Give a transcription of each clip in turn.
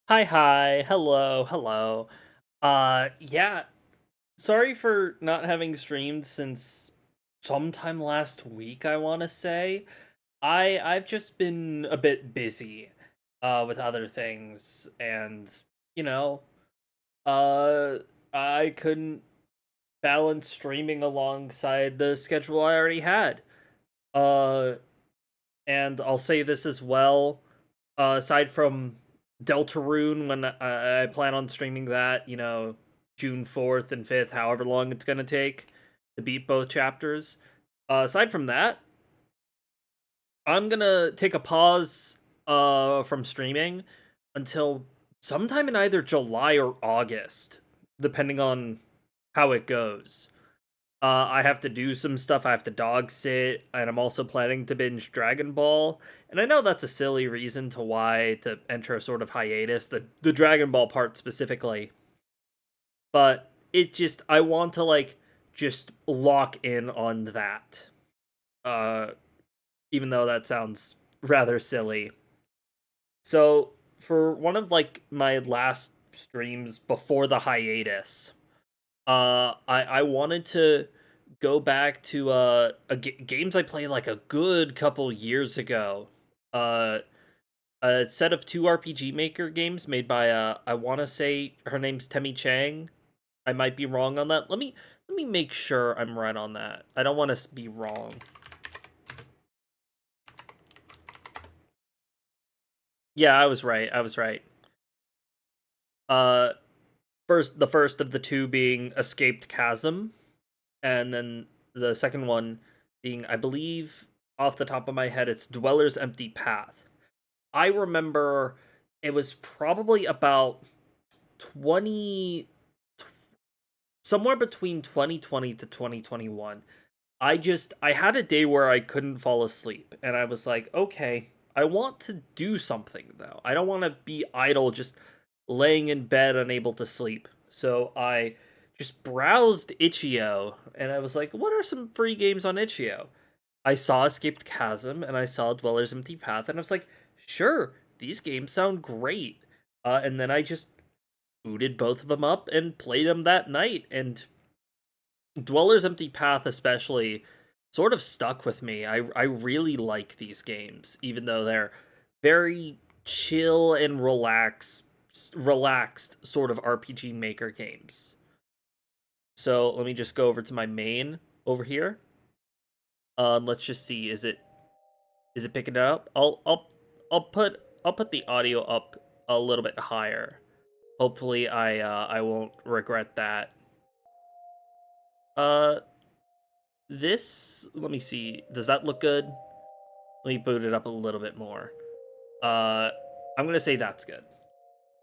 Hi, hello. Yeah, sorry for not having streamed since sometime last week, I want to say. I've just been a bit busy with other things and, you know, uh I couldn't balance streaming alongside the schedule I already had. Uh and I'll say this as well, aside from Deltarune, when I plan on streaming that, June 4th and 5th, however long it's gonna take to beat both chapters. Aside from that, I'm gonna take a pause from streaming until sometime in either July or August, depending on how it goes. I have to do some stuff. I have to dog sit, and I'm also planning to binge Dragon Ball. And I know that's a silly reason to why to enter a sort of hiatus, the Dragon Ball part specifically. But it just I want to just lock in on that. Uh, Even though that sounds rather silly. So for one of my last streams before the hiatus, I wanted to go back to games I played like a good couple years ago. Uh, a set of two RPG Maker games made by I want to say her name's Temi Chang. I might be wrong on that. Let me make sure I'm right on that. I don't want to be wrong. Yeah, I was right. I was right. Uh, the first of the two being Escaped Chasm, and then the second one being, I believe, off the top of my head, it's Dweller's Empty Path. I remember it was probably about 20, somewhere between 2020 to 2021. I had a day where I couldn't fall asleep, and I was like, okay, I want to do something though. I don't want to be idle, just laying in bed, unable to sleep. So I just browsed Itch.io, and I was like, what are some free games on Itch.io? I saw Escaped Chasm, and I saw Dweller's Empty Path, and I was like, sure, these games sound great. And then I just booted both of them up and played them that night, and Dweller's Empty Path especially sort of stuck with me. I really like these games, even though they're very chill and relaxed sort of RPG Maker games. So let me just go over to my main over here. Let's just see. Is it picking it up? I'll put the audio up a little bit higher. Hopefully I won't regret that. Uh this, let me see. Does that look good? Let me boot it up a little bit more. Uh I'm going to say that's good.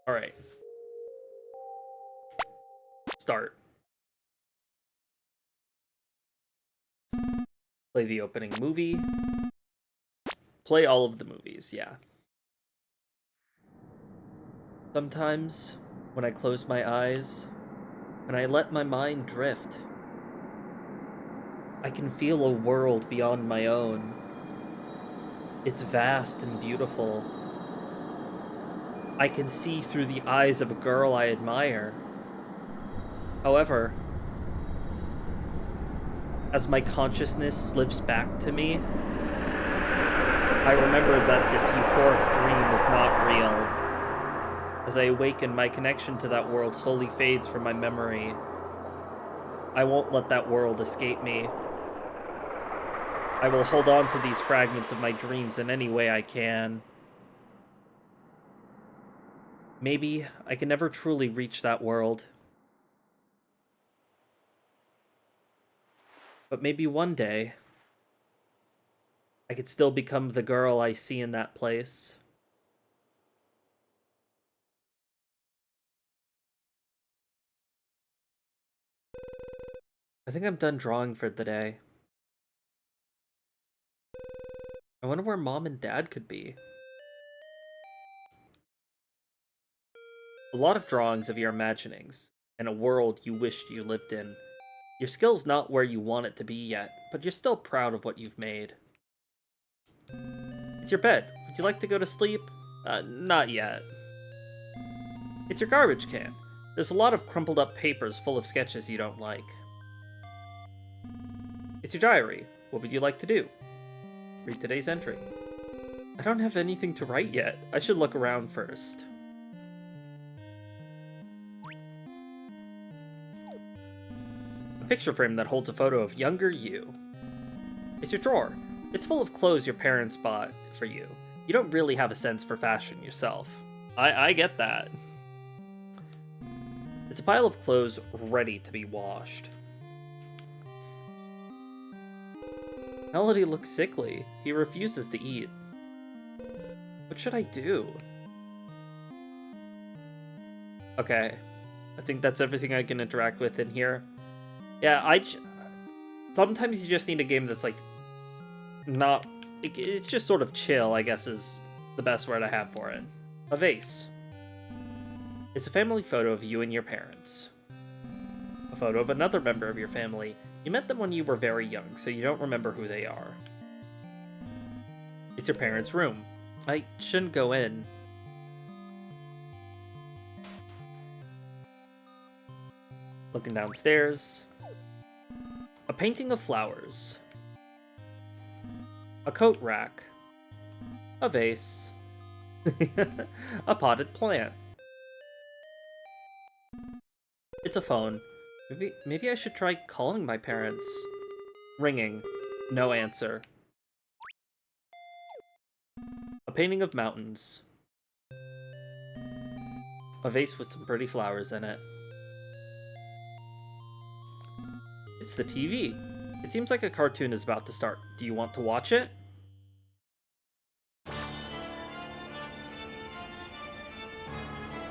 All right. Start. Play the opening movie. Play all of the movies. Yeah. Sometimes when I close my eyes and I let my mind drift, I can feel a world beyond my own. It's vast and beautiful. I can see through the eyes of a girl I admire. However, as my consciousness slips back to me, I remember that this euphoric dream is not real. As I awaken, my connection to that world slowly fades from my memory. I won't let that world escape me. I will hold on to these fragments of my dreams in any way I can. Maybe I can never truly reach that world, but maybe one day I could still become the girl I see in that place. I think I'm done drawing for the day. I wonder where mom and dad could be. A lot of drawings of your imaginings, and a world you wished you lived in. Your skill's not where you want it to be yet, but you're still proud of what you've made. It's your bed. Would you like to go to sleep? Not yet. It's your garbage can. There's a lot of crumpled up papers full of sketches you don't like. It's your diary. What would you like to do? Read today's entry. I don't have anything to write yet. I should look around first. A picture frame that holds a photo of younger you. It's your drawer. It's full of clothes your parents bought for you. You don't really have a sense for fashion yourself. I get that. It's a pile of clothes ready to be washed. Melody looks sickly. He refuses to eat. What should I do? Okay. I think that's everything I can interact with in here. Yeah, sometimes you just need a game that's, like, not... It's just sort of chill, I guess, is the best word I have for it. A vase. It's a family photo of you and your parents. A photo of another member of your family. You met them when you were very young, so you don't remember who they are. It's your parents' room. I shouldn't go in. Looking downstairs. A painting of flowers. A coat rack. A vase. A potted plant. It's a phone. Maybe I should try calling my parents. Ringing. No answer. A painting of mountains. A vase with some pretty flowers in it. It's the TV. It seems like a cartoon is about to start. Do you want to watch it?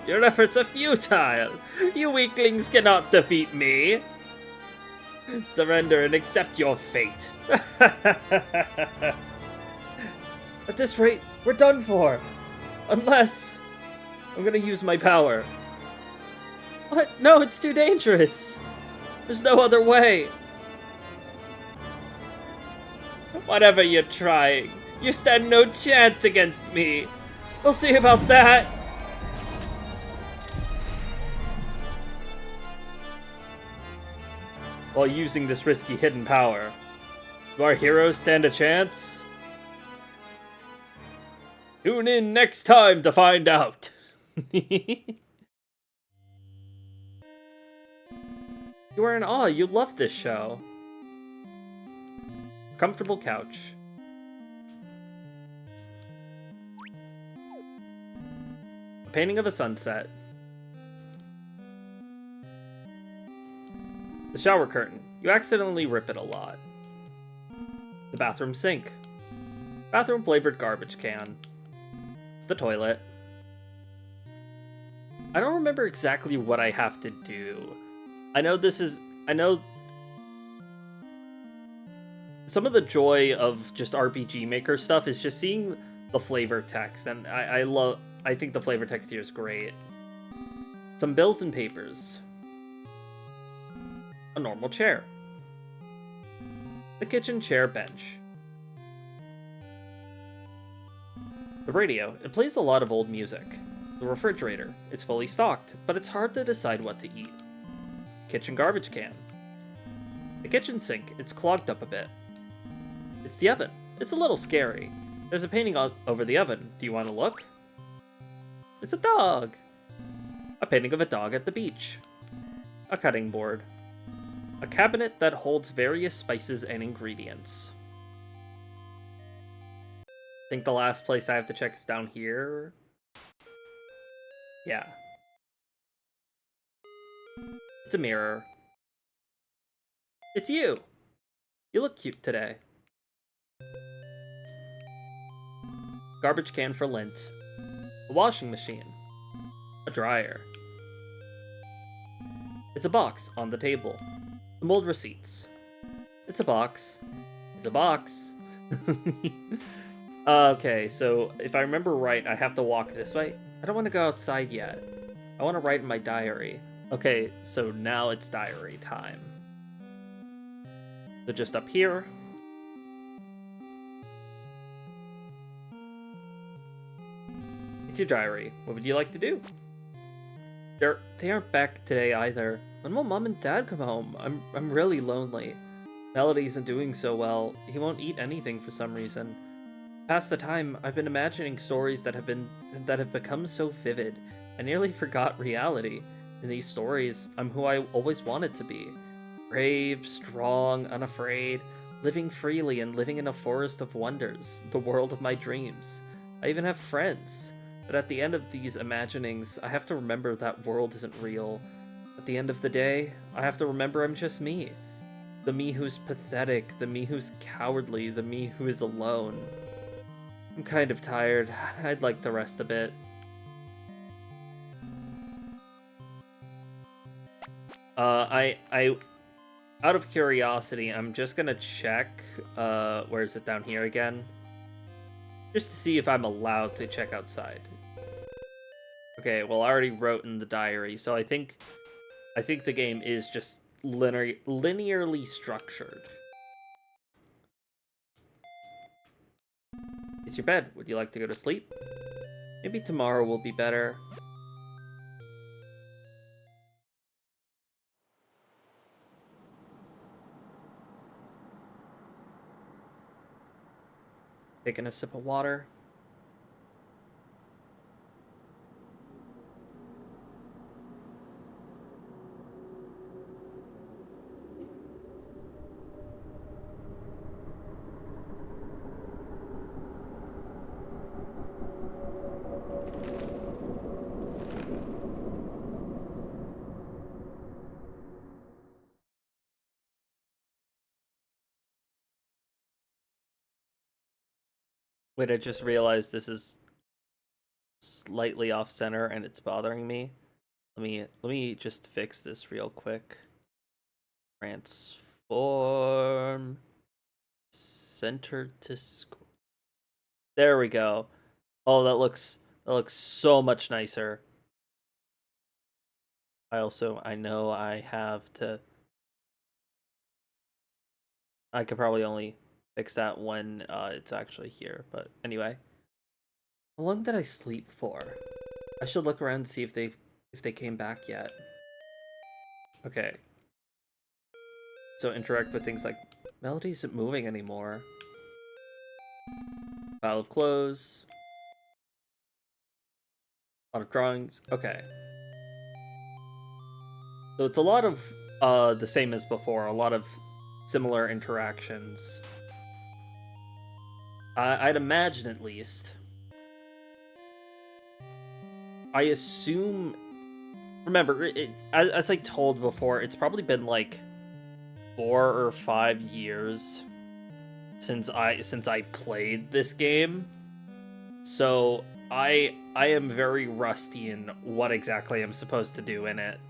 Your efforts are futile! You weaklings cannot defeat me! Surrender and accept your fate. At this rate, we're done for! Unless... I'm gonna use my power. What? No, it's too dangerous! There's no other way! Whatever you're trying, you stand no chance against me! We'll see about that! While using this risky hidden power, do our heroes stand a chance? Tune in next time to find out! You are in awe, you love this show. Comfortable couch. A painting of a sunset. The shower curtain. You accidentally rip it a lot. The bathroom sink. Bathroom flavored garbage can. The toilet. I don't remember exactly what I have to do. I know some of the joy of just RPG Maker stuff is just seeing the flavor text, and I think the flavor text here is great. Some bills and papers. A normal chair. The kitchen chair bench. The radio. It plays a lot of old music. The refrigerator. It's fully stocked, but it's hard to decide what to eat. Kitchen garbage can. The kitchen sink. It's clogged up a bit. It's the oven. It's a little scary. There's a painting over the oven. Do you want to look? It's a dog. A painting of a dog at the beach. A cutting board. A cabinet that holds various spices and ingredients. I think the last place I have to check is down here. Yeah. It's a mirror. It's you! You look cute today. Garbage can for lint. A washing machine. A dryer. It's a box on the table. Some old receipts. It's a box. It's a box. Okay, so if I remember right, I have to walk this way. I don't want to go outside yet. I want to write in my diary. Okay, so now it's diary time. So just up here. It's your diary. What would you like to do? They aren't back today either. When will Mom and Dad come home? I'm really lonely. Melody isn't doing so well. He won't eat anything for some reason. Past the time, I've been imagining stories that have become so vivid, I nearly forgot reality. In these stories, I'm who I always wanted to be. Brave, strong, unafraid, living freely and living in a forest of wonders, the world of my dreams. I even have friends. But at the end of these imaginings, I have to remember that world isn't real. At the end of the day, I have to remember I'm just me. The me who's pathetic, the me who's cowardly, the me who is alone. I'm kind of tired. I'd like to rest a bit. I out of curiosity, I'm just gonna check, where is it, down here again? Just to see if I'm allowed to check outside. Okay, well, I already wrote in the diary, so I think the game is just linearly structured. It's your bed. Would you like to go to sleep? Maybe tomorrow will be better. Taking a sip of water. Wait, I just realized this is slightly off center and it's bothering me. Let me just fix this real quick. Transform center to scroll. There we go. Oh, that looks so much nicer. I know I have to. I could probably only fix that when it's actually here. But anyway, how long did I sleep for? I should look around and see if they came back yet. Okay. So interact with things like Melody isn't moving anymore. Pile of clothes. A lot of drawings. Okay. So it's a lot of the same as before. A lot of similar interactions. I'd imagine, at least. I assume. Remember, as I told before, it's probably been like 4 or 5 years since I played this game, so I am very rusty in what exactly I'm supposed to do in it.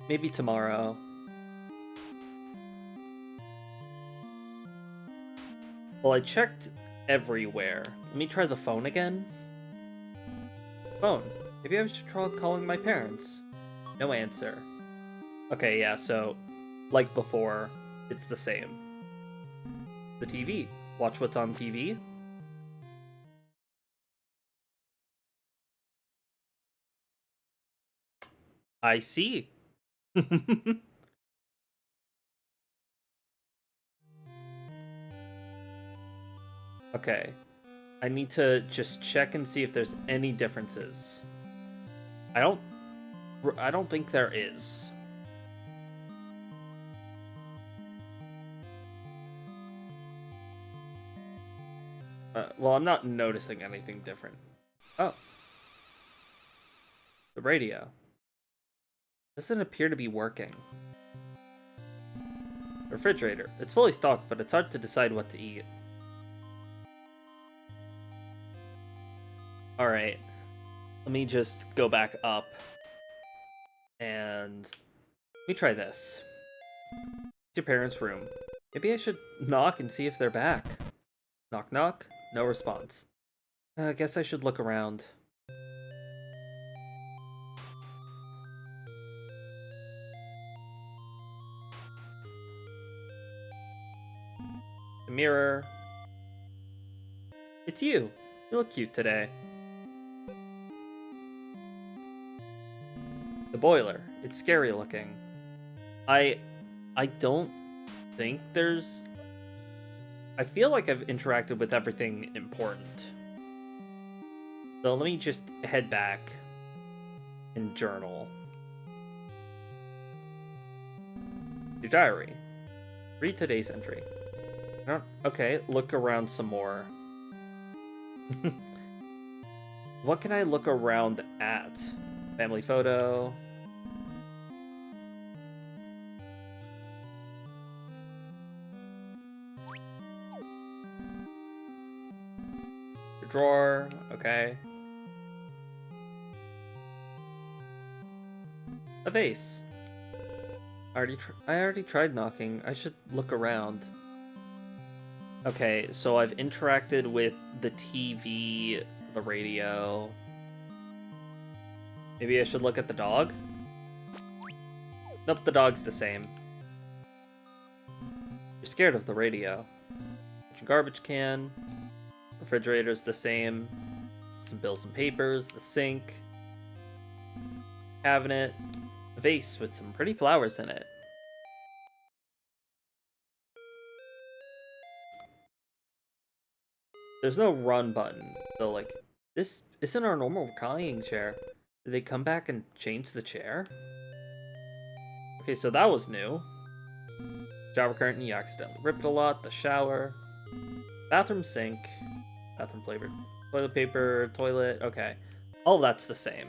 Maybe tomorrow. Well, I checked everywhere. Let me try the phone again. Phone. Maybe I should try calling my parents. No answer. Okay, yeah, so, like before, it's the same. The TV. Watch what's on TV. I see. Okay. I need to just check and see if there's any differences. I don't think there is. Well, I'm not noticing anything different. Oh. The radio. Doesn't appear to be working. The refrigerator. It's fully stocked, but it's hard to decide what to eat. Alright. Let me just go back up. And let me try this. It's your parents' room. Maybe I should knock and see if they're back. Knock knock. No response. I guess I should look around. The mirror. It's you. You look cute today. The boiler. It's scary looking. I don't think there's... I feel like I've interacted with everything important. So let me just head back and journal. Your diary. Read today's entry. Okay, look around some more. What can I look around at? Family photo. Your drawer. Okay. A vase. I already tried knocking. I should look around. Okay, so I've interacted with the TV, the radio. Maybe I should look at the dog? Nope, the dog's the same. You're scared of the radio. Your garbage can. Refrigerator's the same. Some bills and papers, the sink. Cabinet. A vase with some pretty flowers in it. There's no run button, so like, this isn't our normal reclining chair. Did they come back and change the chair? Okay, so that was new. Shower curtain, you accidentally ripped a lot. The shower. Bathroom sink. Bathroom flavored. Toilet paper, toilet, okay. All that's the same.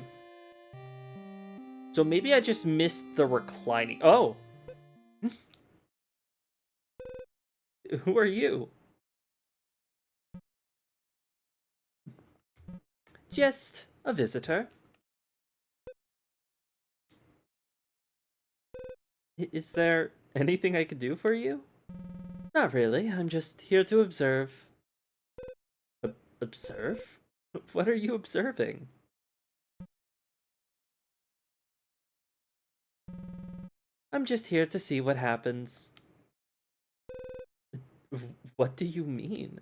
So maybe I just missed the reclining. Oh! Who are you? Just a visitor. Is there anything I could do for you? Not really, I'm just here to observe. Observe? What are you observing? I'm just here to see what happens. What do you mean?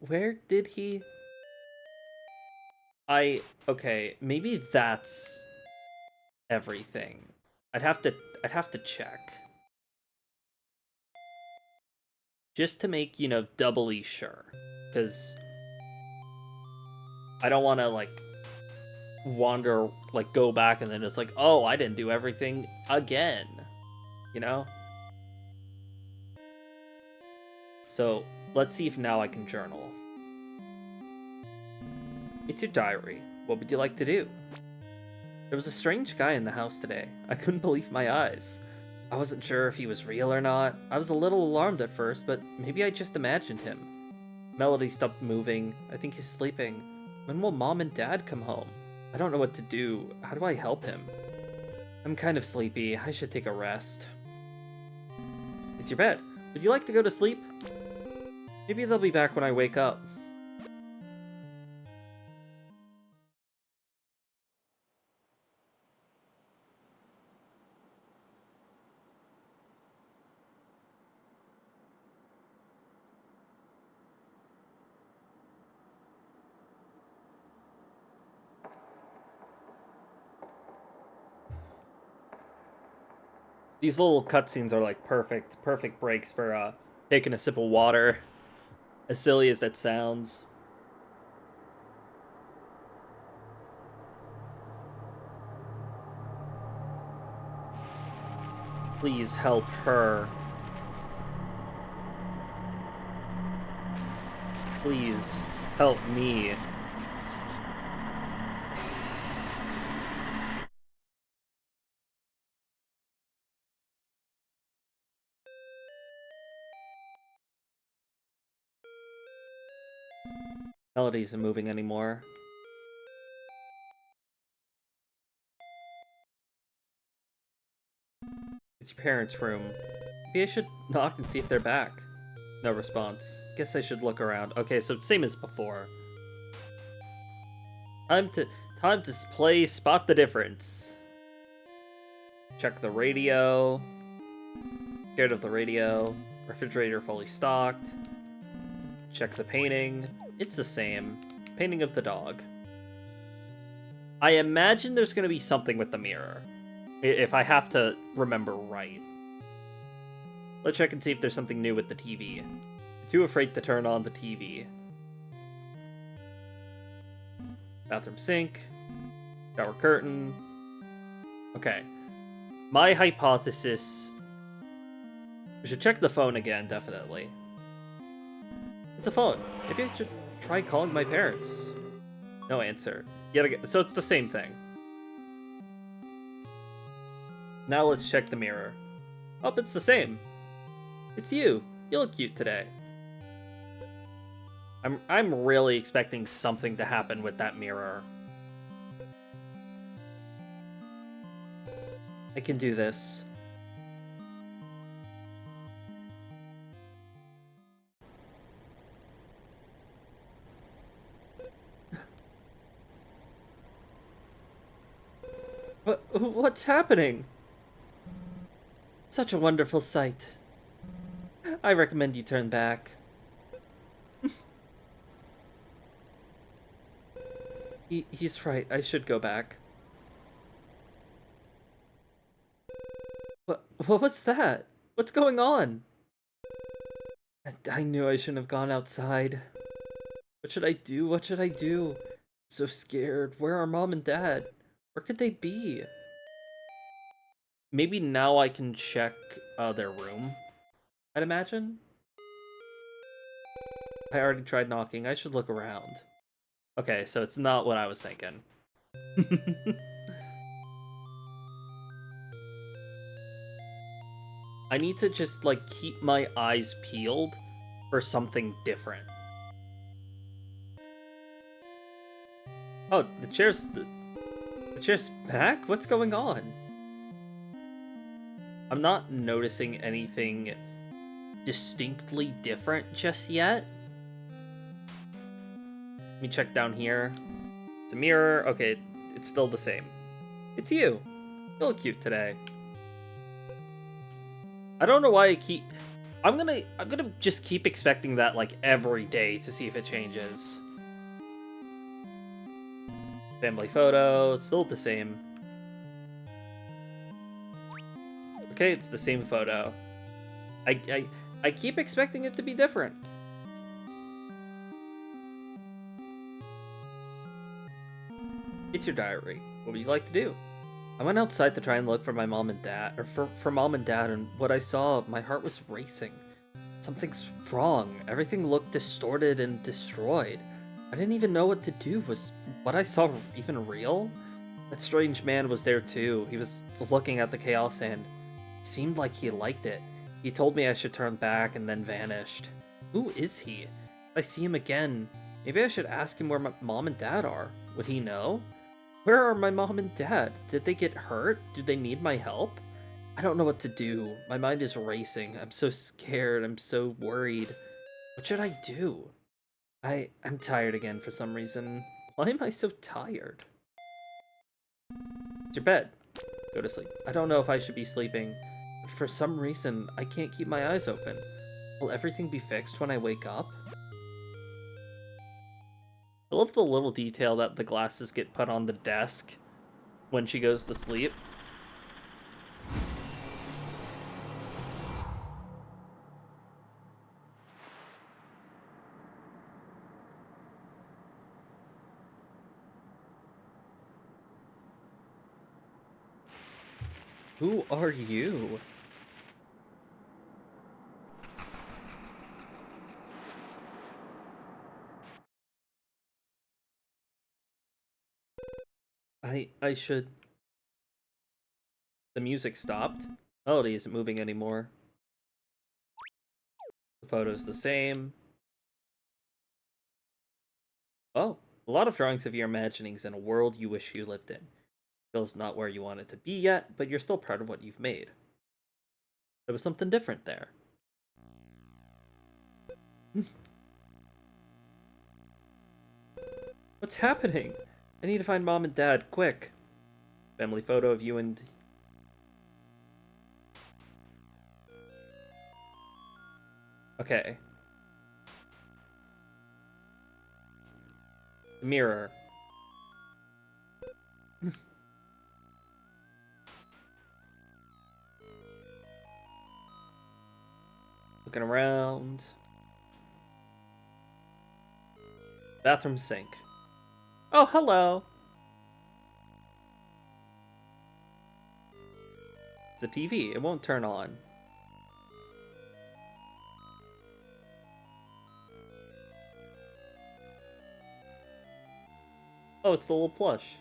Where did he... Okay, maybe that's everything. I'd have to check. Just to make, you know, doubly sure. Because I don't want to, like, wander, like, go back and then it's like, oh, I didn't do everything again. You know? So, let's see if now I can journal. It's your diary. What would you like to do? There was a strange guy in the house today. I couldn't believe my eyes. I wasn't sure if he was real or not. I was a little alarmed at first, but maybe I just imagined him. Melody stopped moving. I think he's sleeping. When will Mom and Dad come home? I don't know what to do. How do I help him? I'm kind of sleepy. I should take a rest. It's your bed. Would you like to go to sleep? Maybe they'll be back when I wake up. These little cutscenes are like perfect breaks for taking a sip of water. As silly as that sounds. Please help her. Please help me. Melody isn't moving anymore. It's your parents' room. Maybe I should knock and see if they're back. No response. Guess I should look around. Okay, so same as before. Time to Time to play Spot the Difference. Check the radio. Scared of the radio. Refrigerator fully stocked. Check the painting. It's the same. Painting of the dog. I imagine there's going to be something with the mirror. If I have to remember right. Let's check and see if there's something new with the TV. Too afraid to turn on the TV. Bathroom sink. Shower curtain. Okay. My hypothesis... We should check the phone again, definitely. It's a phone. Maybe I should try calling my parents. No answer. Yet again, so it's the same thing. Now let's check the mirror. Oh, it's the same. It's you. You look cute today. I'm really expecting something to happen with that mirror. I can do this. What's happening? Such a wonderful sight. I recommend you turn back. He's right, I should go back. What was that? What's going on? I knew I shouldn't have gone outside. What should I do? What should I do? So scared. Where are Mom and Dad? Where could they be? Maybe now I can check their room, I'd imagine. I already tried knocking. I should look around. Okay, so it's not what I was thinking. I need to just, like, keep my eyes peeled for something different. Oh, the chair's back? What's going on? I'm not noticing anything distinctly different just yet. Let me check down here. It's a mirror. Okay, it's still the same. It's you. You look cute today. I don't know why I keep... I'm gonna just keep expecting that, like, every day to see if it changes. Family photo. It's still the same. Okay, it's the same photo. I keep expecting it to be different. It's your diary. What would you like to do? I went outside to try and look for my mom and dad, or for Mom and Dad, and what I saw, my heart was racing. Something's wrong. Everything looked distorted and destroyed. I didn't even know what to do. Was what I saw even real? That strange man was there too. He was looking at the chaos and seemed like he liked it. He told me I should turn back and then vanished. Who is he? If I see him again, maybe I should ask him where my mom and dad are. Would he know? Where are my mom and dad? Did they get hurt? Do they need my help? I don't know what to do. My mind is racing. I'm so scared. I'm so worried. What should I do? I'm tired again for some reason. Why am I so tired? It's your bed. Go to sleep. I don't know if I should be sleeping, but for some reason, I can't keep my eyes open. Will everything be fixed when I wake up? I love the little detail that the glasses get put on the desk when she goes to sleep. Who are you? I should... The music stopped. Melody isn't moving anymore. The photo's the same. Oh, a lot of drawings of your imaginings in a world you wish you lived in. Feels not where you want it to be yet, but you're still proud of what you've made. There was something different there. What's happening? I need to find Mom and Dad, quick. Family photo of you and... Okay. Mirror. Looking around. Bathroom sink. Oh, hello! It's a TV. It won't turn on. Oh, it's the little plush.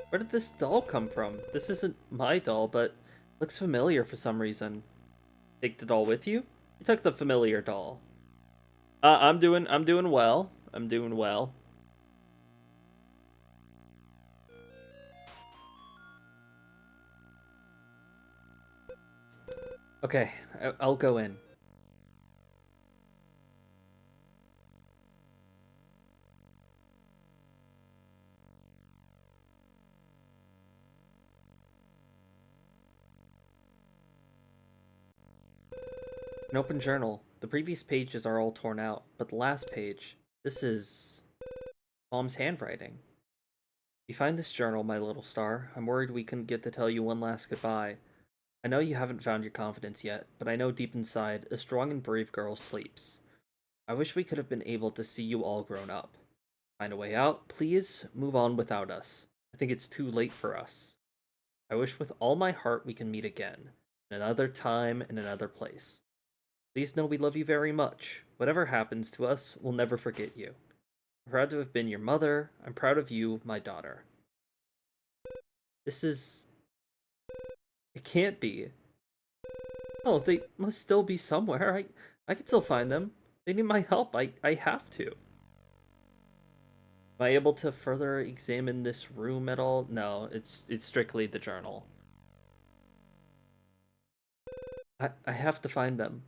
Where did this doll come from? This isn't my doll, but looks familiar for some reason. Take the doll with you? You took the familiar doll. I'm doing well. I'm doing well. Okay, I'll go in. An open journal. The previous pages are all torn out, but the last page, this is Mom's handwriting. You find this journal, my little star. I'm worried we couldn't get to tell you one last goodbye. I know you haven't found your confidence yet, but I know deep inside, a strong and brave girl sleeps. I wish we could have been able to see you all grown up. Find a way out, please move on without us. I think it's too late for us. I wish with all my heart we can meet again, in another time, in another place. Please know we love you very much. Whatever happens to us, we'll never forget you. I'm proud to have been your mother. I'm proud of you, my daughter. This is... It can't be. Oh, they must still be somewhere. I can still find them. They need my help. I have to. Am I able to further examine this room at all? No, it's strictly the journal. I have to find them.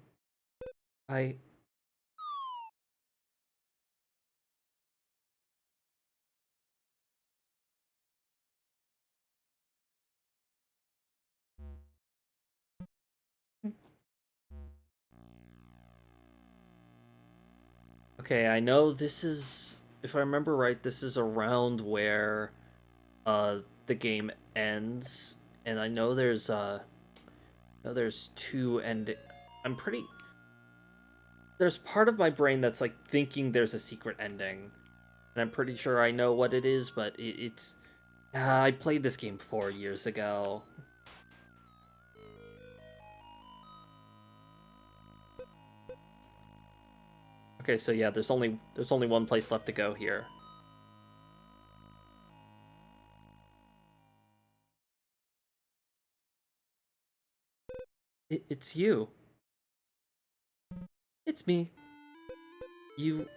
Okay, I know this is, if I remember right, this is around where the game ends, and I know there's two, and I'm pretty, there's part of my brain that's like thinking there's a secret ending, and I'm pretty sure I know what it is, but it's I played this game 4 years ago. Okay, so yeah, there's only one place left to go here. It's you. It's me. You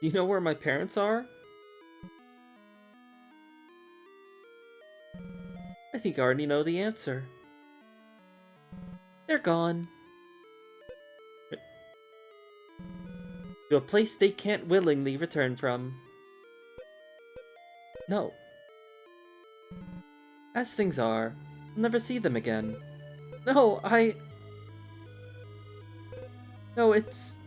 know where my parents are? I think I already know the answer. They're gone. To a place they can't willingly return from. No. As things are, I'll never see them again. No, No, it's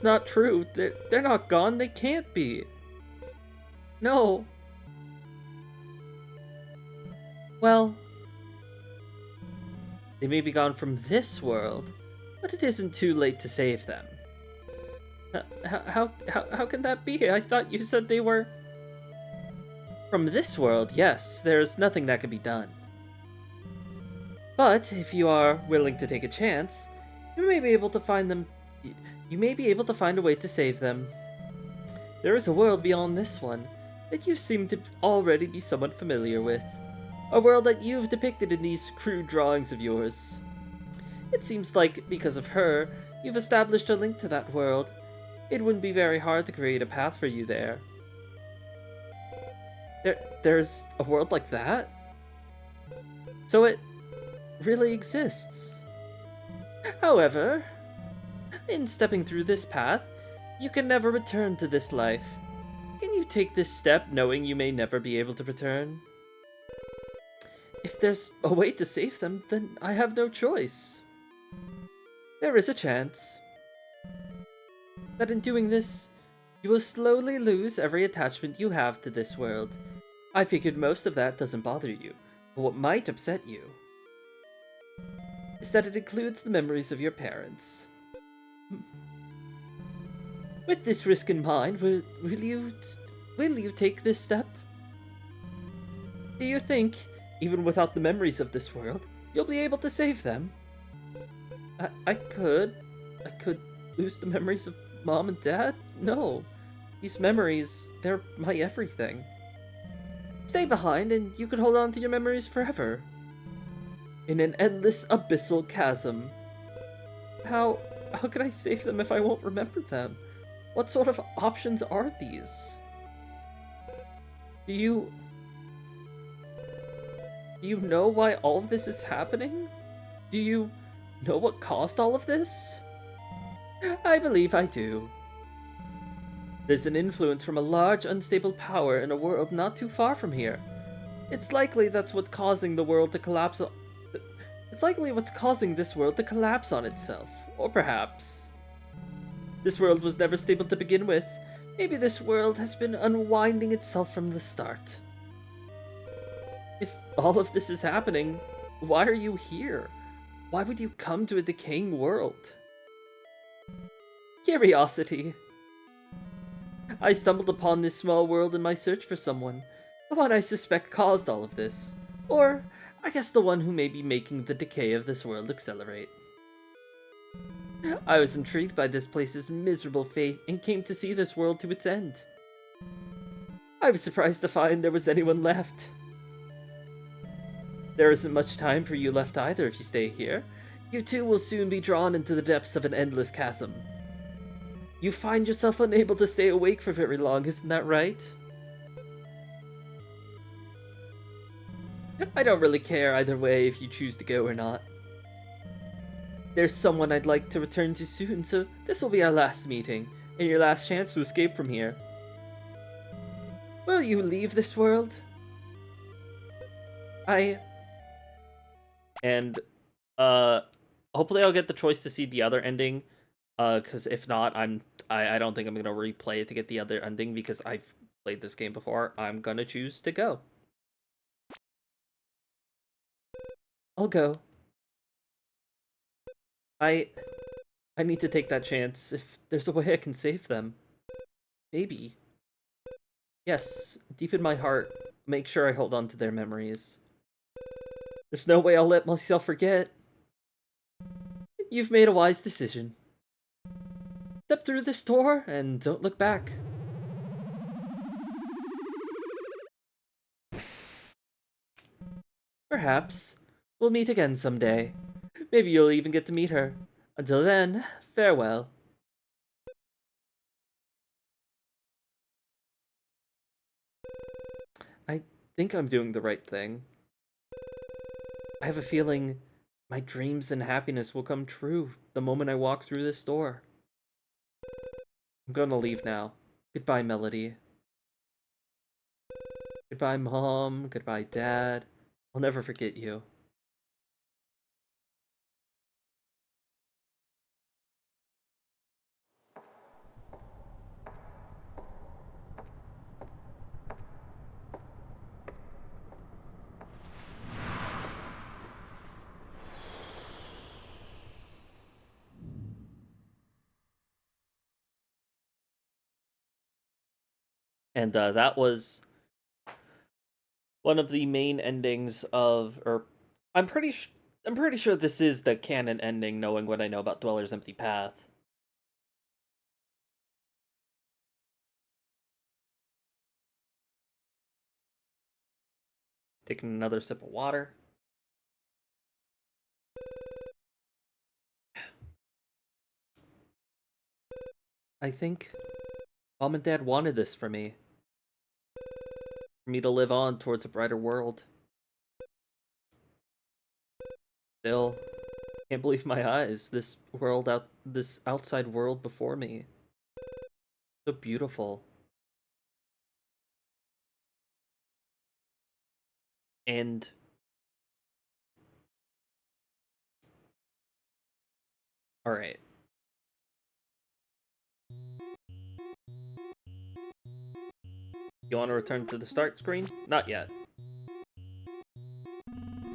not true. They're not gone. They can't be. No. Well, they may be gone from this world, but it isn't too late to save them. How can that be? I thought you said they were... From this world, yes, there's nothing that can be done. But if you are willing to take a chance, you may be able to find them... You may be able to find a way to save them. There is a world beyond this one that you seem to already be somewhat familiar with. A world that you've depicted in these crude drawings of yours. It seems like, because of her, you've established a link to that world. It wouldn't be very hard to create a path for you there. There's a world like that? So it really exists. However, in stepping through this path, you can never return to this life. Can you take this step knowing you may never be able to return? If there's a way to save them, then I have no choice. There is a chance that in doing this, you will slowly lose every attachment you have to this world. I figured most of that doesn't bother you, but what might upset you is that it includes the memories of your parents. With this risk in mind, will you take this step? Do you think, even without the memories of this world, you'll be able to save them? I could lose the memories of Mom and Dad? No. These memories, they're my everything. Stay behind and you could hold on to your memories forever. In an endless abyssal chasm. How can I save them if I won't remember them? What sort of options are these? Do you know why all of this is happening? Do you know what caused all of this? I believe I do. There's an influence from a large, unstable power in a world not too far from here. It's likely that's what's causing the world to collapse. It's likely what's causing this world to collapse on itself. Or perhaps this world was never stable to begin with. Maybe this world has been unwinding itself from the start. If all of this is happening, why are you here? Why would you come to a decaying world? Curiosity. I stumbled upon this small world in my search for someone, the one I suspect caused all of this. Or, I guess the one who may be making the decay of this world accelerate. I was intrigued by this place's miserable fate and came to see this world to its end. I was surprised to find there was anyone left. There isn't much time for you left either if you stay here. You too will soon be drawn into the depths of an endless chasm. You find yourself unable to stay awake for very long, isn't that right? I don't really care either way if you choose to go or not. There's someone I'd like to return to soon, so this will be our last meeting, and your last chance to escape from here. Will you leave this world? And, hopefully I'll get the choice to see the other ending, because if not, I don't think I'm gonna replay it to get the other ending, because I've played this game before. I'm gonna choose to go. I'll go. I need to take that chance. If there's a way I can save them. Maybe. Yes, deep in my heart, make sure I hold on to their memories. There's no way I'll let myself forget. You've made a wise decision. Step through this door and don't look back. Perhaps we'll meet again someday. Maybe you'll even get to meet her. Until then, farewell. I think I'm doing the right thing. I have a feeling my dreams and happiness will come true the moment I walk through this door. I'm gonna leave now. Goodbye, Melody. Goodbye, Mom. Goodbye, Dad. I'll never forget you. And that was one of the main endings of, or I'm pretty sure this is the canon ending, knowing what I know about Dweller's Empty Path. Taking another sip of water. I think Mom and Dad wanted this for me. For me to live on towards a brighter world. Still, can't believe my eyes. This outside world before me. So beautiful. And all right. You want to return to the start screen? Not yet.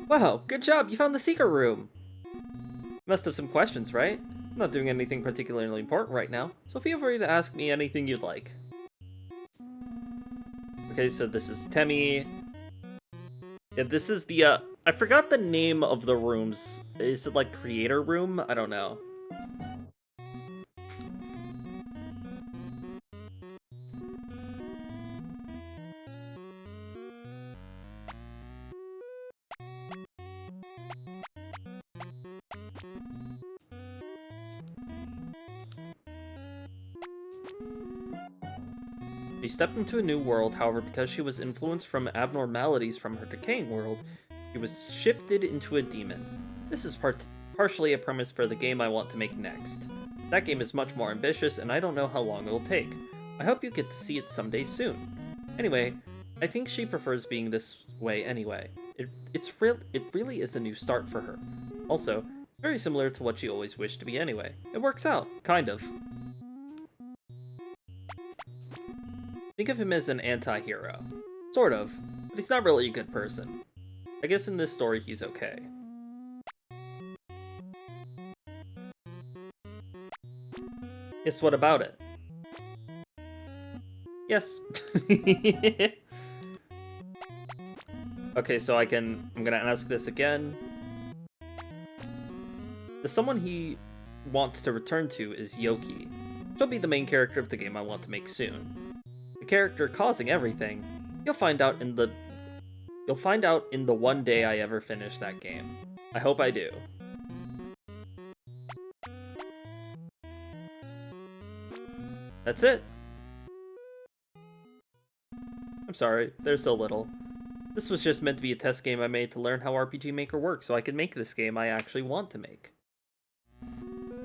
Wow, good job, you found the secret room! You must have some questions, right? I'm not doing anything particularly important right now, so feel free to ask me anything you'd like. Okay, so this is Temmie. Yeah, this is the, I forgot the name of the rooms. Is it like creator room? I don't know. She stepped into a new world, however, because she was influenced from abnormalities from her decaying world, she was shifted into a demon. This is partially a premise for the game I want to make next. That game is much more ambitious, and I don't know how long it'll take. I hope you get to see it someday soon. Anyway, I think she prefers being this way anyway. It really is a new start for her. Also, it's very similar to what she always wished to be anyway. It works out, kind of. Think of him as an anti-hero. Sort of, but he's not really a good person. I guess in this story he's okay. Yes, what about it? Yes. Okay, so I'm gonna ask this again. The someone he wants to return to is Yoki. She'll be the main character of the game I want to make soon. The character causing everything, you'll find out in the one day I ever finish that game. I hope I do. That's it. I'm sorry, there's so little. This was just meant to be a test game I made to learn how RPG Maker works so I could make this game I actually want to make.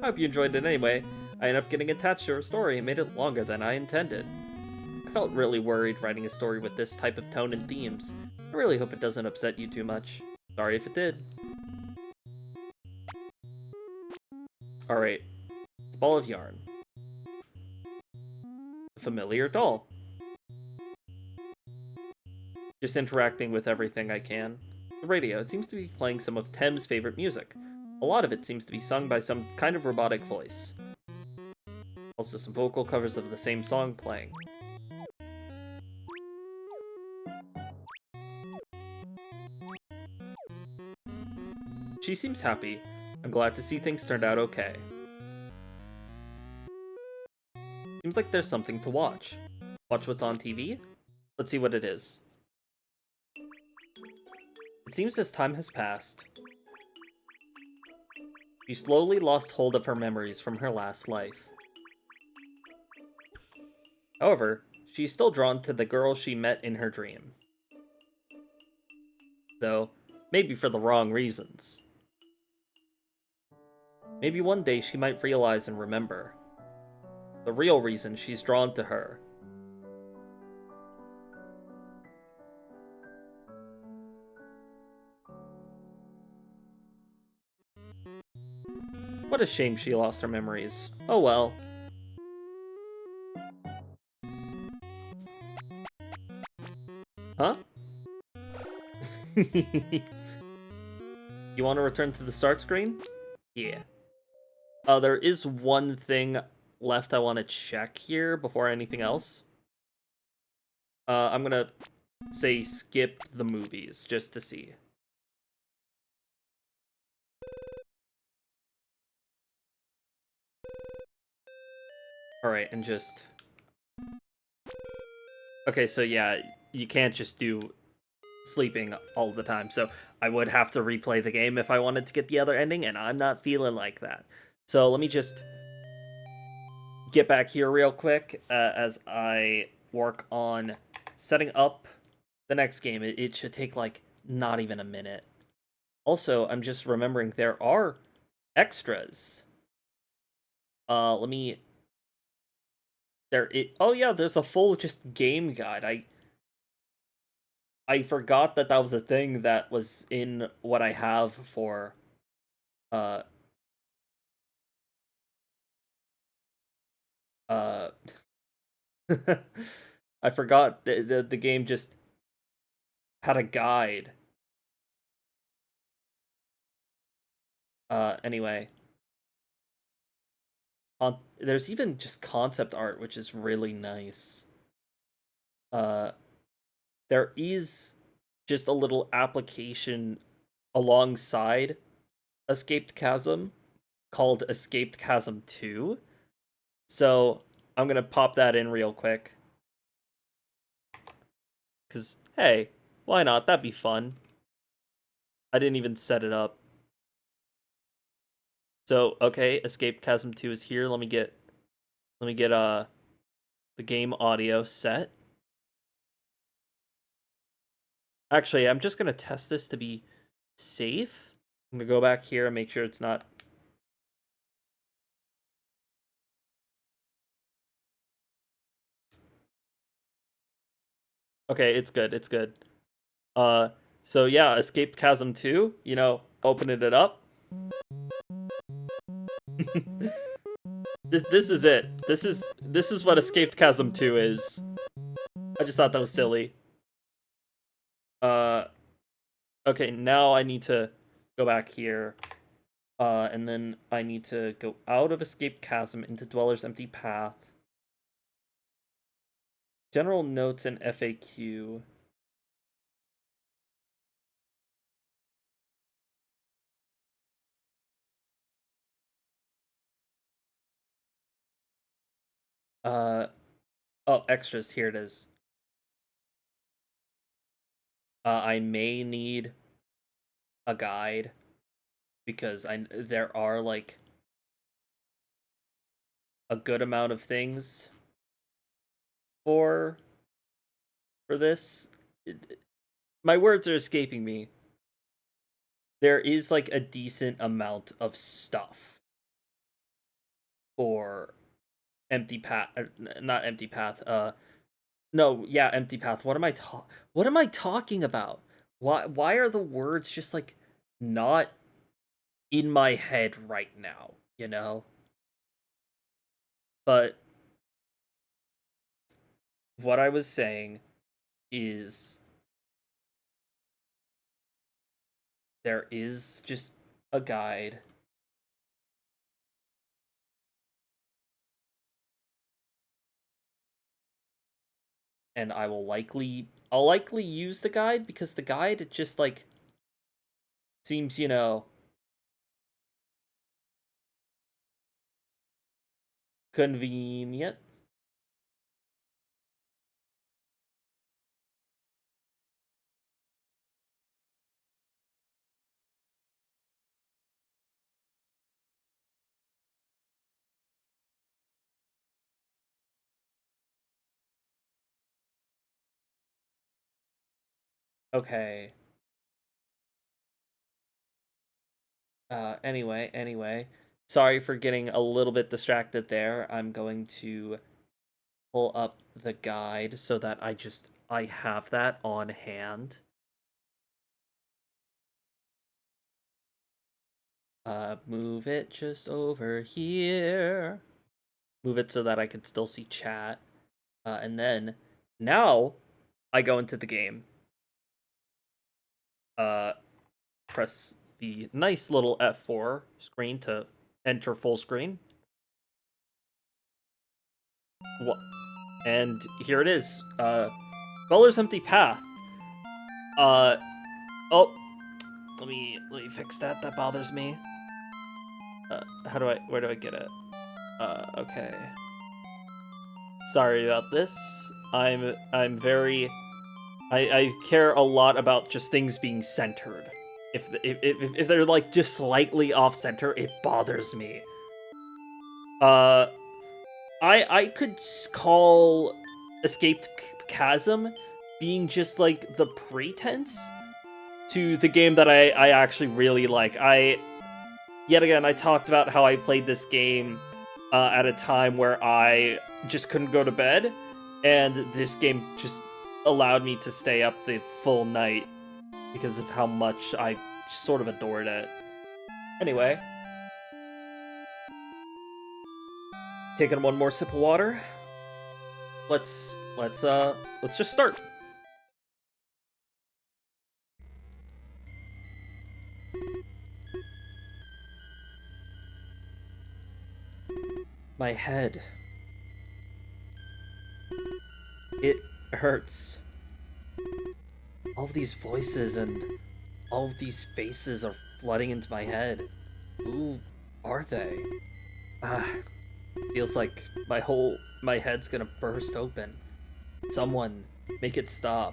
I hope you enjoyed it anyway. I ended up getting attached to her story and made it longer than I intended. I felt really worried writing a story with this type of tone and themes. I really hope it doesn't upset you too much. Sorry if it did. Alright. It's a ball of yarn. A familiar doll. Just interacting with everything I can. The radio, it seems to be playing some of Tem's favorite music. A lot of it seems to be sung by some kind of robotic voice. Also some vocal covers of the same song playing. She seems happy. I'm glad to see things turned out okay. Seems like there's something to watch. Watch what's on TV? Let's see what it is. It seems as time has passed, she slowly lost hold of her memories from her last life. However, she's still drawn to the girl she met in her dream. Though, maybe for the wrong reasons. Maybe one day she might realize and remember the real reason she's drawn to her. What a shame she lost her memories. Oh well. Huh? You want to return to the start screen? Yeah. There is one thing left I want to check here before anything else. I'm gonna say skip the movies just to see. Alright, and just... Okay, so yeah, you can't just do sleeping all the time, so I would have to replay the game if I wanted to get the other ending, and I'm not feeling like that. So let me just get back here real quick as I work on setting up the next game. It should take, like, not even a minute. Also, I'm just remembering there are extras. Let me... oh yeah, there's a full just game guide. I forgot that that was a thing that was in what I have for uh uh I forgot the game just had a guide. Anyway, there's even just concept art which is really nice. Uh there is just a little application alongside Escaped Chasm called Escaped Chasm 2. So I'm gonna pop that in real quick. Cause hey, why not? That'd be fun. I didn't even set it up. So okay, Escape Chasm 2 is here. Let me get the game audio set. Actually, I'm just gonna test this to be safe. I'm gonna go back here and make sure it's not. Okay, it's good. It's good. Uh, so yeah, Escape Chasm 2. Opening it up. This is it. This is what Escaped Chasm 2 is. I just thought that was silly. Uh, okay, now I need to go back here. And then I need to go out of Escape Chasm into Dweller's Empty Path. General notes and FAQ. Oh, extras. Here it is. I may need a guide because there are like a good amount of things for this. My words are escaping me. There is like a decent amount of stuff for empty path, not empty path. No, yeah, empty path. What am I talking about? Why are the words just like not in my head right now, you know? But what I was saying is there is just a guide. And I'll likely use the guide because the guide just like seems, convenient. Okay. Anyway. Sorry for getting a little bit distracted there. I'm going to pull up the guide so that I have that on hand. Move it just over here. Move it so that I can still see chat. And then now I go into the game. Press the nice little F4 screen to enter full screen. And here it is. Dweller's Empty Path. Oh, let me fix that. That bothers me. Where do I get it? Okay. Sorry about this. I'm very. I care a lot about just things being centered. If they're like just slightly off center, it bothers me. I could call Escaped Chasm being just like the pretense to the game that I actually really like. Yet again, I talked about how I played this game at a time where I just couldn't go to bed, and this game just allowed me to stay up the full night because of how much I sort of adored it. Anyway, taking one more sip of water. Let's just start. My head. It hurts. All of these voices and all of these faces are flooding into my head. Who are they? Feels like my head's gonna burst open. Someone, make it stop.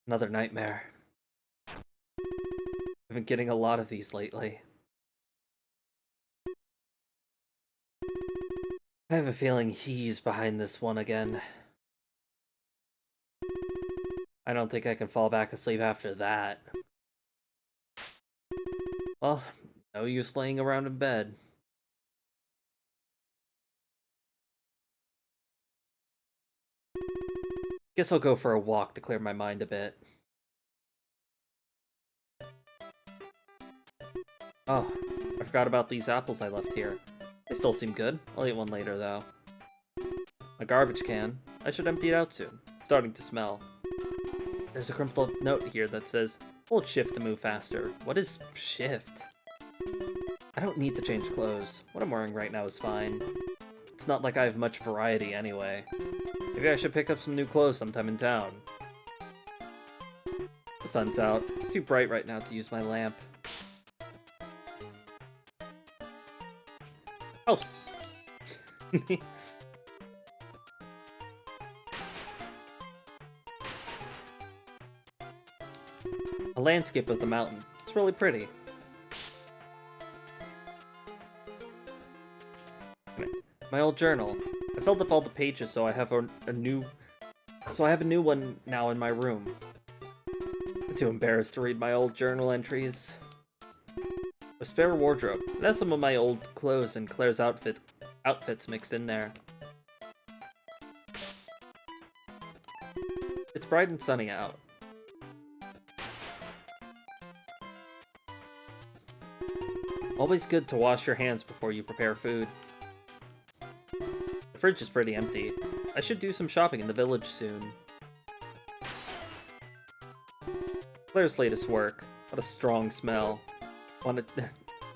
Another nightmare. I've been getting a lot of these lately. I have a feeling he's behind this one again. I don't think I can fall back asleep after that. Well, no use laying around in bed. Guess I'll go for a walk to clear my mind a bit. Oh, I forgot about these apples I left here. They still seem good. I'll eat one later, though. A garbage can. I should empty it out soon. It's starting to smell. There's a crumpled up note here that says, hold shift to move faster. What is shift? I don't need to change clothes. What I'm wearing right now is fine. It's not like I have much variety anyway. Maybe I should pick up some new clothes sometime in town. The sun's out. It's too bright right now to use my lamp. House! A landscape of the mountain. It's really pretty. My old journal. I filled up all the pages, so I have a new one now in my room. I'm too embarrassed to read my old journal entries. A spare wardrobe. It has some of my old clothes and Claire's outfits mixed in there. It's bright and sunny out. Always good to wash your hands before you prepare food. The fridge is pretty empty. I should do some shopping in the village soon. Claire's latest work. What a strong smell.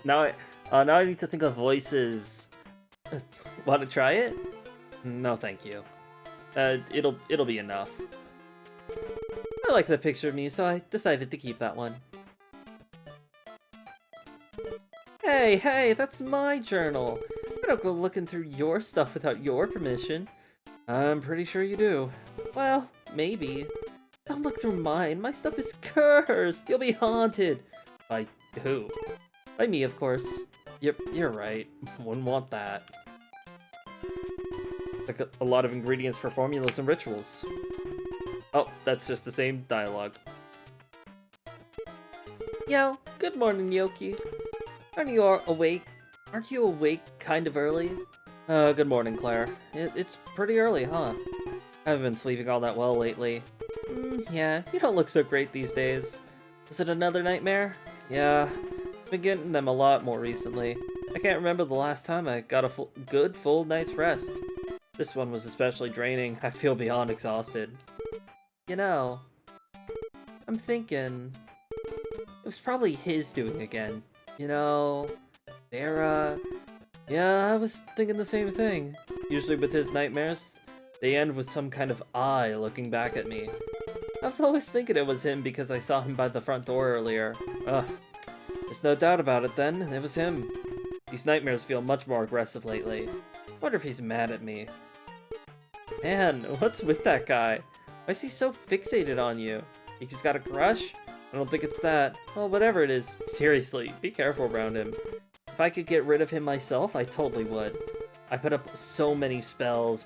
Now I need to think of voices. Want to try it? No, thank you. It'll be enough. I like the picture of me, so I decided to keep that one. Hey, that's my journal. I don't go looking through your stuff without your permission. I'm pretty sure you do. Well, maybe. Don't look through mine. My stuff is cursed. You'll be haunted. By who? By me, of course. You're right. Wouldn't want that. Like a lot of ingredients for formulas and rituals. Oh, that's just the same dialogue. Yo, good morning, Yoki. Aren't you awake kind of early? Good morning, Claire. It's pretty early, huh? I haven't been sleeping all that well lately. Yeah, you don't look so great these days. Is it another nightmare? Yeah, I've been getting them a lot more recently. I can't remember the last time I got a good full night's rest. This one was especially draining. I feel beyond exhausted. You know, I'm thinking it was probably his doing again. You know, Sarah. Yeah, I was thinking the same thing. Usually with his nightmares, they end with some kind of eye looking back at me. I was always thinking it was him because I saw him by the front door earlier. Ugh. There's no doubt about it then, it was him. These nightmares feel much more aggressive lately. Wonder if he's mad at me. Man, what's with that guy? Why is he so fixated on you? Think he's got a crush? I don't think it's that. Well, whatever it is, seriously, be careful around him. If I could get rid of him myself, I totally would. I put up so many spell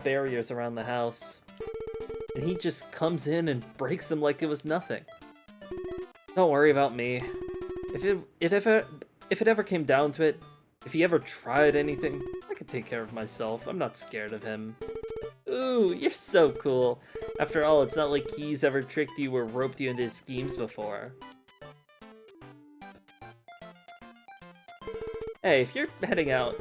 barriers around the house. And he just comes in and breaks them like it was nothing. Don't worry about me. If it ever came down to it, if he ever tried anything, I could take care of myself. I'm not scared of him. Ooh, you're so cool. After all, it's not like he's ever tricked you or roped you into his schemes before. Hey, if you're heading out,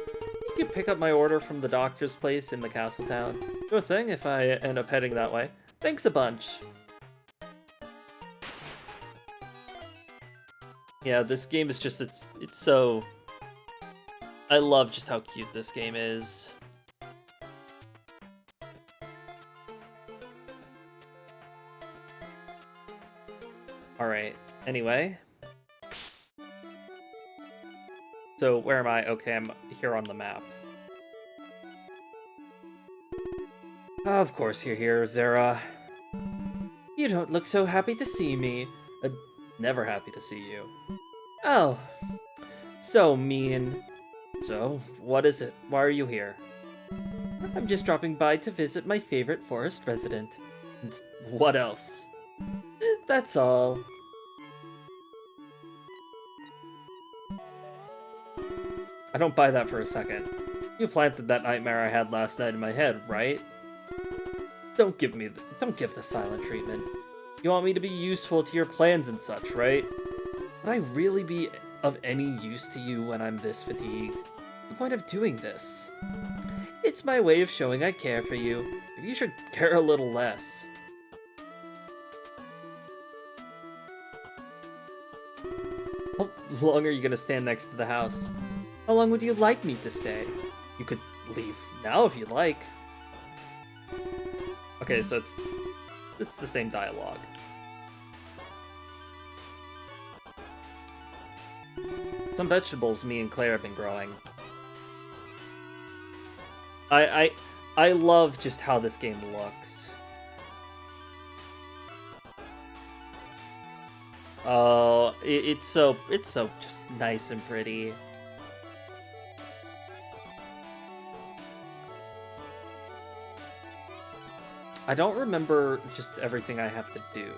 you can pick up my order from the doctor's place in the castle town. Sure thing if I end up heading that way. Thanks a bunch. Yeah, this game is just, it's so... I love just how cute this game is. Alright, anyway. So, where am I? Okay, I'm here on the map. Of course you're here, Zara. You don't look so happy to see me. I'm never happy to see you. Oh, so mean. So, what is it? Why are you here? I'm just dropping by to visit my favorite forest resident. And what else? That's all. I don't buy that for a second. You planted that nightmare I had last night in my head, right? Don't give the silent treatment. You want me to be useful to your plans and such, right? Would I really be of any use to you when I'm this fatigued? What's the point of doing this? It's my way of showing I care for you. Maybe you should care a little less. How long are you gonna stand next to the house? How long would you like me to stay? You could leave now if you'd like. Okay, so it's the same dialogue. Some vegetables me and Claire have been growing. I love just how this game looks. Oh, it's so just nice and pretty. I don't remember just everything I have to do.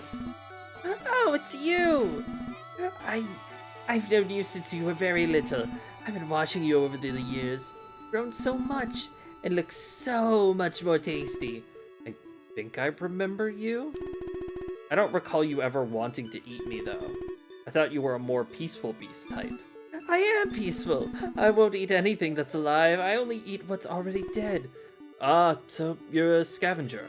Oh, it's you! I've known you since you were very little. I've been watching you over the years. You've grown so much and look so much more tasty. I think I remember you? I don't recall you ever wanting to eat me, though. I thought you were a more peaceful beast type. I am peaceful. I won't eat anything that's alive. I only eat what's already dead. Ah, so you're a scavenger.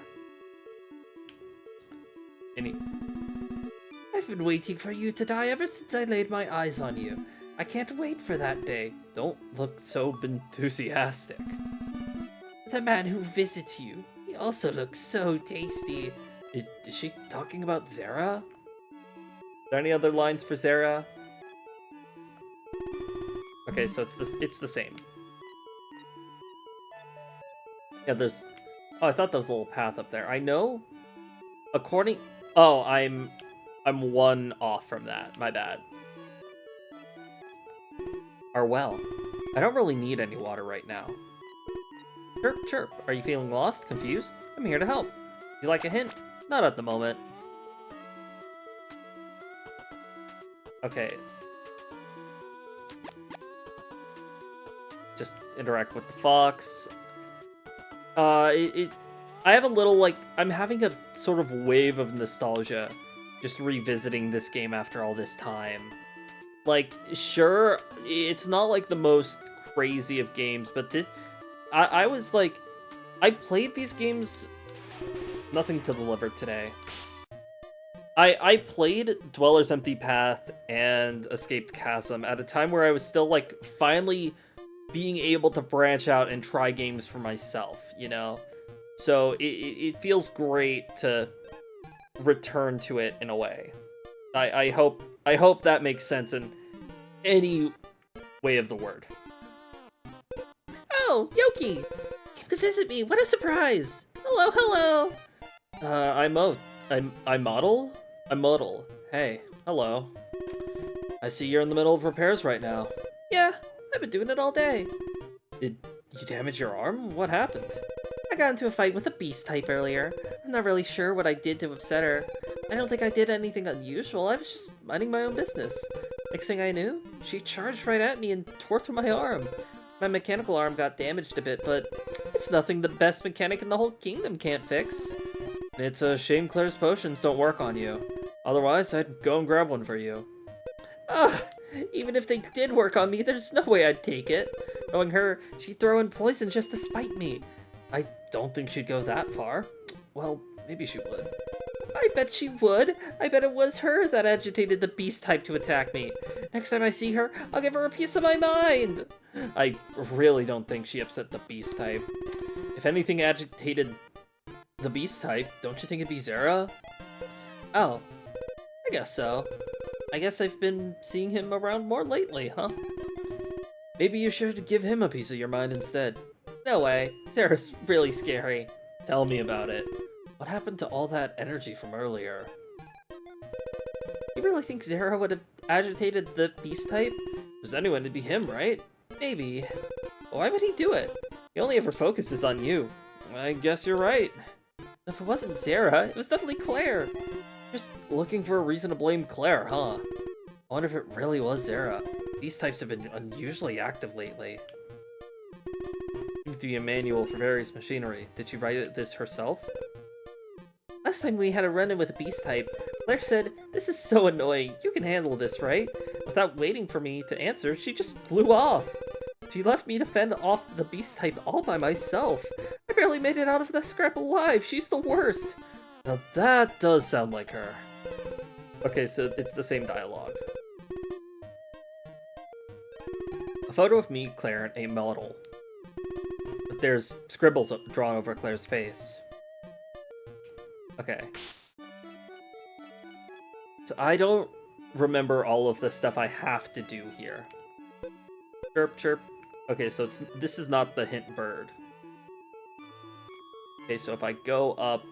I've been waiting for you to die ever since I laid my eyes on you. I can't wait for that day. Don't look so enthusiastic. The man who visits you, he also looks so tasty. Is she talking about Zara? Are there any other lines for Zara? Okay, so it's the same. Yeah, there's... Oh, I thought there was a little path up there. I know... According... Oh, I'm one off from that. My bad. Our well. I don't really need any water right now. Chirp, chirp. Are you feeling lost? Confused? I'm here to help. You like a hint? Not at the moment. Okay. Just interact with the fox. I have a little, like, I'm having a sort of wave of nostalgia just revisiting this game after all this time. Like, sure, it's not, like, the most crazy of games, but this... I was, like... I played these games... Nothing to deliver today. I played Dweller's Empty Path and Escaped Chasm at a time where I was still, like, finally being able to branch out and try games for myself, you know? So it feels great to return to it in a way. I hope that makes sense in any way of the word. Oh, Yoki! Came to visit me. What a surprise! Hello, hello. I'm Model. I'm Model. Hey, hello. I see you're in the middle of repairs right now. Yeah, I've been doing it all day. Did you damage your arm? What happened? I got into a fight with a beast type earlier. I'm not really sure what I did to upset her. I don't think I did anything unusual. I was just minding my own business. Next thing I knew, she charged right at me and tore through my arm. My mechanical arm got damaged a bit, but it's nothing the best mechanic in the whole kingdom can't fix. It's a shame Claire's potions don't work on you. Otherwise, I'd go and grab one for you. Ugh! Even if they did work on me, there's no way I'd take it. Knowing her, she'd throw in poison just to spite me. I don't think she'd go that far. Well, maybe she would. I bet she would. I bet it was her that agitated the beast type to attack me. Next time I see her, I'll give her a piece of my mind. I really don't think she upset the beast type. If anything agitated the beast type, don't you think it'd be Zera? Oh, I guess so. I guess I've been seeing him around more lately, huh? Maybe you should give him a piece of your mind instead. No way. Zera's really scary. Tell me about it. What happened to all that energy from earlier? You really think Zera would have agitated the beast type? If it was anyone, it'd be him, right? Maybe. Why would he do it? He only ever focuses on you. I guess you're right. If it wasn't Zera, it was definitely Claire. Just looking for a reason to blame Claire, huh? I wonder if it really was Zera. These types have been unusually active lately. Seems to be a manual for various machinery. Did she write this herself? Last time we had a run-in with a beast type, Claire said, "This is so annoying, you can handle this, right?" Without waiting for me to answer, she just flew off. She left me to fend off the beast type all by myself. I barely made it out of the scrap alive, she's the worst. Now that does sound like her. Okay, so it's the same dialogue. A photo of me, Claire, and a model. But there's scribbles drawn over Claire's face. Okay. So I don't remember all of the stuff I have to do here. Chirp, chirp. Okay, so this is not the hint bird. Okay, so if I go up...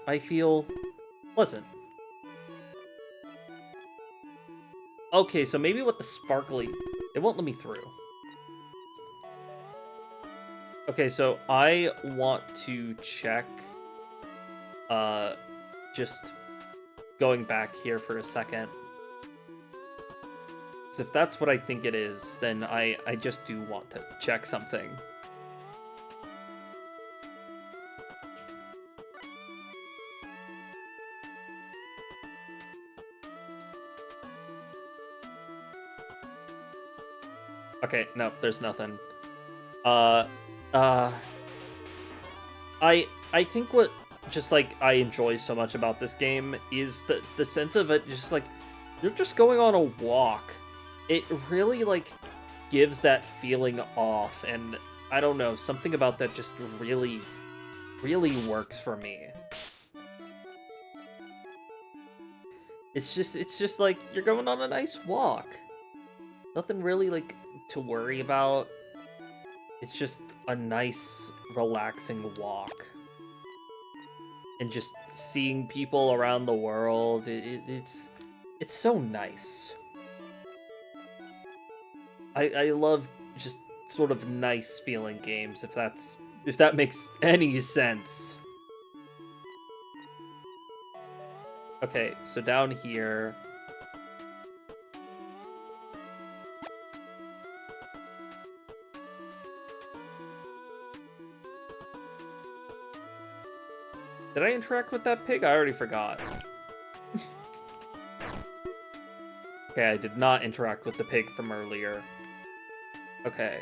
I feel pleasant. Okay, so maybe with the sparkly... It won't let me through. Okay, so I want to check... just going back here for a second. So if that's what I think it is, then I just do want to check something. Okay, no, there's nothing. I think what just like I enjoy so much about this game is the sense of it just like you're just going on a walk. It really like gives that feeling off, and I don't know, something about that just really works for me. It's just like you're going on a nice walk. Nothing really like to worry about. It's just a nice, relaxing walk. And just seeing people around the world, it's so nice. I love just sort of nice feeling games, if that makes any sense. Okay, so down here. Did I interact with that pig? I already forgot. Okay, I did not interact with the pig from earlier. Okay.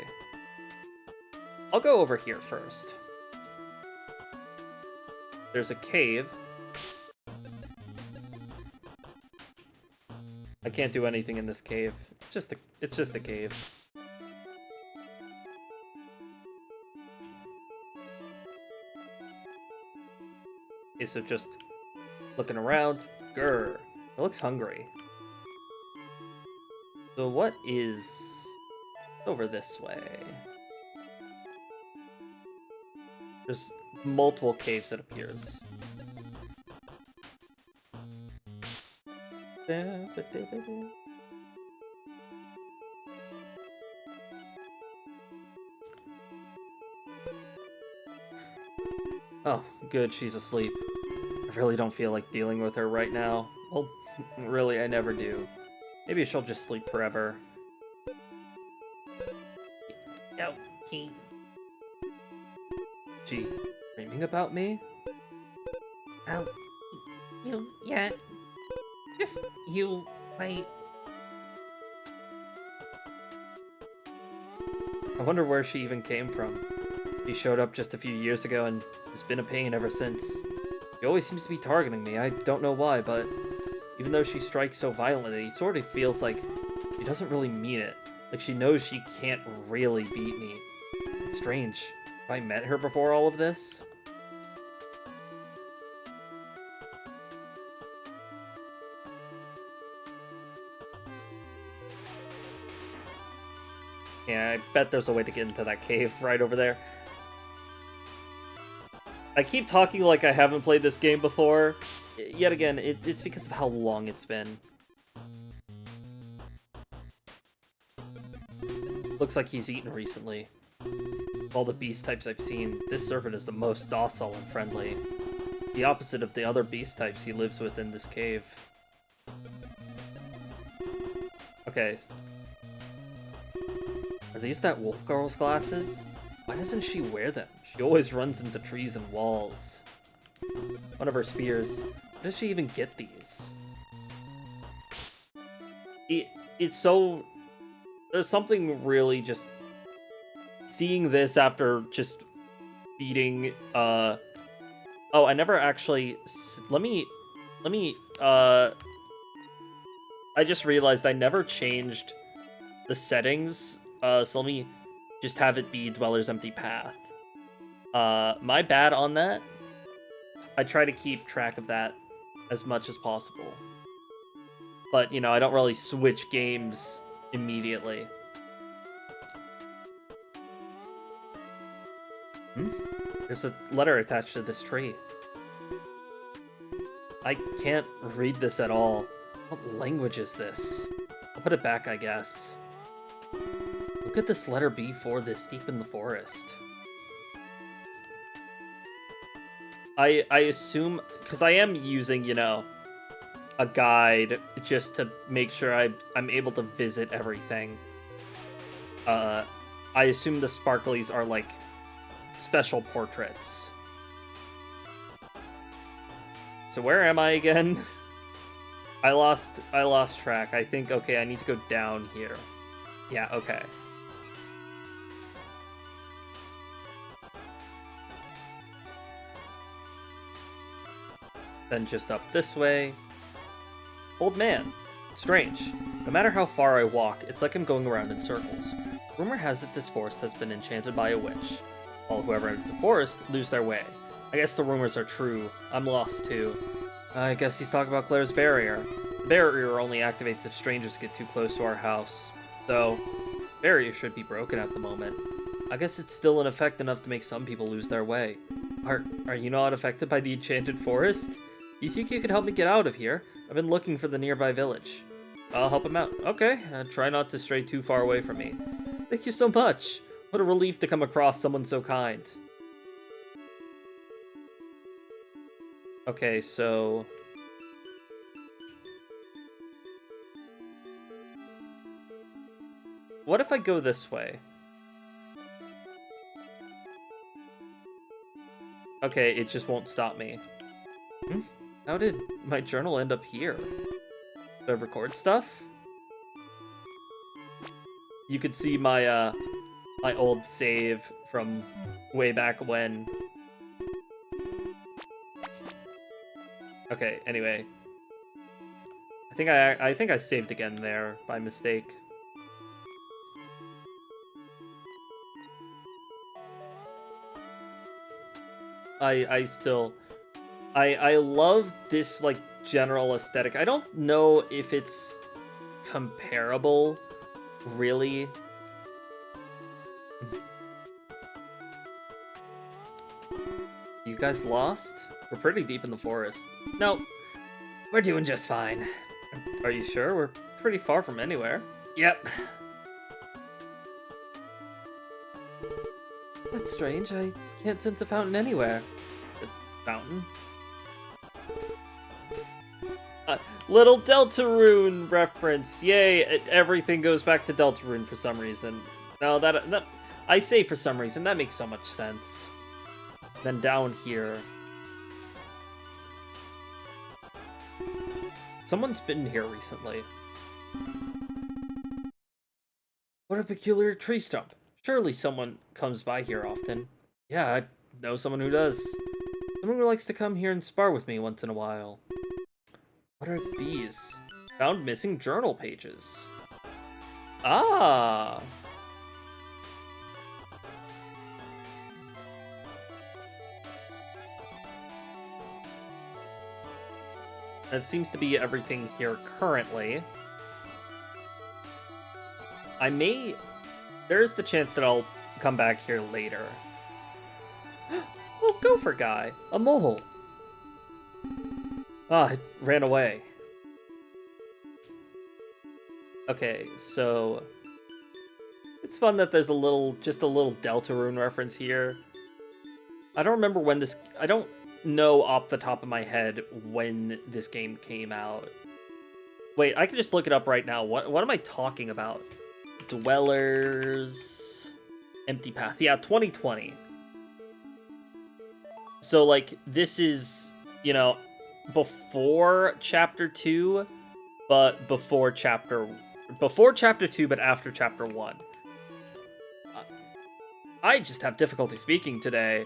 I'll go over here first. There's a cave. I can't do anything in this cave. It's just a cave. Okay, so just looking around. Grr. It looks hungry. So what is over this way? There's multiple caves, it appears. Oh, good, she's asleep. I really don't feel like dealing with her right now. Well, really, I never do. Maybe she'll just sleep forever. No, he... She dreaming about me? Oh, yeah. Just you, my... I wonder where she even came from. She showed up just a few years ago and has been a pain ever since. She always seems to be targeting me. I don't know why, but even though she strikes so violently, it sort of feels like she doesn't really mean it. Like she knows she can't really beat me. It's strange. Have I met her before all of this? Yeah, I bet there's a way to get into that cave right over there. I keep talking like I haven't played this game before. Yet again, it's because of how long it's been. Looks like he's eaten recently. Of all the beast types I've seen, this serpent is the most docile and friendly. The opposite of the other beast types he lives with in this cave. Okay. Are these that wolf girl's glasses? Why doesn't she wear them? She always runs into trees and walls. One of her spears. How does she even get these? It's so... There's something really just... Seeing this after just beating, Oh, I never actually... Let me, I just realized I never changed the settings, so let me just have it be Dweller's Empty Path. My bad on that. I try to keep track of that as much as possible. But, you know, I don't really switch games immediately. There's a letter attached to this tree. I can't read this at all. What language is this? I'll put it back, I guess. What could this letter be for this deep in the forest? I assume, because I am using, you know, a guide just to make sure I'm able to visit everything. I assume the sparklies are like special portraits. So where am I again? I lost track. I think, okay, I need to go down here. Yeah, okay. Then just up this way. Old man. Strange. No matter how far I walk, it's like I'm going around in circles. Rumor has it this forest has been enchanted by a witch. All whoever enters the forest lose their way. I guess the rumors are true. I'm lost too. I guess he's talking about Claire's barrier. The barrier only activates if strangers get too close to our house. Though, the barrier should be broken at the moment. I guess it's still in effect enough to make some people lose their way. Are you not affected by the enchanted forest? You think you could help me get out of here? I've been looking for the nearby village. I'll help him out. Okay, try not to stray too far away from me. Thank you so much. What a relief to come across someone so kind. Okay, so... What if I go this way? Okay, it just won't stop me. How did my journal end up here? Did I record stuff? You could see my, my old save from way back when. Okay, anyway. I think I saved again there by mistake. I love this, like, general aesthetic. I don't know if it's comparable, really. You guys lost? We're pretty deep in the forest. No, we're doing just fine. Are you sure? We're pretty far from anywhere. Yep. That's strange. I can't sense a fountain anywhere. The fountain? Little Deltarune reference. Yay! Everything goes back to Deltarune for some reason. No, that I say for some reason. That makes so much sense. Then down here. Someone's been here recently. What a peculiar tree stump. Surely someone comes by here often. Yeah, I know someone who does. Someone who likes to come here and spar with me once in a while. What are these? Found missing journal pages. Ah! That seems to be everything here currently. There is the chance that I'll come back here later. Oh, gopher guy! A mole! Ah, it ran away. Okay, so... It's fun that there's just a little Deltarune reference here. I don't remember when this... I don't know off the top of my head when this game came out. Wait, I can just look it up right now. What am I talking about? Dwellers... Empty Path. Yeah, 2020. So, like, this is, you know, before Chapter 2, but before Chapter 2, but after Chapter 1. I just have difficulty speaking today.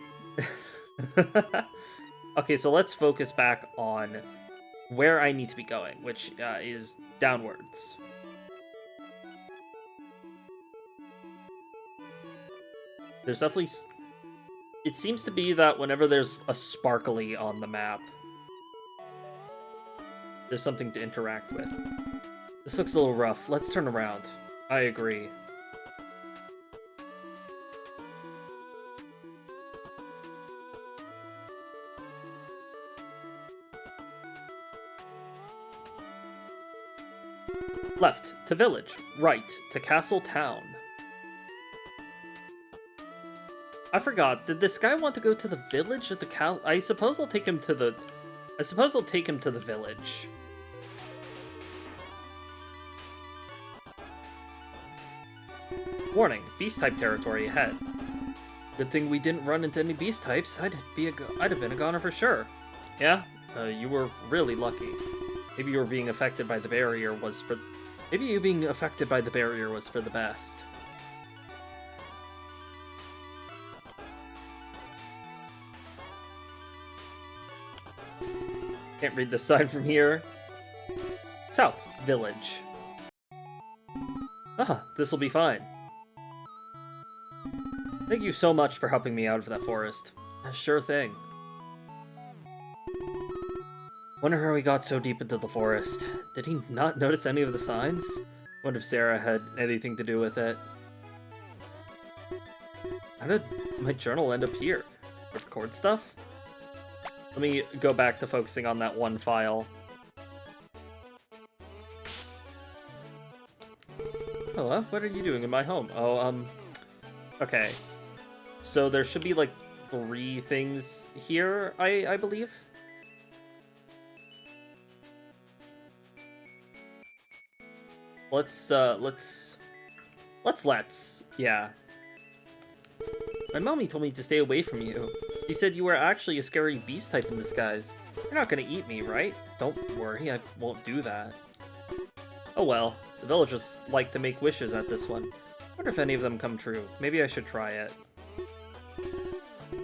Okay, so let's focus back on where I need to be going, which is downwards. There's definitely... It seems to be that whenever there's a sparkly on the map, there's something to interact with. This looks a little rough. Let's turn around. I agree. Left to village. Right to castle town. I forgot. Did this guy want to go to the village or the castle? I suppose I'll take him to the... village. Warning, beast type territory ahead. Good thing we didn't run into any beast types. I'd have been a goner for sure. Yeah, you were really lucky. Maybe you were being affected by the barrier was for... Maybe you being affected by the barrier was for the best. Can't read the sign from here. South, village. Ah, this'll be fine. Thank you so much for helping me out of that forest. Sure thing. Wonder how he got so deep into the forest. Did he not notice any of the signs? Wonder if Sarah had anything to do with it. How did my journal end up here? Record stuff? Let me go back to focusing on that one file. Hello, what are you doing in my home? Oh, okay. So there should be like 3 things here, I believe. Yeah. My mommy told me to stay away from you. She said you were actually a scary beast type in disguise. You're not gonna eat me, right? Don't worry, I won't do that. Oh well, the villagers like to make wishes at this one. Wonder if any of them come true. Maybe I should try it.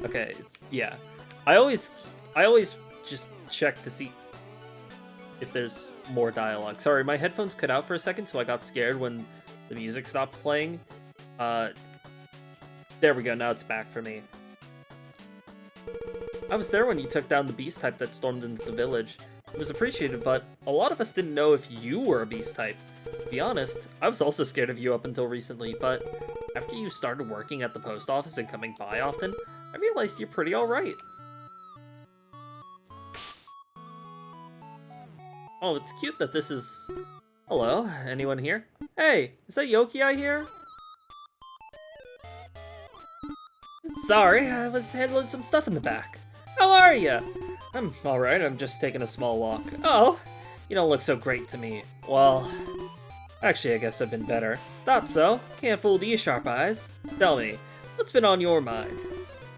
Okay, yeah. I always just check to see if there's more dialogue. Sorry, my headphones cut out for a second, so I got scared when the music stopped playing. There we go, now it's back for me. I was there when you took down the beast type that stormed into the village. It was appreciated, but a lot of us didn't know if you were a beast type. To be honest, I was also scared of you up until recently, but after you started working at the post office and coming by often, I realized you're pretty alright. Oh, it's cute that this is... Hello, anyone here? Hey, is that Yoki I hear? Sorry, I was handling some stuff in the back. How are ya? I'm alright, I'm just taking a small walk. Oh, you don't look so great to me. Well, actually, I guess I've been better. Thought so. Can't fool these sharp eyes. Tell me, what's been on your mind?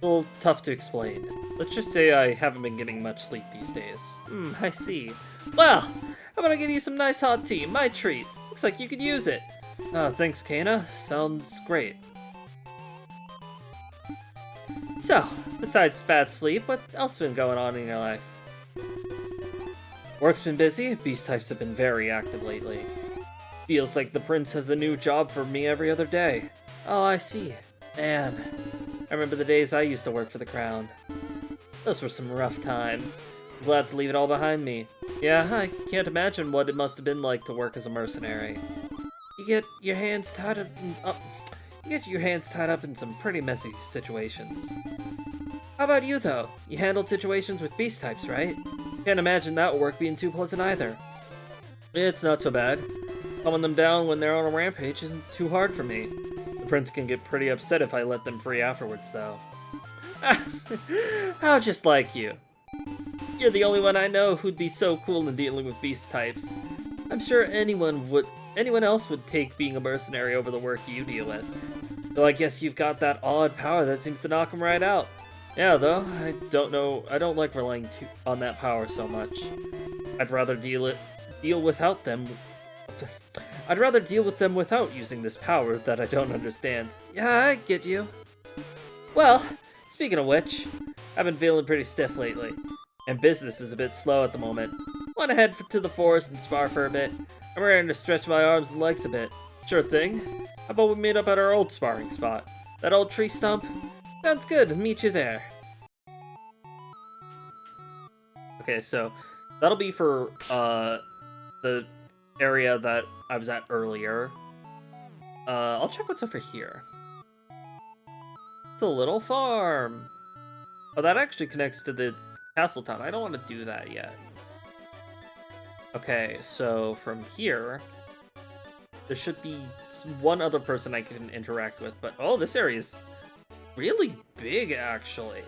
A little tough to explain. Let's just say I haven't been getting much sleep these days. I see. Well, how about I give you some nice hot tea? My treat. Looks like you could use it. Thanks, Kana. Sounds great. So, besides bad sleep, what else has been going on in your life? Work's been busy. Beast types have been very active lately. Feels like the prince has a new job for me every other day. Oh, I see. Man, I remember the days I used to work for the crown. Those were some rough times. I'm glad to leave it all behind me. Yeah, I can't imagine what it must have been like to work as a mercenary. You get your hands tied up in some pretty messy situations. How about you, though? You handled situations with beast types, right? Can't imagine that work being too pleasant either. It's not so bad. Calming them down when they're on a rampage isn't too hard for me. The prince can get pretty upset if I let them free afterwards, though. How just like you. You're the only one I know who'd be so cool in dealing with beast types. I'm sure anyone else would take being a mercenary over the work you deal with. Though I guess you've got that odd power that seems to knock them right out. Yeah, though, I don't like relying on that power so much. I'd rather deal with them without using this power that I don't understand. Yeah, I get you. Well, speaking of which, I've been feeling pretty stiff lately, and business is a bit slow at the moment. Want to head to the forest and spar for a bit? I'm ready to stretch my arms and legs a bit. Sure thing. How about we meet up at our old sparring spot? That old tree stump? Sounds good, meet you there. Okay, so that'll be for the area that I was at earlier. I'll check what's over here. It's a little farm. Oh, that actually connects to the castle town. I don't want to do that yet. Okay, so from here, there should be one other person I can interact with, but oh, this area is really big, actually.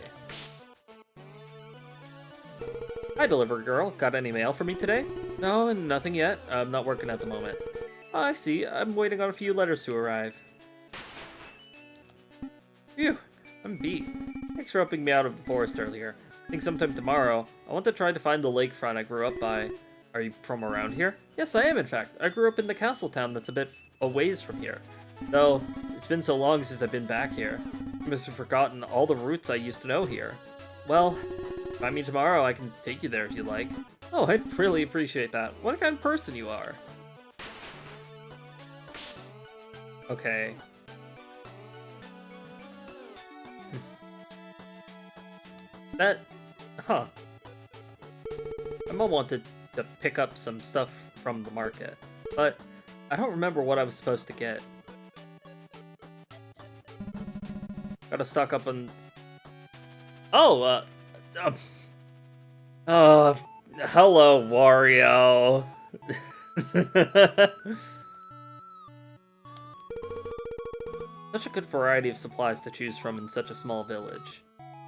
Hi, delivery girl. Got any mail for me today? No, nothing yet. I'm not working at the moment. Oh, I see. I'm waiting on a few letters to arrive. Phew, I'm beat. Thanks for helping me out of the forest earlier. I think sometime tomorrow, I want to try to find the lakefront I grew up by. Are you from around here? Yes, I am, in fact. I grew up in the castle town that's a bit a ways from here. Though, it's been so long since I've been back here. I must have forgotten all the routes I used to know here. Well, find me tomorrow, I can take you there if you like. Oh, I'd really appreciate that. What a kind of person you are. Okay. Huh. My mom wanted to pick up some stuff from the market, but I don't remember what I was supposed to get. Gotta stock up on... Oh, hello, Wario. Such a good variety of supplies to choose from in such a small village.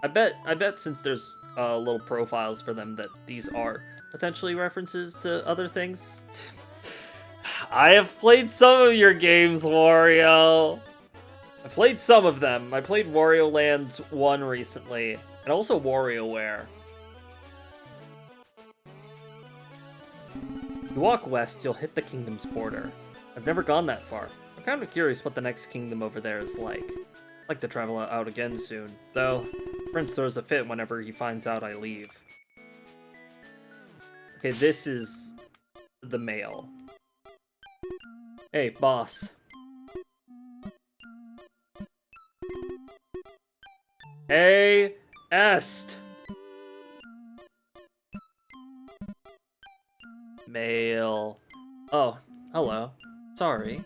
I bet since there's little profiles for them that these are potentially references to other things. I have played some of your games, Wario. I played some of them. I played Wario Land 1 recently, and also WarioWare. If you walk west, you'll hit the kingdom's border. I've never gone that far. I'm kind of curious what the next kingdom over there is like. I'd like to travel out again soon, though Prince throws a fit whenever he finds out I leave. Okay, this is the mail. Hey, boss. Hey, Est. Mail. Oh, hello. Sorry.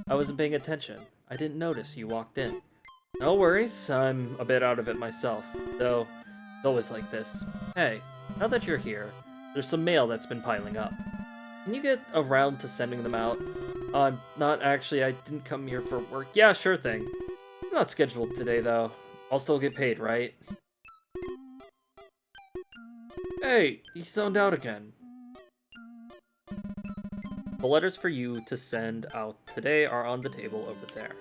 I wasn't paying attention. I didn't notice you walked in. No worries, I'm a bit out of it myself, though it's always like this. Hey, now that you're here, there's some mail that's been piling up. Can you get around to sending them out? Not actually, I didn't come here for work. Yeah, sure thing. I'm not scheduled today, though. I'll still get paid, right? Hey, he zoned out again. The letters for you to send out today are on the table over there.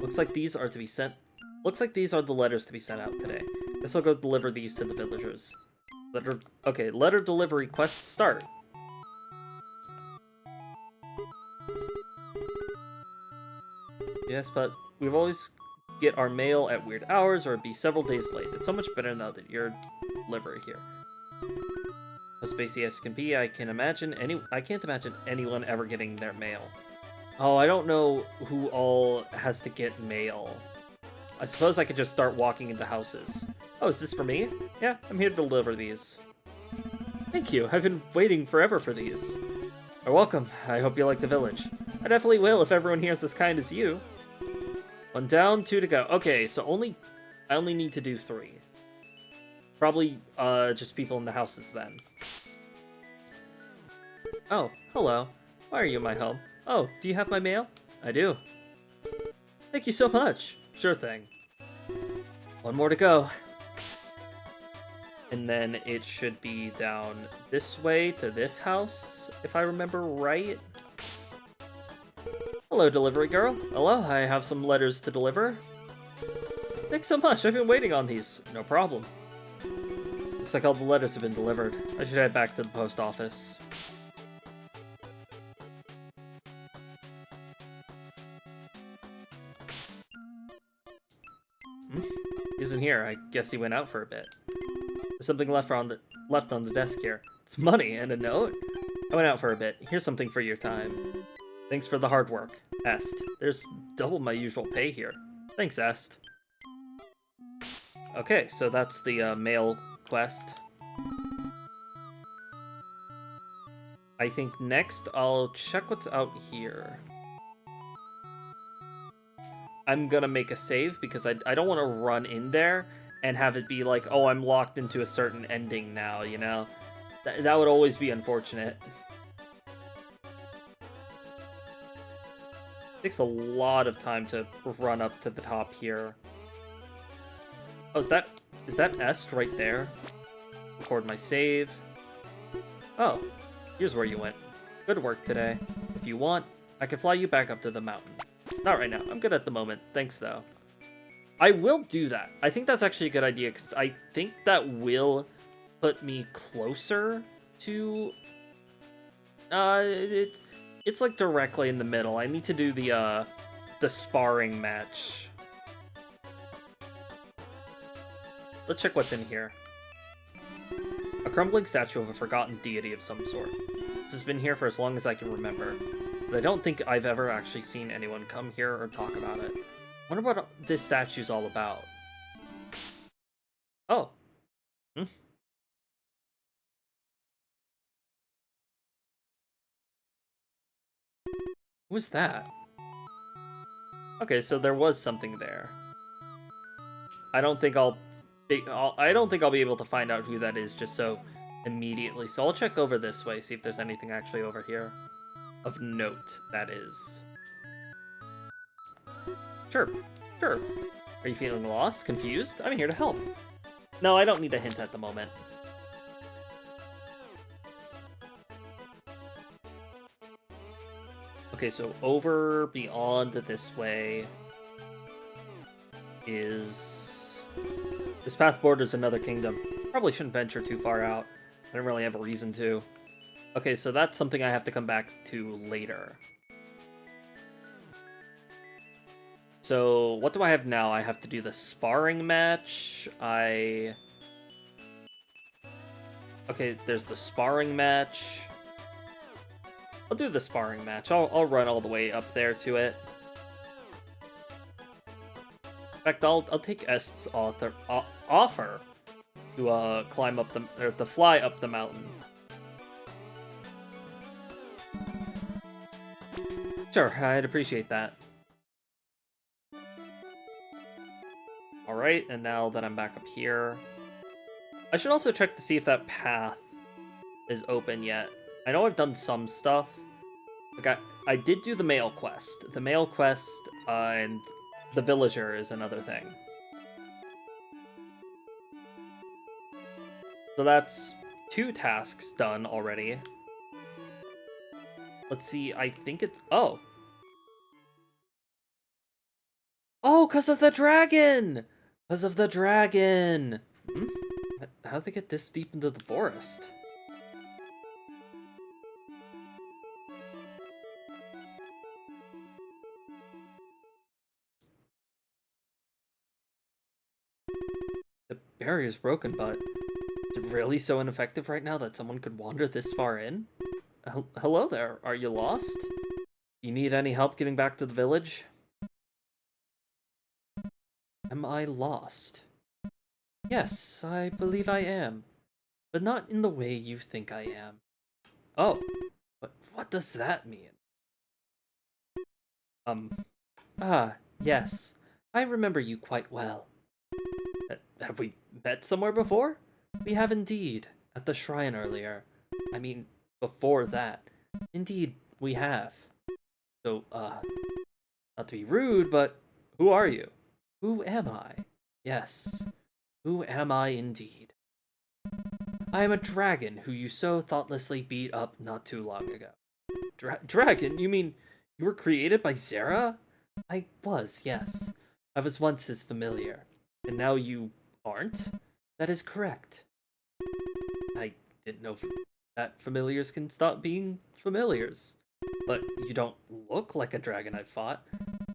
Looks like these are the letters to be sent out today. Guess I'll go deliver these to the villagers. Letter delivery quest start. Yes, but we've always get our mail at weird hours or be several days late. It's so much better now that you're delivery here. As spacey as can be, I can't imagine anyone ever getting their mail. Oh, I don't know who all has to get mail. I suppose I could just start walking into houses. Oh, is this for me? Yeah, I'm here to deliver these. Thank you, I've been waiting forever for these. You're welcome, I hope you like the village. I definitely will if everyone here is as kind as you. 1 down, 2 to go. Okay, so I only need to do 3. Probably, just people in the houses then. Oh, hello. Why are you in my home? Oh, do you have my mail? I do. Thank you so much. Sure thing. 1 more to go. And then it should be down this way to this house, if I remember right. Hello, delivery girl. Hello, I have some letters to deliver. Thanks so much, I've been waiting on these. No problem. Looks like all the letters have been delivered. I should head back to the post office. He isn't here. I guess he went out for a bit. There's something left on the desk here. It's money and a note. I went out for a bit. Here's something for your time. Thanks for the hard work, Est. There's double my usual pay here. Thanks, Est. Okay, so that's the mail quest. I think next I'll check what's out here. I'm gonna make a save because I don't want to run in there and have it be like, oh, I'm locked into a certain ending now, you know? That would always be unfortunate. Takes a lot of time to run up to the top here. Oh, is that Est right there? Record my save. Oh, here's where you went. Good work today. If you want, I can fly you back up to the mountain. Not right now. I'm good at the moment. Thanks, though. I will do that. I think that's actually a good idea, because I think that will put me closer to... It's like directly in the middle. I need to do the sparring match. Let's check what's in here. A crumbling statue of a forgotten deity of some sort. This has been here for as long as I can remember, but I don't think I've ever actually seen anyone come here or talk about it. I wonder what this statue's all about. Oh. Who was that? Okay, so there was something there. I don't think I'll be able to find out who that is just so immediately. So I'll check over this way, see if there's anything actually over here. Of note, that is. Sure. Are you feeling lost? Confused? I'm here to help. No, I don't need a hint at the moment. Okay, so over beyond this way is... This path borders another kingdom. Probably shouldn't venture too far out. I don't really have a reason to. Okay, so that's something I have to come back to later. So, what do I have now? I have to do the sparring match. Okay, there's the sparring match. I'll do the sparring match. I'll run all the way up there to it. In fact, I'll take Est's offer to climb up to fly up the mountain. Sure, I'd appreciate that. Alright, and now that I'm back up here, I should also check to see if that path is open yet. I know I've done some stuff. Like I did do the mail quest. The mail quest and the villager is another thing. So that's 2 tasks done already. Let's see, I think it's... Oh! Oh, because of the dragon! Because of the dragon! Hmm? How'd they get this deep into the forest? The barrier's broken, but is it really so ineffective right now that someone could wander this far in? Hello there, are you lost? You need any help getting back to the village? Am I lost? Yes, I believe I am. But not in the way you think I am. Oh, but what does that mean? Yes. I remember you quite well. Have we met somewhere before? We have indeed, at the shrine earlier. I mean, before that. Indeed, we have. So, not to be rude, but who are you? Who am I? Yes, who am I indeed? I am a dragon who you so thoughtlessly beat up not too long ago. Dragon? You mean you were created by Zera? I was, yes. I was once his familiar, and now you aren't? That is correct. I didn't know that familiars can stop being familiars. But you don't look like a dragon I've fought.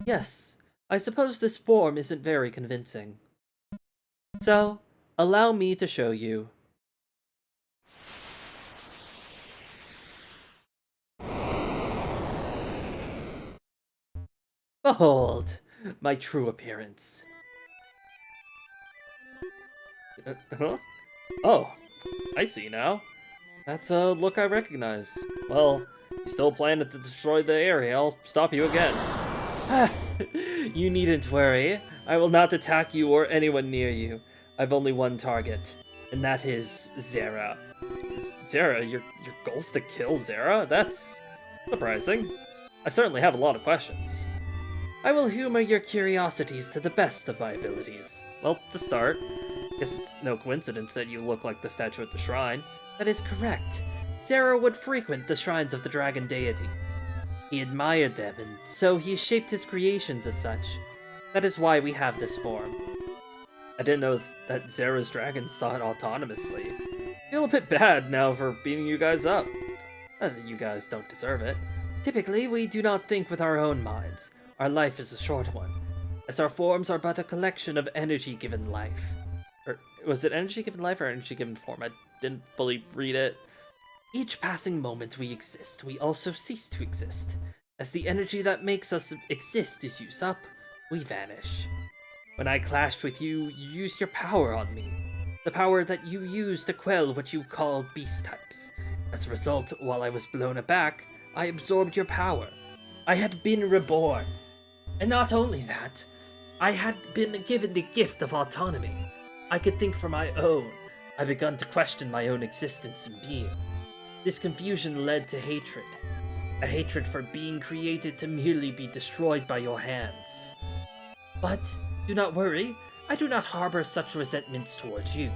Yes, I suppose this form isn't very convincing. So, allow me to show you. Behold, my true appearance. Huh? Oh, I see now. That's a look I recognize. Well, you still plan to destroy the area, I'll stop you again. You needn't worry. I will not attack you or anyone near you. I've only one target, and that is Zera. Zera? Your goal's to kill Zera? That's surprising. I certainly have a lot of questions. I will humor your curiosities to the best of my abilities. Well, to start, guess it's no coincidence that you look like the statue at the shrine. That is correct. Zera would frequent the shrines of the dragon deity. He admired them, and so he shaped his creations as such. That is why we have this form. I didn't know that Zera's dragons thought autonomously. Feel a bit bad now for beating you guys up. You guys don't deserve it. Typically, we do not think with our own minds. Our life is a short one, as our forms are but a collection of energy-given life. Or, was it energy-given life or energy-given form? I didn't fully read it. Each passing moment we exist, we also cease to exist. As the energy that makes us exist is used up, we vanish. When I clashed with you, you used your power on me. The power that you used to quell what you call beast types. As a result, while I was blown aback, I absorbed your power. I had been reborn. And not only that, I had been given the gift of autonomy. I could think for my own. I begun to question my own existence and being. This confusion led to hatred. A hatred for being created to merely be destroyed by your hands. But, do not worry, I do not harbor such resentments towards you.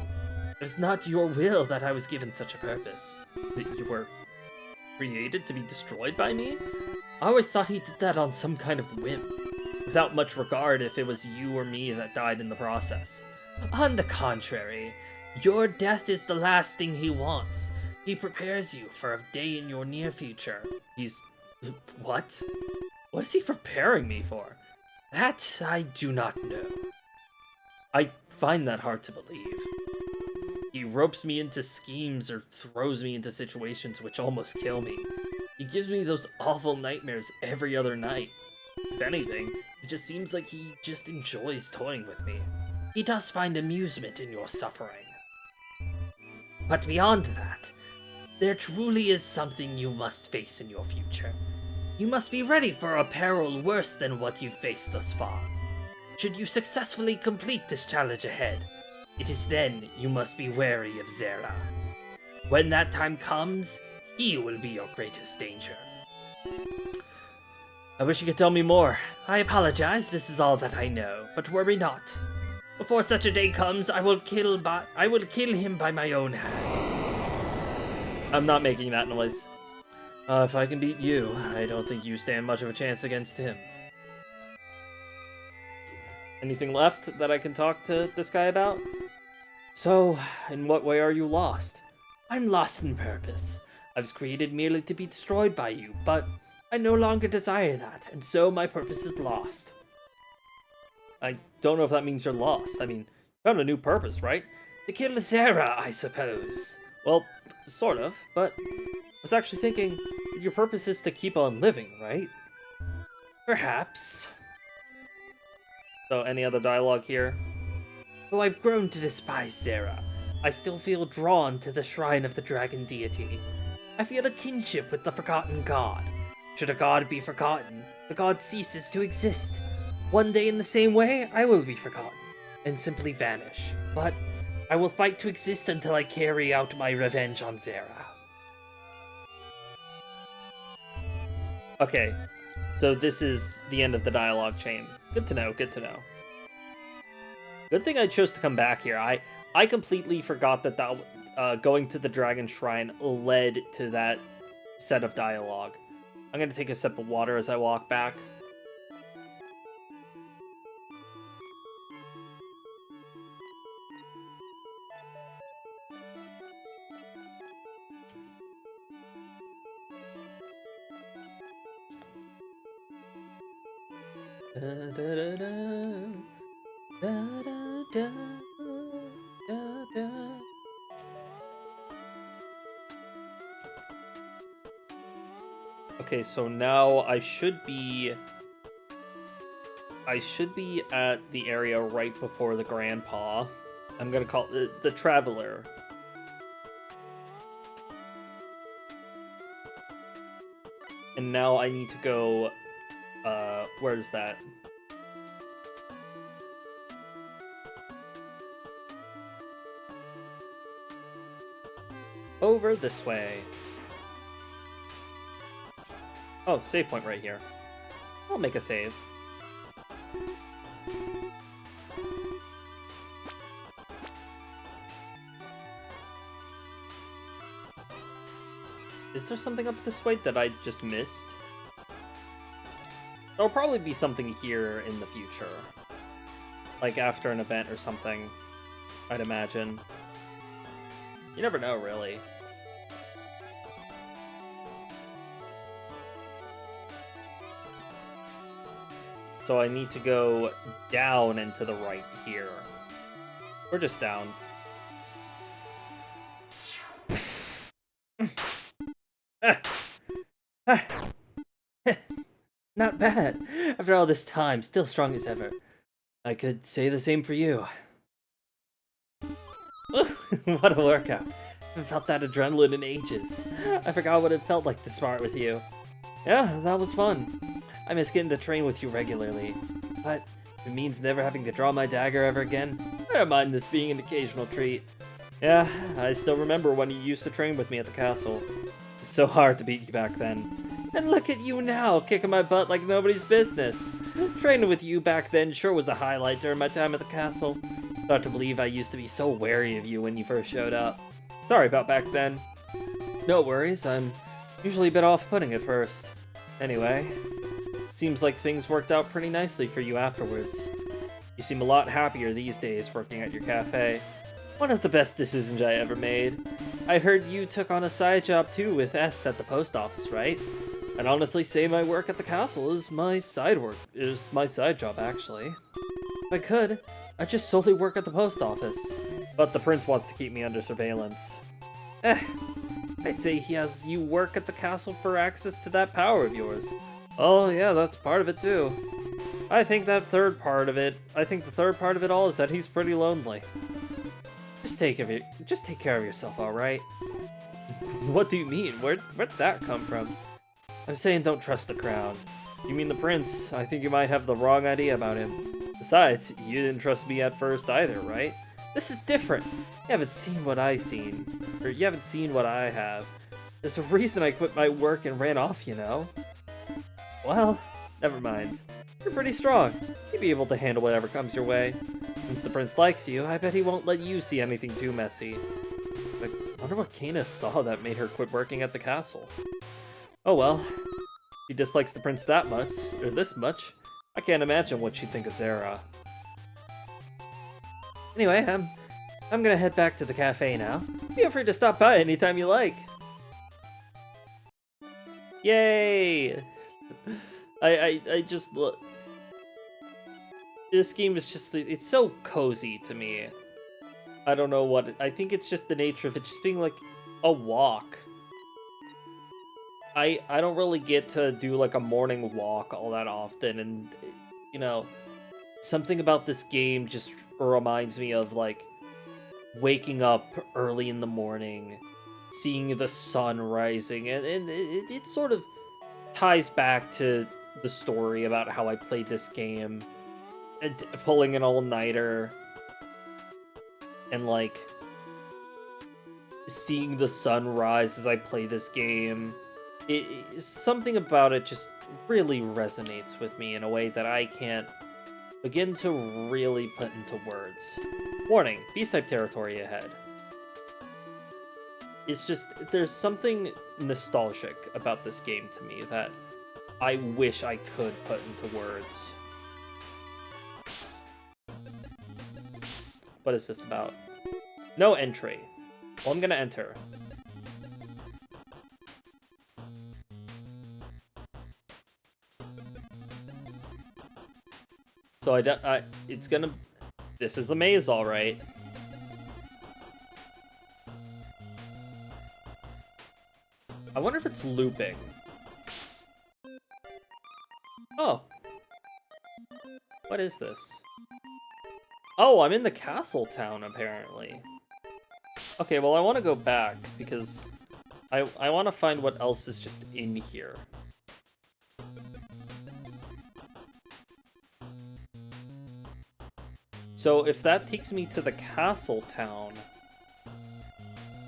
It was not your will that I was given such a purpose. That you were created to be destroyed by me? I always thought he did that on some kind of whim, without much regard if it was you or me that died in the process. On the contrary, your death is the last thing he wants. He prepares you for a day in your near future. He's... what? What is he preparing me for? That I do not know. I find that hard to believe. He ropes me into schemes or throws me into situations which almost kill me. He gives me those awful nightmares every other night. If anything, it just seems like he just enjoys toying with me. He does find amusement in your suffering. But beyond that, there truly is something you must face in your future. You must be ready for a peril worse than what you've faced thus far. Should you successfully complete this challenge ahead, it is then you must be wary of Zera. When that time comes, he will be your greatest danger. I wish you could tell me more. I apologize, this is all that I know, but worry not. Before such a day comes, I will kill him by my own hands. I'm not making that noise. If I can beat you, I don't think you stand much of a chance against him. Anything left that I can talk to this guy about? So, in what way are you lost? I'm lost in purpose. I was created merely to be destroyed by you, but I no longer desire that, and so my purpose is lost. I don't know if that means you're lost. I mean, you found a new purpose, right? To kill Zara, I suppose. Well, sort of, but I was actually thinking that your purpose is to keep on living, right? Perhaps. So, any other dialogue here? Though I've grown to despise Zara, I still feel drawn to the shrine of the dragon deity. I feel a kinship with the forgotten god. Should a god be forgotten, the god ceases to exist. One day in the same way, I will be forgotten, and simply vanish. But I will fight to exist until I carry out my revenge on Zara. Okay, so this is the end of the dialogue chain. Good to know, good to know. Good thing I chose to come back here. I completely forgot that going to the Dragon Shrine led to that set of dialogue. I'm gonna take a sip of water as I walk back. Da, da, da, da. Da, da, da, da, da. Okay, so now I should be at the area right before the Grandpa. I'm gonna call it the Traveler. And now I need to go, where is that? Over this way. Oh, save point right here. I'll make a save. Is there something up this way that I just missed? There'll probably be something here in the future. Like after an event or something, I'd imagine. You never know, really. So I need to go down and to the right here. Or just down. Not bad. After all this time, still strong as ever. I could say the same for you. What a workout. I haven't felt that adrenaline in ages. I forgot what it felt like to spar with you. Yeah, that was fun. I miss getting to train with you regularly. But if it means never having to draw my dagger ever again, I don't mind this being an occasional treat. Yeah, I still remember when you used to train with me at the castle. It was so hard to beat you back then. And look at you now, kicking my butt like nobody's business. Training with you back then sure was a highlight during my time at the castle. Hard to believe I used to be so wary of you when you first showed up. Sorry about back then. No worries, I'm usually a bit off-putting at first. Anyway, seems like things worked out pretty nicely for you afterwards. You seem a lot happier these days working at your cafe. One of the best decisions I ever made. I heard you took on a side job too with Est at the post office, right? I'd honestly say my work at the castle is my side job, actually. If I could, I'd just solely work at the post office. But the prince wants to keep me under surveillance. I'd say he has you work at the castle for access to that power of yours. Oh yeah, that's part of it too. I think the third part of it all is that he's pretty lonely. Just take care of yourself, alright? What do you mean? Where'd that come from? I'm saying don't trust the crowd. You mean the prince? I think you might have the wrong idea about him. Besides, you didn't trust me at first either, right? This is different. You haven't seen what I've seen. Or you haven't seen what I have. There's a reason I quit my work and ran off, you know? Well, never mind. You're pretty strong. You'll be able to handle whatever comes your way. Since the prince likes you, I bet he won't let you see anything too messy. I wonder what Kana saw that made her quit working at the castle. Oh well. She dislikes the prince that much, or this much. I can't imagine what she'd think of Zara. Anyway, I'm gonna head back to the cafe now. Feel free to stop by anytime you like. Yay! I just look. This game is just, it's so cozy to me. I don't know what, I think it's just the nature of it just being like a walk. I don't really get to do like a morning walk all that often, and you know, something about this game just reminds me of like waking up early in the morning, seeing the sun rising, and it sort of ties back to the story about how I played this game, and pulling an all-nighter, and like seeing the sun rise as I play this game. Something about it just really resonates with me in a way that I can't begin to really put into words. Warning, Beast-type territory ahead. It's just, there's something nostalgic about this game to me that I wish I could put into words. What is this about? No entry. Well, I'm gonna enter. So it's gonna, this is a maze, all right. I wonder if it's looping. Oh. What is this? Oh, I'm in the castle town, apparently. Okay, well, I want to go back, because I want to find what else is just in here. So if that takes me to the castle town,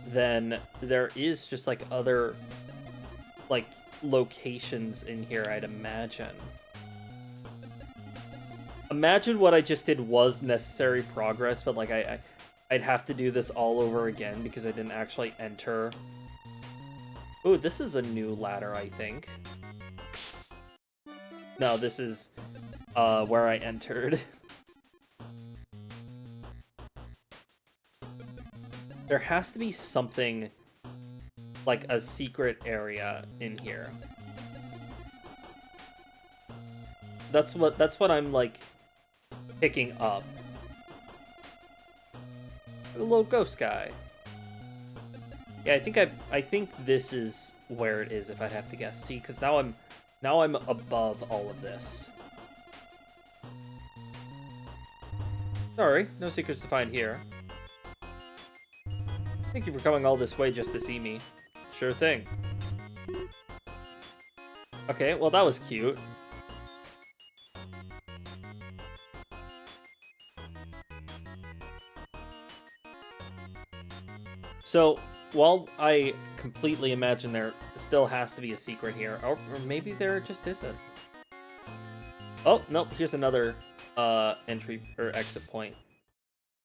then there is just like other like locations in here, I'd imagine. Imagine what I just did was necessary progress, but like I'd have to do this all over again because I didn't actually enter. Ooh, this is a new ladder, I think. No, this is where I entered. There has to be something like a secret area in here. That's what I'm like picking up. A little ghost guy. Yeah, I think this is where it is if I'd have to guess. See, because now I'm above all of this. Sorry, no secrets to find here. Thank you for coming all this way just to see me. Sure thing. Okay, well that was cute. So, while I completely imagine there still has to be a secret here, or maybe there just isn't. Oh, nope, here's another entry or exit point.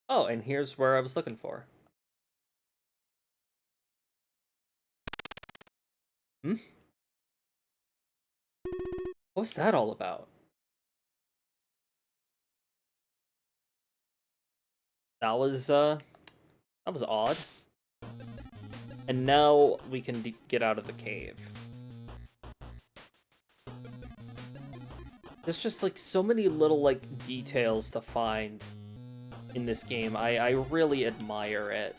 Oh, and here's where I was looking for. Hmm? What's that all about? That was odd. And now we can get out of the cave. There's just like so many little like details to find in this game. I really admire it.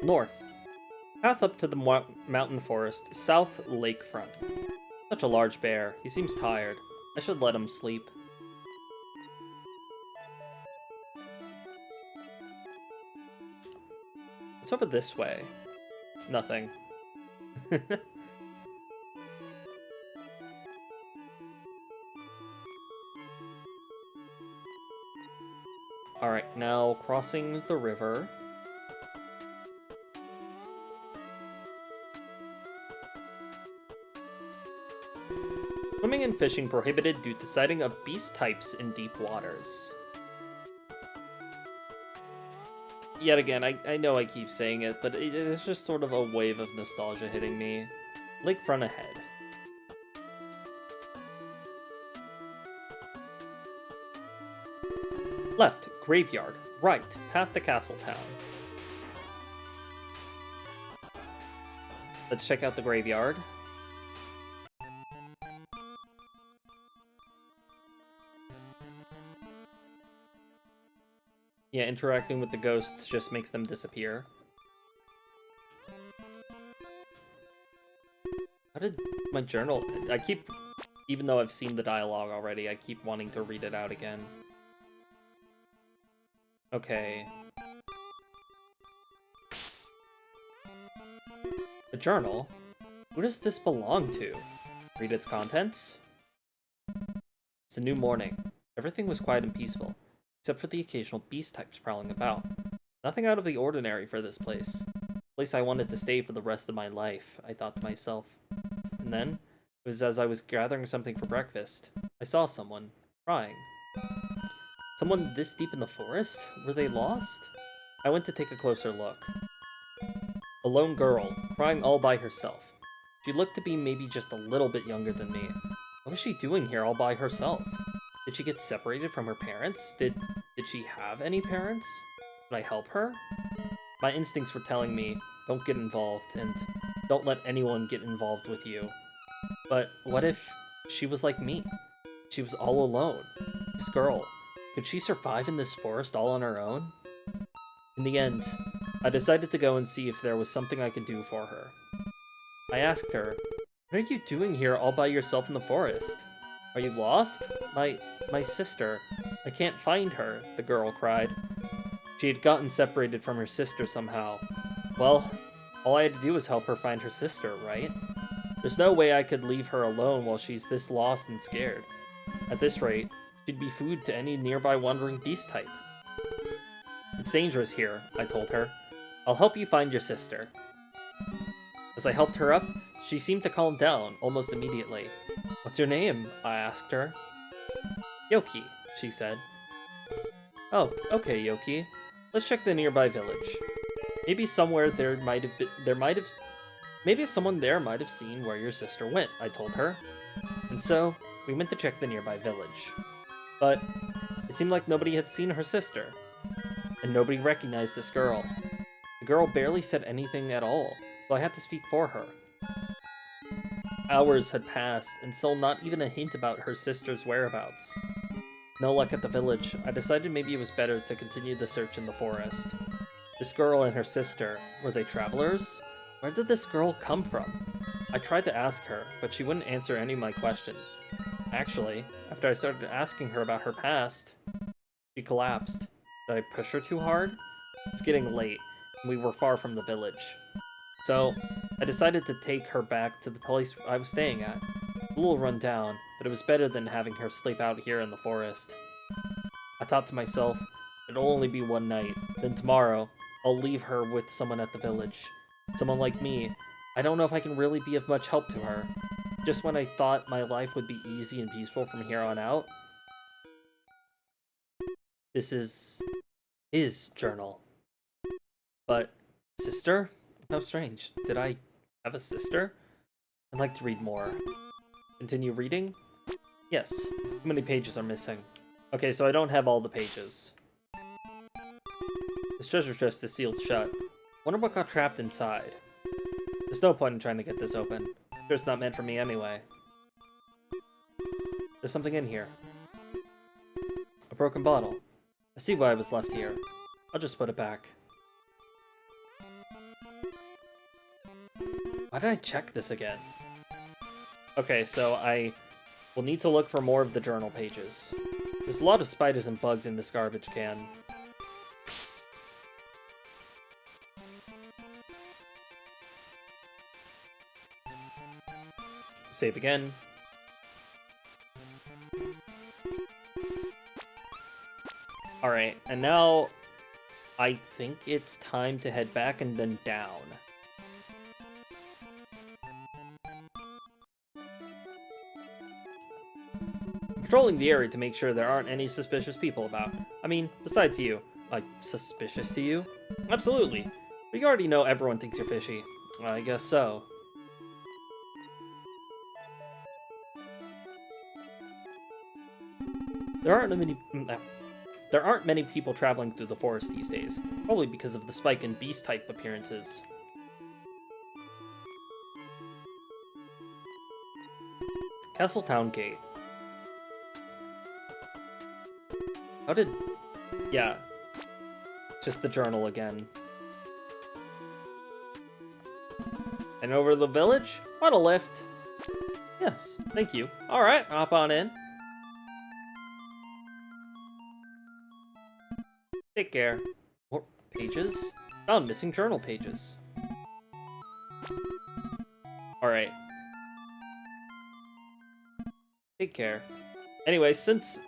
North. Path up to the mountain forest, south lakefront. Such a large bear. He seems tired. I should let him sleep. It's over this way. Nothing. Alright, now crossing the river. Swimming and fishing prohibited due to sighting of beast types in deep waters. Yet again, I know I keep saying it, but it's just sort of a wave of nostalgia hitting me. Lakefront ahead. Left, graveyard. Right, path to Castletown. Let's check out the graveyard. Yeah, interacting with the ghosts just makes them disappear. How did my journal... I keep... Even though I've seen the dialogue already, I keep wanting to read it out again. Okay. A journal? Who does this belong to? Read its contents? It's a new morning. Everything was quiet and peaceful, except for the occasional beast types prowling about. Nothing out of the ordinary for this place. A place I wanted to stay for the rest of my life, I thought to myself. And then, it was as I was gathering something for breakfast, I saw someone crying. Someone this deep in the forest? Were they lost? I went to take a closer look. A lone girl, crying all by herself. She looked to be maybe just a little bit younger than me. What was she doing here all by herself? Did she get separated from her parents? Did she have any parents? Could I help her? My instincts were telling me, don't get involved, and don't let anyone get involved with you. But what if she was like me? She was all alone. This girl, could she survive in this forest all on her own? In the end, I decided to go and see if there was something I could do for her. I asked her, what are you doing here all by yourself in the forest? Are you lost? My sister. I can't find her, the girl cried. She had gotten separated from her sister somehow. Well, all I had to do was help her find her sister, right? There's no way I could leave her alone while she's this lost and scared. At this rate, she'd be food to any nearby wandering beast type. It's dangerous here, I told her. I'll help you find your sister. As I helped her up, she seemed to calm down almost immediately. What's your name? I asked her. Yoki, she said. Oh, okay, Yoki. Let's check the nearby village. Maybe somewhere maybe someone there might have seen where your sister went, I told her. And so, we went to check the nearby village. But it seemed like nobody had seen her sister. And nobody recognized this girl. The girl barely said anything at all, so I had to speak for her. Hours had passed, and still not even a hint about her sister's whereabouts. No luck at the village. I decided maybe it was better to continue the search in the forest. This girl and her sister, were they travelers? Where did this girl come from? I tried to ask her, but she wouldn't answer any of my questions. Actually, after I started asking her about her past, she collapsed. Did I push her too hard? It's getting late, and we were far from the village. So, I decided to take her back to the place I was staying at. A little run down, but it was better than having her sleep out here in the forest. I thought to myself, it'll only be one night, then tomorrow, I'll leave her with someone at the village. Someone like me, I don't know if I can really be of much help to her. Just when I thought my life would be easy and peaceful from here on out. This is his journal. But, sister? How strange. Did I have a sister? I'd like to read more. Continue reading? Yes. How many pages are missing? Okay, so I don't have all the pages. This treasure chest is sealed shut. Wonder what got trapped inside. There's no point in trying to get this open. Sure, it's not meant for me anyway. There's something in here. A broken bottle. I see why it was left here. I'll just put it back. Why did I check this again? Okay, so I will need to look for more of the journal pages. There's a lot of spiders and bugs in this garbage can. Save again. Alright, and now I think it's time to head back and then down. Patrolling the area to make sure there aren't any suspicious people about. I mean, besides you. Like, suspicious to you? Absolutely. But you already know everyone thinks you're fishy. I guess so. There aren't many people traveling through the forest these days, probably because of the spike in beast-type appearances. Castle Town Gate. How did... Yeah. Just the journal again. And over to the village? Want a lift? Yes, thank you. Alright, hop on in. Take care. More pages? Found missing journal pages. Alright. Take care. Anyway, since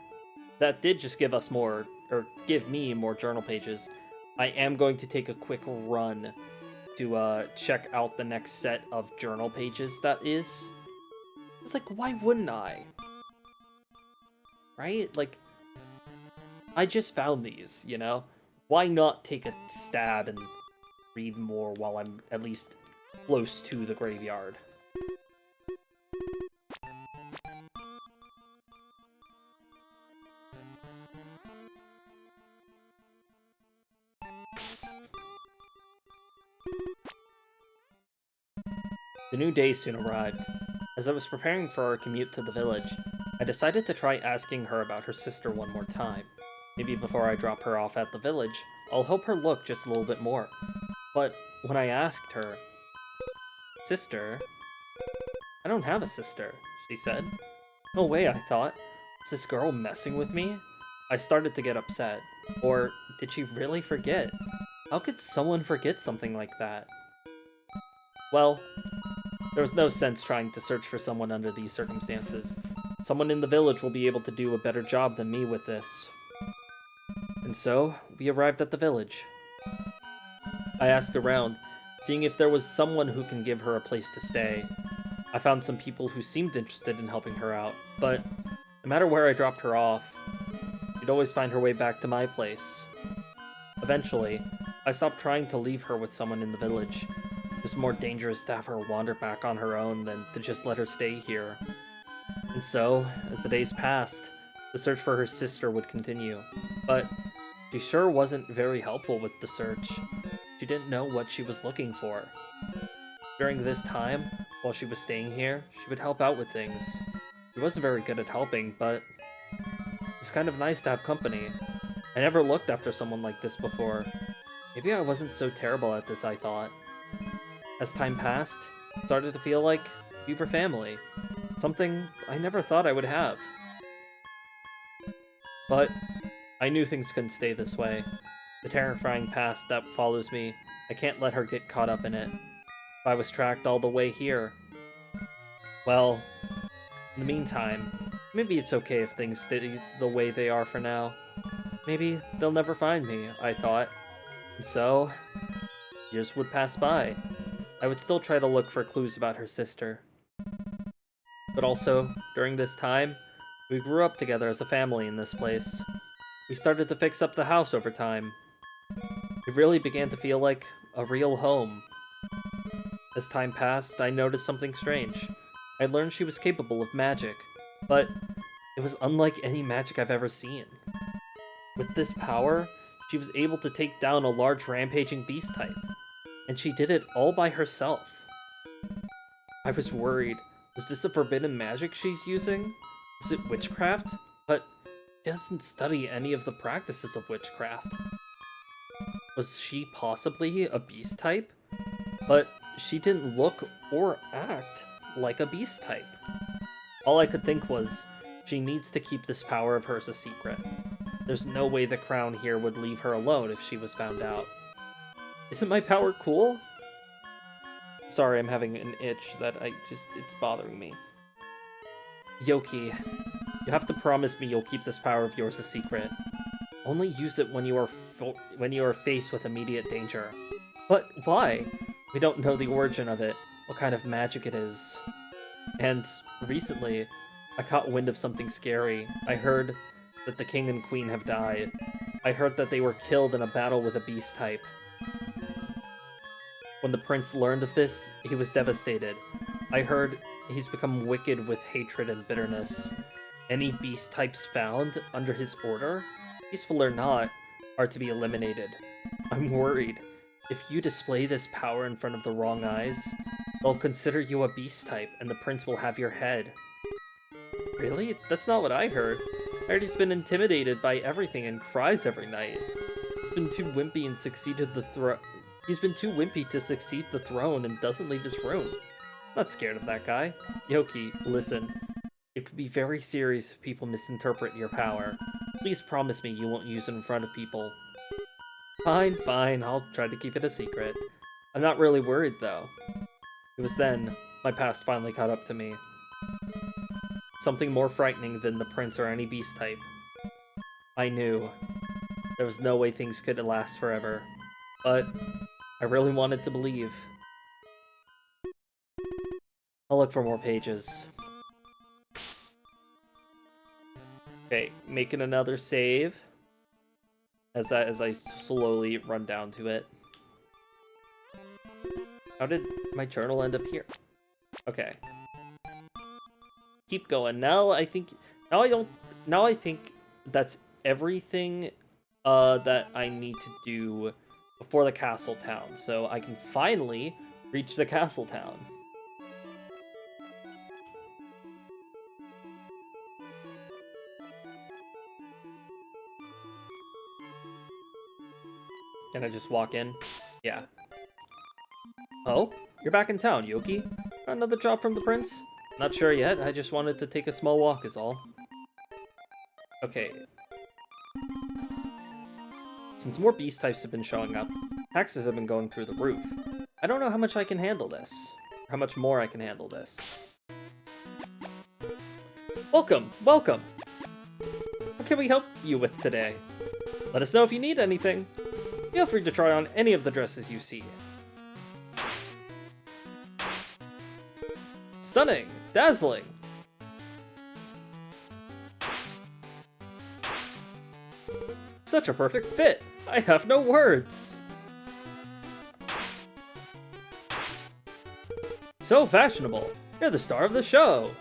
that did just give us more, or give me more journal pages, I am going to take a quick run to check out the next set of journal pages that is. It's like, why wouldn't I? Right? Like, I just found these, you know? Why not take a stab and read more while I'm at least close to the graveyard? The new day soon arrived. As I was preparing for our commute to the village, I decided to try asking her about her sister one more time. Maybe before I drop her off at the village, I'll help her look just a little bit more. But when I asked her, "Sister? I don't have a sister," she said. No way, I thought. Is this girl messing with me? I started to get upset. Or did she really forget? How could someone forget something like that? Well, there was no sense trying to search for someone under these circumstances. Someone in the village will be able to do a better job than me with this. And so, we arrived at the village. I asked around, seeing if there was someone who can give her a place to stay. I found some people who seemed interested in helping her out, but no matter where I dropped her off, she'd always find her way back to my place. Eventually, I stopped trying to leave her with someone in the village. It was more dangerous to have her wander back on her own than to just let her stay here. And so, as the days passed, the search for her sister would continue. But she sure wasn't very helpful with the search. She didn't know what she was looking for. During this time, while she was staying here, she would help out with things. She wasn't very good at helping, but it was kind of nice to have company. I never looked after someone like this before. Maybe I wasn't so terrible at this, I thought. As time passed, it started to feel like we were family. Something I never thought I would have. But I knew things couldn't stay this way. The terrifying past that follows me, I can't let her get caught up in it. If I was tracked all the way here, well, in the meantime, maybe it's okay if things stay the way they are for now. Maybe they'll never find me, I thought. And so, years would pass by. I would still try to look for clues about her sister. But also, during this time, we grew up together as a family in this place. We started to fix up the house over time. It really began to feel like a real home. As time passed, I noticed something strange. I learned she was capable of magic, but it was unlike any magic I've ever seen. With this power, she was able to take down a large rampaging beast type, and she did it all by herself. I was worried. Was this a forbidden magic she's using? Is it witchcraft? But she doesn't study any of the practices of witchcraft. Was she possibly a beast type? But she didn't look or act like a beast type. All I could think was, she needs to keep this power of hers a secret. There's no way the crown here would leave her alone if she was found out. Isn't my power cool? Sorry, I'm having an itch that it's bothering me. Yoki, you have to promise me you'll keep this power of yours a secret. Only use it when you are faced with immediate danger. But why? We don't know the origin of it, what kind of magic it is. And recently, I caught wind of something scary. I heard that the king and queen have died. I heard that they were killed in a battle with a beast type. When the prince learned of this, he was devastated. I heard he's become wicked with hatred and bitterness. Any beast types found under his order, peaceful or not, are to be eliminated. I'm worried. If you display this power in front of the wrong eyes, they'll consider you a beast type, and the prince will have your head. Really? That's not what I heard. I heard he's been intimidated by everything and cries every night. He's been too wimpy and succeeded the throne. He's been too wimpy to succeed the throne and doesn't leave his room. Not scared of that guy. Yoki, listen. It could be very serious if people misinterpret your power. Please promise me you won't use it in front of people. Fine, fine, I'll try to keep it a secret. I'm not really worried, though. It was then my past finally caught up to me. Something more frightening than the prince or any beast type. I knew there was no way things could last forever, but I really wanted to believe. I'll look for more pages. Okay, making another save as I slowly run down to it. How did my journal end up here? Okay. Keep going. Now I think that's everything that I need to do before the castle town, so I can finally reach the castle town. Can I just walk in? Yeah. Oh, you're back in town, Yoki. Got another job from the prince? Not sure yet, I just wanted to take a small walk is all. Okay. Since more beast types have been showing up, taxes have been going through the roof. I don't know how much I can handle this. Or how much more I can handle this. Welcome, welcome! What can we help you with today? Let us know if you need anything. Feel free to try on any of the dresses you see. Stunning! Dazzling! Such a perfect fit! I have no words! So fashionable! You're the star of the show!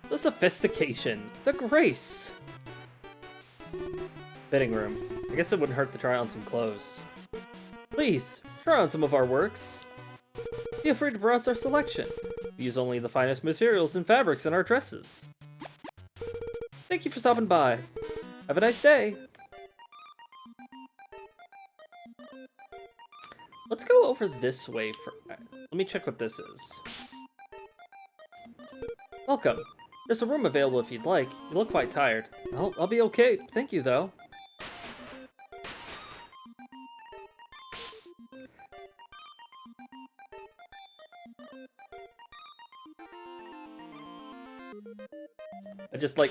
The sophistication! The grace! Fitting room. I guess it wouldn't hurt to try on some clothes. Please, try on some of our works. Feel free to browse our selection. We use only the finest materials and fabrics in our dresses. Thank you for stopping by. Have a nice day. Let's go over this way for... Let me check what this is. Welcome. There's a room available if you'd like. You look quite tired. I'll be okay. Thank you, though.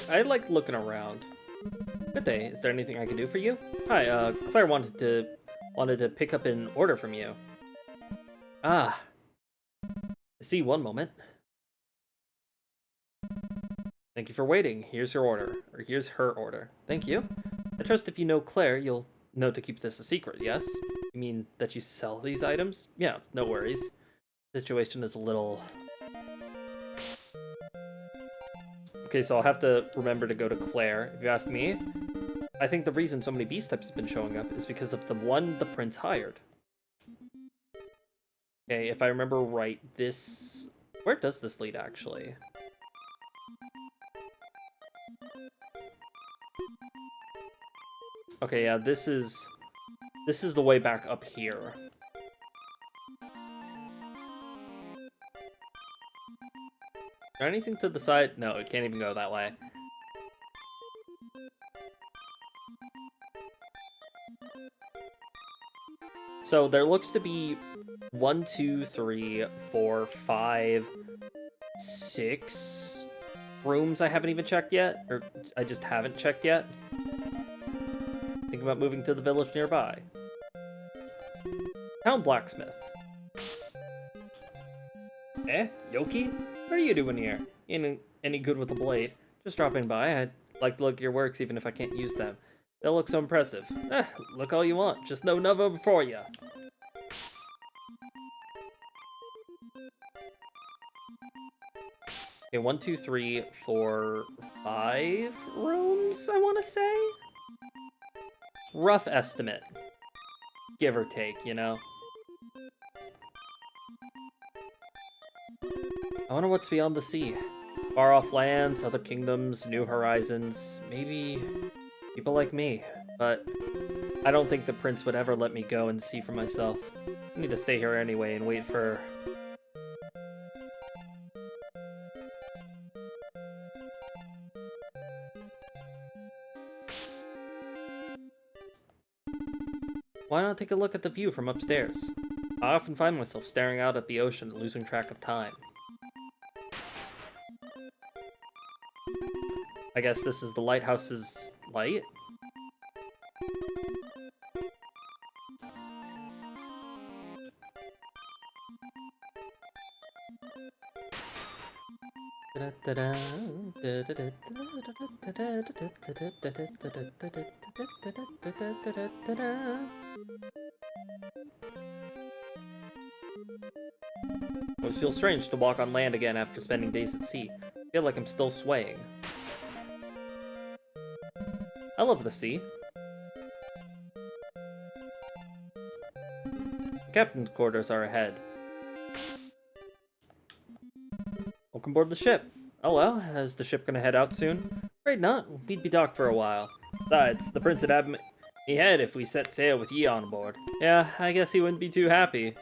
I like looking around. Good day. Is there anything I can do for you? Hi, Claire wanted to pick up an order from you. Ah. I see, one moment. Thank you for waiting. Here's your order. Or here's her order. Thank you. I trust if you know Claire, you'll know to keep this a secret, yes? You mean that you sell these items? Yeah, no worries. Situation is a little... Okay, so I'll have to remember to go to Claire. If you ask me, I think the reason so many beast types have been showing up is because of the one the prince hired. Okay, if I remember right, this... Where does this lead, actually? Okay, yeah, this is the way back up here. Is there anything to the side? No, it can't even go that way. So there looks to be 1, 2, 3, 4, 5, 6 rooms I haven't even checked yet, or I just haven't checked yet. Think about moving to the village nearby. Town blacksmith. Yoki? What are you doing here? Ain't any good with the blade. Just dropping by. I'd like to look at your works even if I can't use them. They'll look so impressive. Look all you want. Just no Nova before ya. Okay, 1, 2, 3, 4, 5 rooms, I want to say? Rough estimate. Give or take, you know? I wonder what's beyond the sea. Far off lands, other kingdoms, new horizons, maybe people like me. But I don't think the prince would ever let me go and see for myself. I need to stay here anyway and wait for... Why not take a look at the view from upstairs? I often find myself staring out at the ocean and losing track of time. I guess this is the lighthouse's light? Always feels strange to walk on land again after spending days at sea. I feel like I'm still swaying. I love the sea. The captain's quarters are ahead. Welcome aboard the ship. Oh well, is the ship gonna head out soon? Afraid not. We'd be docked for a while. Besides, the prince would have me head if we set sail with ye on board. Yeah, I guess he wouldn't be too happy.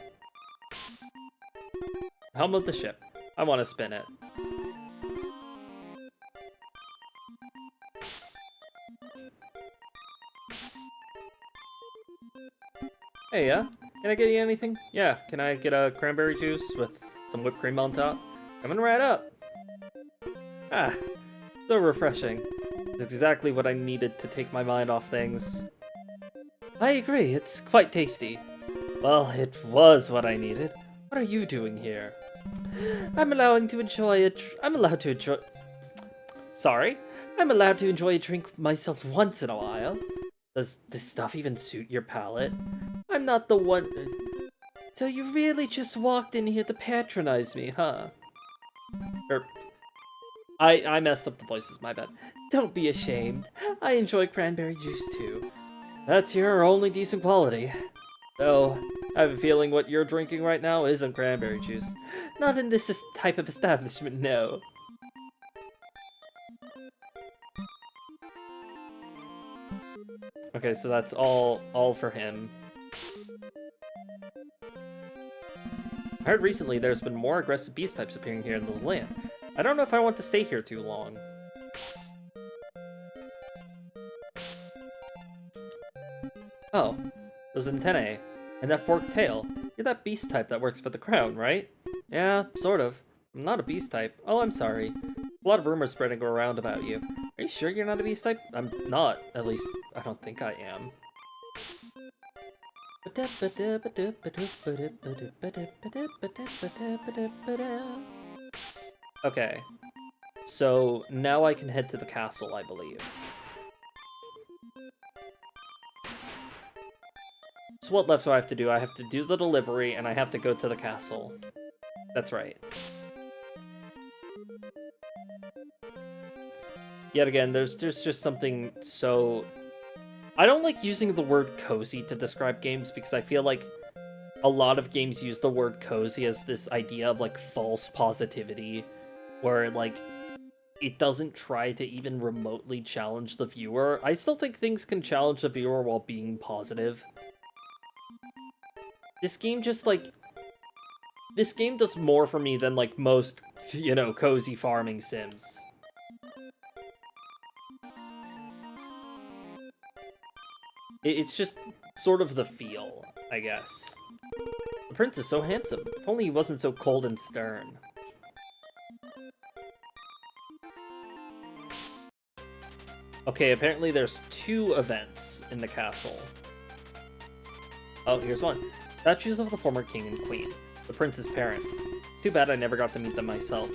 Helm of the ship. I want to spin it. Hey, can I get you anything? Yeah, can I get a cranberry juice with some whipped cream on top? Coming right up. Ah, so refreshing. It's exactly what I needed to take my mind off things. I agree, it's quite tasty. Well, it was what I needed. What are you doing here? I'm allowed to enjoy a drink myself once in a while. Does this stuff even suit your palate? I'm not the one... So you really just walked in here to patronize me, huh? I messed up the voices, my bad. Don't be ashamed. I enjoy cranberry juice too. That's your only decent quality. Though, I have a feeling what you're drinking right now isn't cranberry juice. Not in this type of establishment, no. Okay, so that's all for him. I heard recently there's been more aggressive beast types appearing here in the land. I don't know if I want to stay here too long. Oh, those antennae, and that forked tail. You're that beast type that works for the crown, right? Yeah, sort of. I'm not a beast type. Oh, I'm sorry. A lot of rumors spreading around about you. Are you sure you're not a beast type? I'm not. At least, I don't think I am. Okay. So, now I can head to the castle, I believe. So what left do I have to do? I have to do the delivery, and I have to go to the castle. That's right. Yet again, there's just something so... I don't like using the word cozy to describe games because I feel like a lot of games use the word cozy as this idea of, like, false positivity, where, like, it doesn't try to even remotely challenge the viewer. I still think things can challenge the viewer while being positive. This game just, like... This game does more for me than, like, most, you know, cozy farming sims. It's just sort of the feel, I guess. The prince is so handsome. If only he wasn't so cold and stern. Okay, apparently there's 2 events in the castle. Oh, here's one. Statues of the former king and queen, the prince's parents. It's too bad I never got to meet them myself.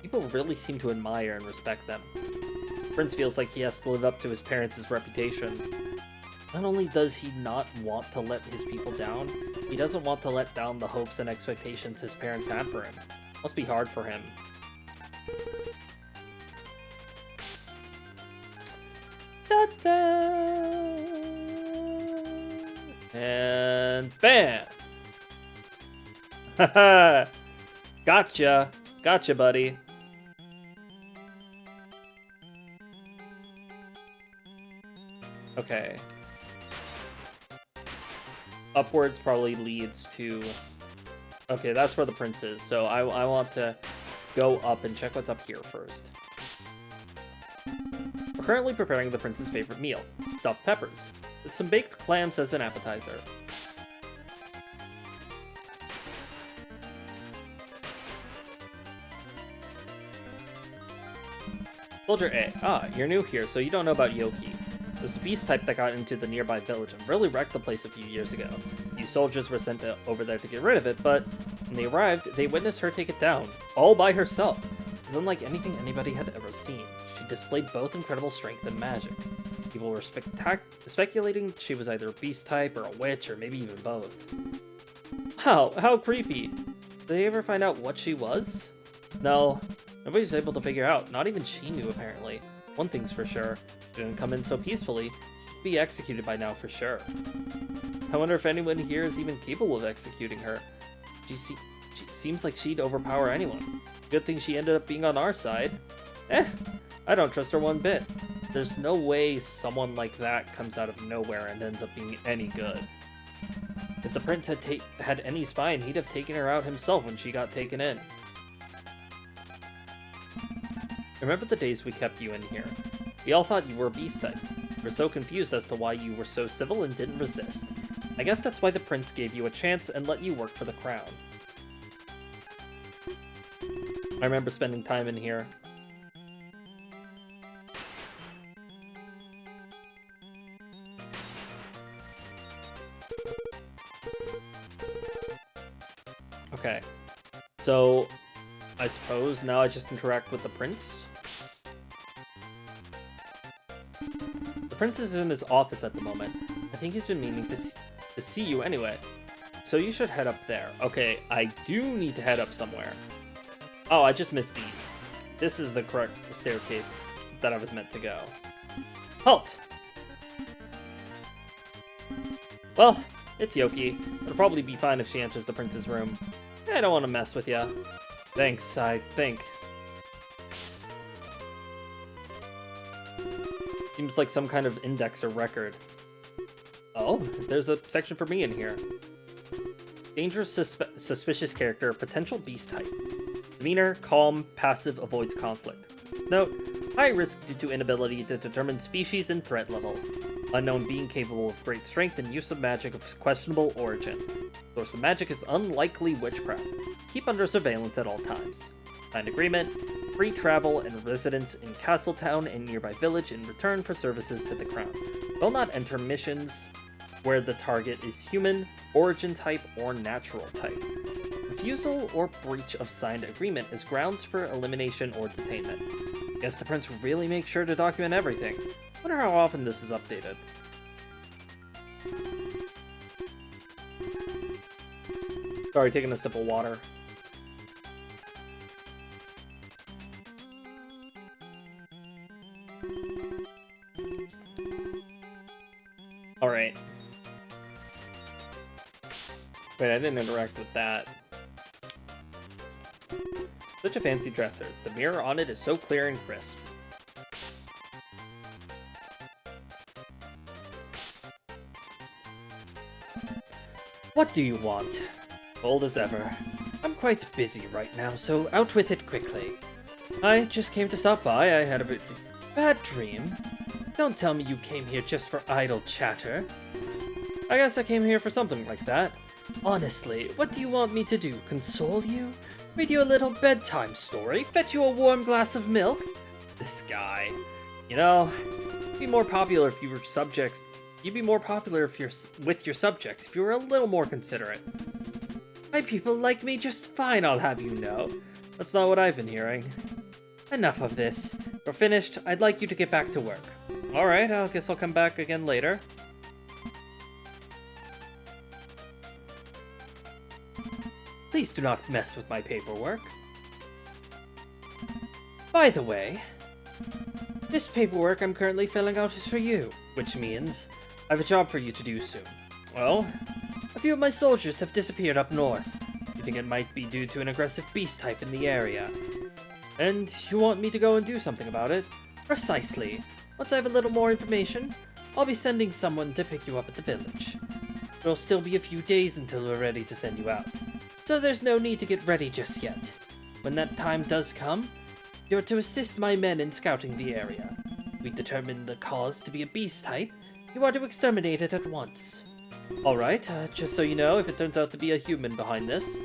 People really seem to admire and respect them. The prince feels like he has to live up to his parents' reputation. Not only does he not want to let his people down, he doesn't want to let down the hopes and expectations his parents had for him. Must be hard for him. Da-da! And bam! Haha! Gotcha! Gotcha, buddy. Okay. Upwards probably leads to... Okay, that's where the prince is, so I want to go up and check what's up here first. We're currently preparing the prince's favorite meal, stuffed peppers, with some baked clams as an appetizer. Soldier A. Ah, you're new here, so you don't know about Yoki. There's a beast type that got into the nearby village and really wrecked the place a few years ago. You soldiers were sent over there to get rid of it, but when they arrived, they witnessed her take it down, all by herself. It was unlike anything anybody had ever seen. She displayed both incredible strength and magic. People were speculating she was either a beast type or a witch, or maybe even both. Wow, how creepy. Did they ever find out what she was? No, nobody was able to figure out. Not even she knew, apparently. One thing's for sure. She didn't come in so peacefully. She'd be executed by now for sure. I wonder if anyone here is even capable of executing her. She seems like she'd overpower anyone. Good thing she ended up being on our side. I don't trust her one bit. There's no way someone like that comes out of nowhere and ends up being any good. If the prince had any spine, he'd have taken her out himself when she got taken in. Remember the days we kept you in here? We all thought you were a beast type. We were so confused as to why you were so civil and didn't resist. I guess that's why the prince gave you a chance and let you work for the crown. I remember spending time in here. Okay. So, I suppose now I just interact with the prince? The prince is in his office at the moment. I think he's been meaning to see you anyway. So you should head up there. Okay, I do need to head up somewhere. Oh, I just missed these. This is the correct staircase that I was meant to go. Halt! Well, it's Yoki. It'll probably be fine if she enters the prince's room. I don't want to mess with ya. Thanks, I think. Seems like some kind of index or record. Oh, there's a section for me in here. Dangerous, suspicious character, potential beast type. Demeanor, calm, passive, avoids conflict. Note, high risk due to inability to determine species and threat level. Unknown being capable of great strength and use of magic of questionable origin. Source of magic is unlikely witchcraft. Keep under surveillance at all times. Signed agreement. Free travel and residence in Castletown and nearby village in return for services to the crown. Will not enter missions where the target is human, origin type, or natural type. Refusal or breach of signed agreement is grounds for elimination or detainment. Guess the prince really makes sure to document everything. Wonder how often this is updated. Sorry, taking a sip of water. Alright. Wait, I didn't interact with that. Such a fancy dresser. The mirror on it is so clear and crisp. What do you want? Bold as ever. I'm quite busy right now, so out with it quickly. I just came to stop by. I had a bad dream. Don't tell me you came here just for idle chatter. I guess I came here for something like that. Honestly, what do you want me to do? Console you? Read you a little bedtime story? Fetch you a warm glass of milk? This guy. You know, you'd be more popular if you were subjects. You'd be more popular if you're with your subjects if you were a little more considerate. My people like me just fine, I'll have you know. That's not what I've been hearing. Enough of this. We're finished. I'd like you to get back to work. Alright, I guess I'll come back again later. Please do not mess with my paperwork. By the way, this paperwork I'm currently filling out is for you, which means I have a job for you to do soon. Well, a few of my soldiers have disappeared up north. You think it might be due to an aggressive beast type in the area? And you want me to go and do something about it? Precisely. Once I have a little more information, I'll be sending someone to pick you up at the village. It'll still be a few days until we're ready to send you out, so there's no need to get ready just yet. When that time does come, you're to assist my men in scouting the area. We determine the cause to be a beast type. You are to exterminate it at once. alright, just so you know, if it turns out to be a human behind this,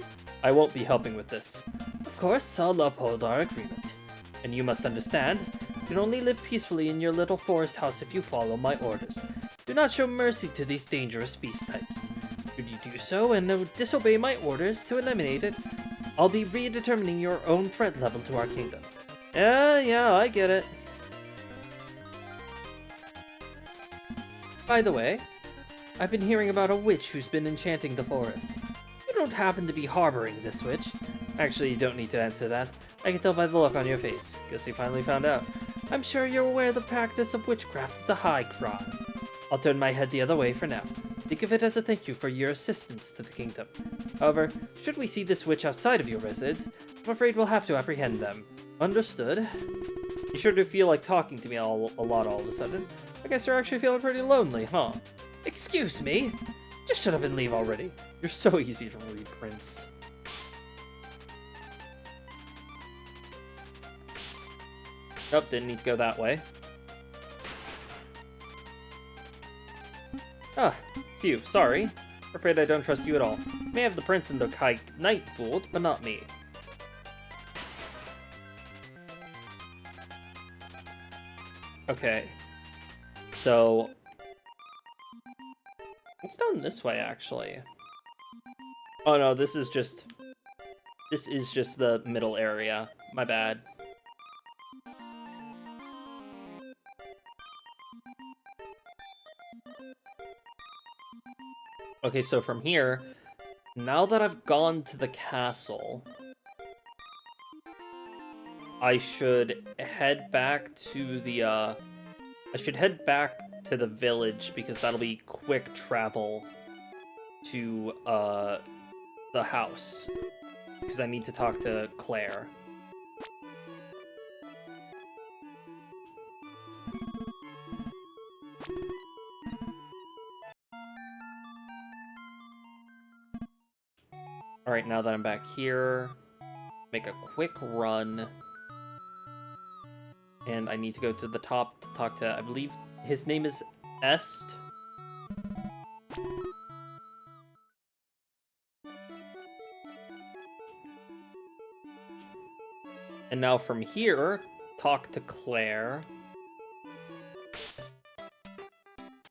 I won't be helping with this. Of course, I'll uphold our agreement. And you must understand, you can only live peacefully in your little forest house if you follow my orders. Do not show mercy to these dangerous beast types. Should you do so and disobey my orders to eliminate it, I'll be redetermining your own threat level to our kingdom. Yeah, I get it. By the way, I've been hearing about a witch who's been enchanting the forest. You don't happen to be harboring this witch? Actually, you don't need to answer that. I can tell by the look on your face. Guess you finally found out. I'm sure you're aware the practice of witchcraft is a high crime. I'll turn my head the other way for now. Think of it as a thank you for your assistance to the kingdom. However, should we see this witch outside of your residence, I'm afraid we'll have to apprehend them. Understood? You sure do feel like talking to me a lot all of a sudden. I guess you're actually feeling pretty lonely, huh? Excuse me? Just shut up and leave already. You're so easy to read, Prince. Nope, didn't need to go that way. Ah, it's you. Sorry. I'm afraid I don't trust you at all. You may have the prince and the knight fooled, but not me. Okay. So... it's down this way, actually. Oh no, this is just the middle area. My bad. Okay, so from here, now that I've gone to the castle, I should head back to the, village, because that'll be quick travel to, the house, because I need to talk to Claire. Alright, now that I'm back here, make a quick run. And I need to go to the top to talk to, I believe his name is Est. And now from here, talk to Claire,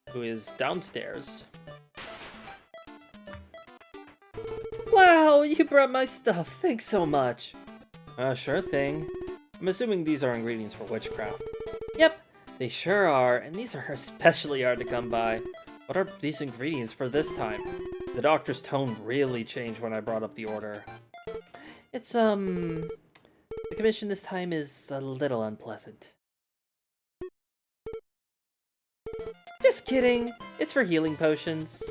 who is downstairs. Wow, you brought my stuff. Thanks so much. Sure thing. I'm assuming these are ingredients for witchcraft. Yep, they sure are, and these are especially hard to come by. What are these ingredients for this time? The doctor's tone really changed when I brought up the order. It's, the commission this time is a little unpleasant. Just kidding. It's for healing potions.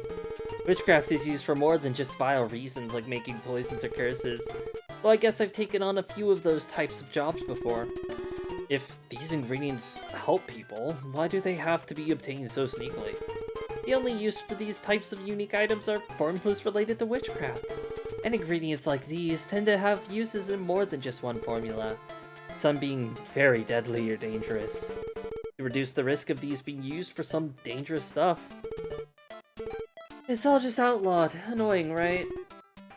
Witchcraft is used for more than just vile reasons like making poisons or curses. Well, I guess I've taken on a few of those types of jobs before. If these ingredients help people, why do they have to be obtained so sneakily? The only use for these types of unique items are formulas related to witchcraft. And ingredients like these tend to have uses in more than just one formula, some being very deadly or dangerous. To reduce the risk of these being used for some dangerous stuff. It's all just outlawed. Annoying, right?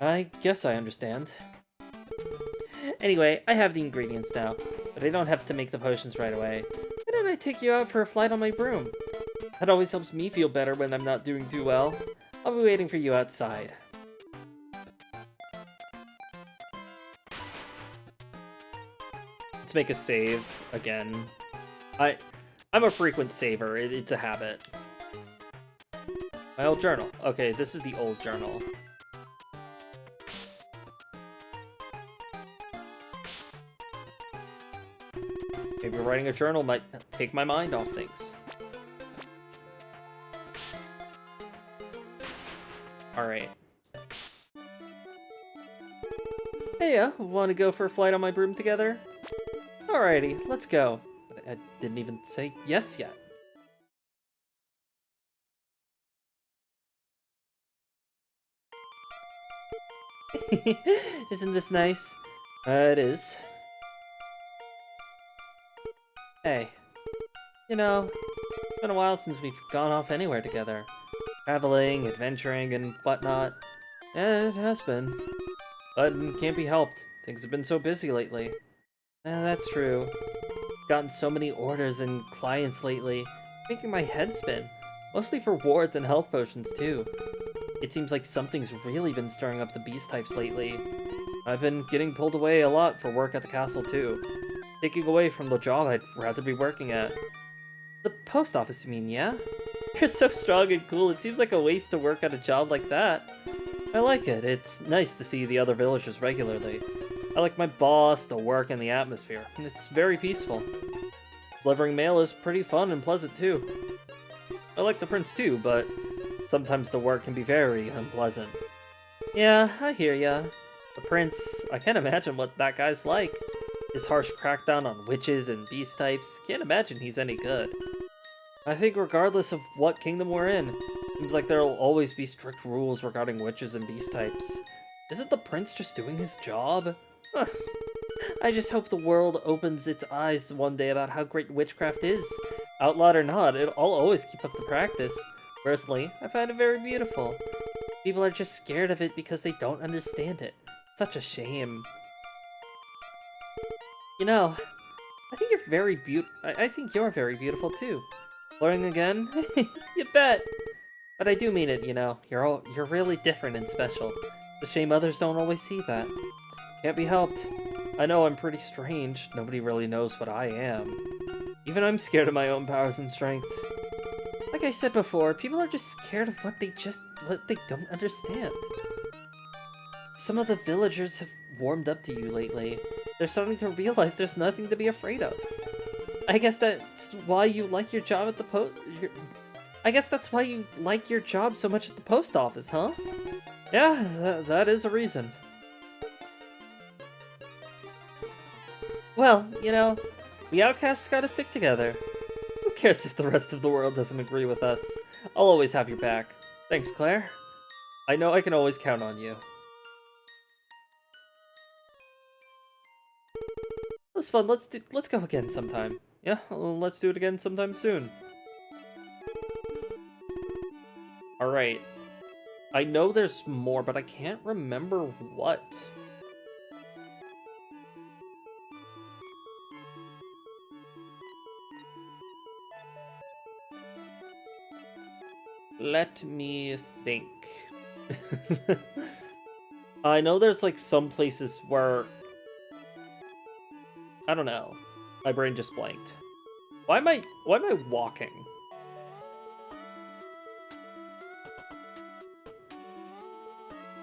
I guess I understand. Anyway, I have the ingredients now, but I don't have to make the potions right away. Why don't I take you out for a flight on my broom? That always helps me feel better when I'm not doing too well. I'll be waiting for you outside. Let's make a save again. I'm a frequent saver. It's a habit. My old journal. Okay, this is the old journal. Maybe writing a journal might take my mind off things. Alright. Hey, want to go for a flight on my broom together? Alrighty, let's go. I didn't even say yes yet. Isn't this nice? It is. Hey, you know, it's been a while since we've gone off anywhere together. Traveling, adventuring, and whatnot. Yeah, it has been. But it can't be helped. Things have been so busy lately. That's true. Gotten so many orders and clients lately. It's making my head spin. Mostly for wards and health potions, too. It seems like something's really been stirring up the beast types lately. I've been getting pulled away a lot for work at the castle, too. Taking away from the job I'd rather be working at. The post office, you mean, yeah? You're so strong and cool, it seems like a waste to work at a job like that. I like it. It's nice to see the other villagers regularly. I like my boss, the work, and the atmosphere. And it's very peaceful. Delivering mail is pretty fun and pleasant, too. I like the prince, too, but sometimes the work can be very unpleasant. Yeah, I hear ya. The prince, I can't imagine what that guy's like. His harsh crackdown on witches and beast types, can't imagine he's any good. I think regardless of what kingdom we're in, seems like there'll always be strict rules regarding witches and beast types. Isn't the prince just doing his job? I just hope the world opens its eyes one day about how great witchcraft is. Outlawed or not, I'll always keep up the practice. Personally, I find it very beautiful. People are just scared of it because they don't understand it. Such a shame. You know, I think you're very I think you're very beautiful too. Flirting again? You bet. But I do mean it, you know. You're really different and special. It's a shame others don't always see that. Can't be helped. I know I'm pretty strange. Nobody really knows what I am. Even I'm scared of my own powers and strength. Like I said before, people are just scared of what they don't understand. Some of the villagers have warmed up to you lately. They're starting to realize there's nothing to be afraid of. I guess that's why you like your job at the I guess that's why you like your job so much at the post office, huh? Yeah, that is a reason. Well, you know, we outcasts gotta stick together. Who cares if the rest of the world doesn't agree with us? I'll always have your back. Thanks, Claire. I know I can always count on you. It was fun. Let's go again sometime. Yeah, let's do it again sometime soon. Alright. I know there's more, but I can't remember what. Let me think. I know there's like some places where... I don't know. My brain just blanked. Why am I walking?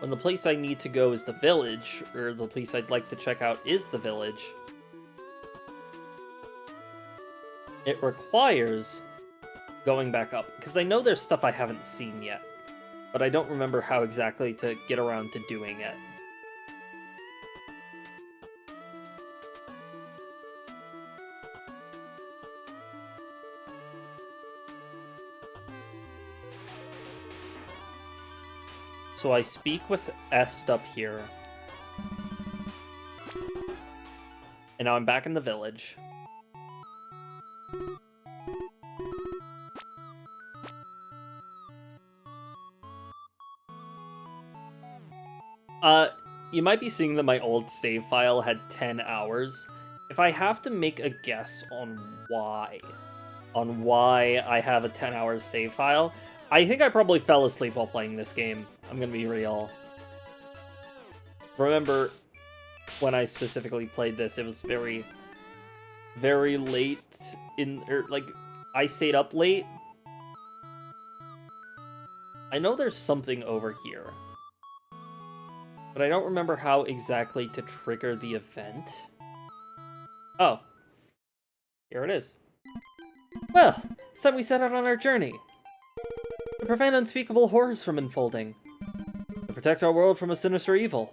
When the place I need to go is the village, or the place I'd like to check out is the village, it requires going back up. Because I know there's stuff I haven't seen yet, but I don't remember how exactly to get around to doing it. So I speak with Est up here. And now I'm back in the village. Uh, you might be seeing that my old save file had 10 hours. If I have to make a guess on why I have a 10 hours save file, I think I probably fell asleep while playing this game. I'm gonna be real. Remember when I specifically played this, it was very, very late like, I stayed up late. I know there's something over here, but I don't remember how exactly to trigger the event. Oh, here it is. Well, it's time we set out on our journey. To prevent unspeakable horrors from unfolding. To protect our world from a sinister evil.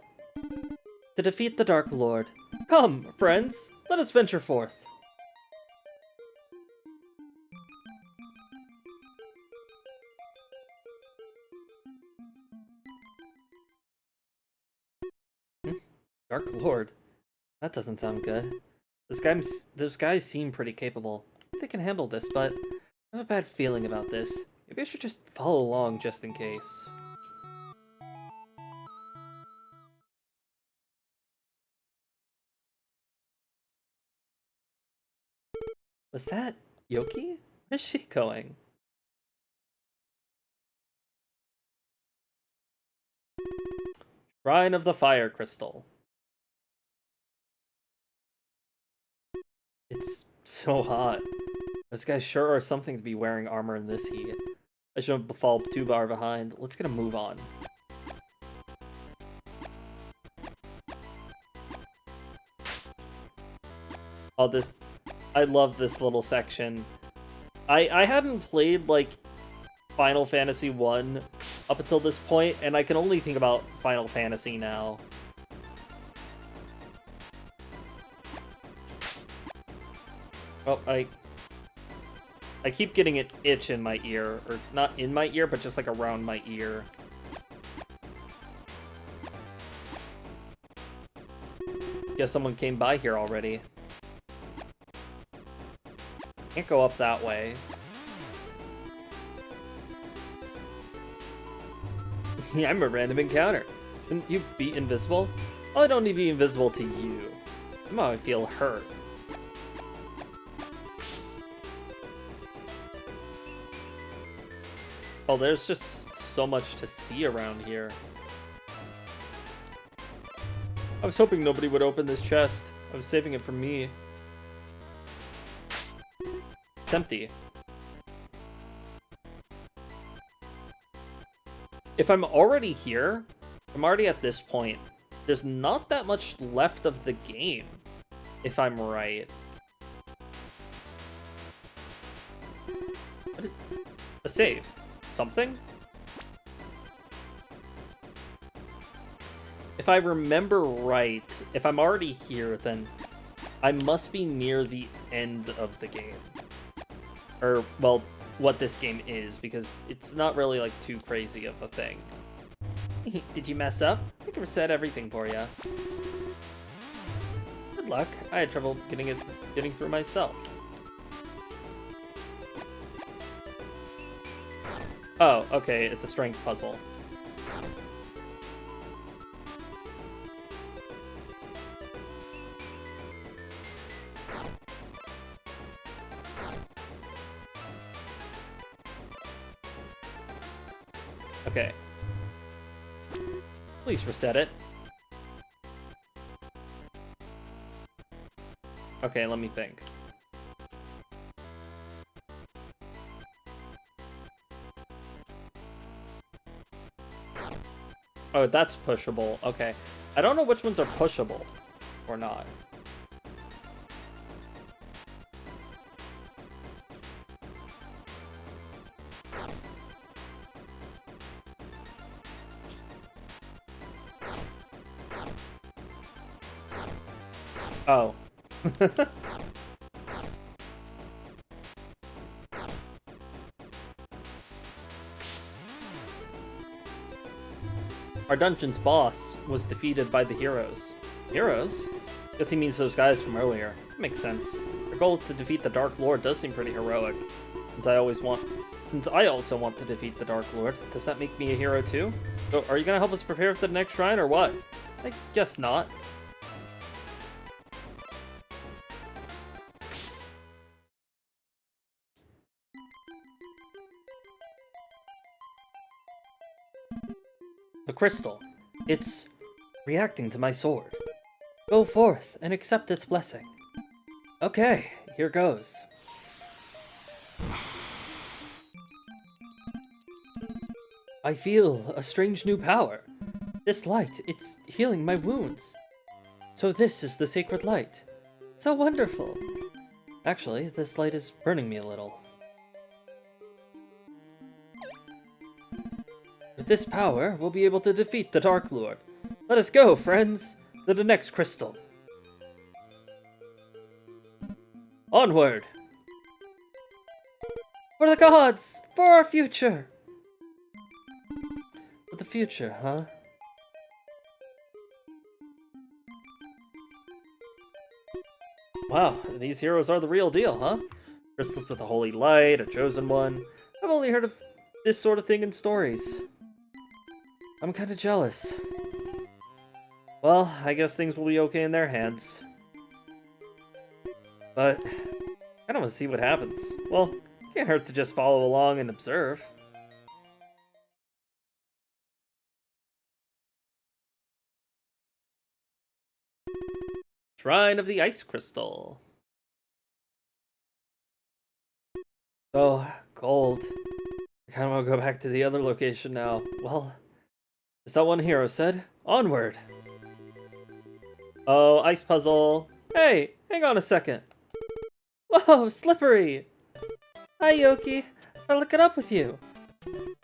To defeat the Dark Lord. Come, friends, let us venture forth. Dark Lord? That doesn't sound good. Those guys seem pretty capable. They can handle this, but I have a bad feeling about this. Maybe I should just follow along just in case. Was that Yoki? Where's she going? Shrine of the Fire Crystal. It's so hot. Those guys sure are something to be wearing armor in this heat. I shouldn't fall too far behind. Let's get a move on. Oh, I love this little section. I hadn't played, like, Final Fantasy 1 up until this point, and I can only think about Final Fantasy now. Oh, I keep getting an itch in my ear, or not in my ear, but just like around my ear. Guess someone came by here already. Can't go up that way. Yeah, I'm a random encounter. Couldn't you be invisible? Well, I don't need to be invisible to you. Somehow I feel hurt. Oh, there's just so much to see around here. I was hoping nobody would open this chest. I was saving it for me. It's empty. If I'm already here, I'm already at this point, there's not that much left of the game, if I'm right. What is a save? Something? If I remember right, if I'm already here, then I must be near the end of the game. Or, well, what this game is, because it's not really, like, too crazy of a thing. Did you mess up? I can reset everything for you. Good luck. I had trouble getting through myself. Oh, okay, it's a strength puzzle. Okay. Please reset it. Okay, let me think. Oh, that's pushable. Okay. I don't know which ones are pushable or not. Oh. Our dungeon's boss was defeated by the heroes. Heroes? Guess he means those guys from earlier. Makes sense. Their goal to defeat the Dark Lord does seem pretty heroic, since I always since I also want to defeat the Dark Lord, does that make me a hero too? So, are you gonna help us prepare for the next shrine, or what? I guess not. The crystal. It's reacting to my sword. Go forth and accept its blessing. Okay, here goes. I feel a strange new power. This light, it's healing my wounds. So this is the sacred light. So wonderful. Actually, this light is burning me a little. With this power, we'll be able to defeat the Dark Lord. Let us go, friends, to the next crystal. Onward! For the gods! For our future! For the future, huh? Wow, these heroes are the real deal, huh? Crystals with a holy light, a chosen one. I've only heard of this sort of thing in stories. I'm kinda jealous. Well, I guess things will be okay in their hands. But I don't want to see what happens. Well, can't hurt to just follow along and observe. Shrine of the Ice Crystal. Oh, cold. I kinda wanna go back to the other location now. Well, as that one hero said, onward! Oh, ice puzzle. Hey, hang on a second. Whoa, slippery! Hi, Yoki. I'll look it up with you.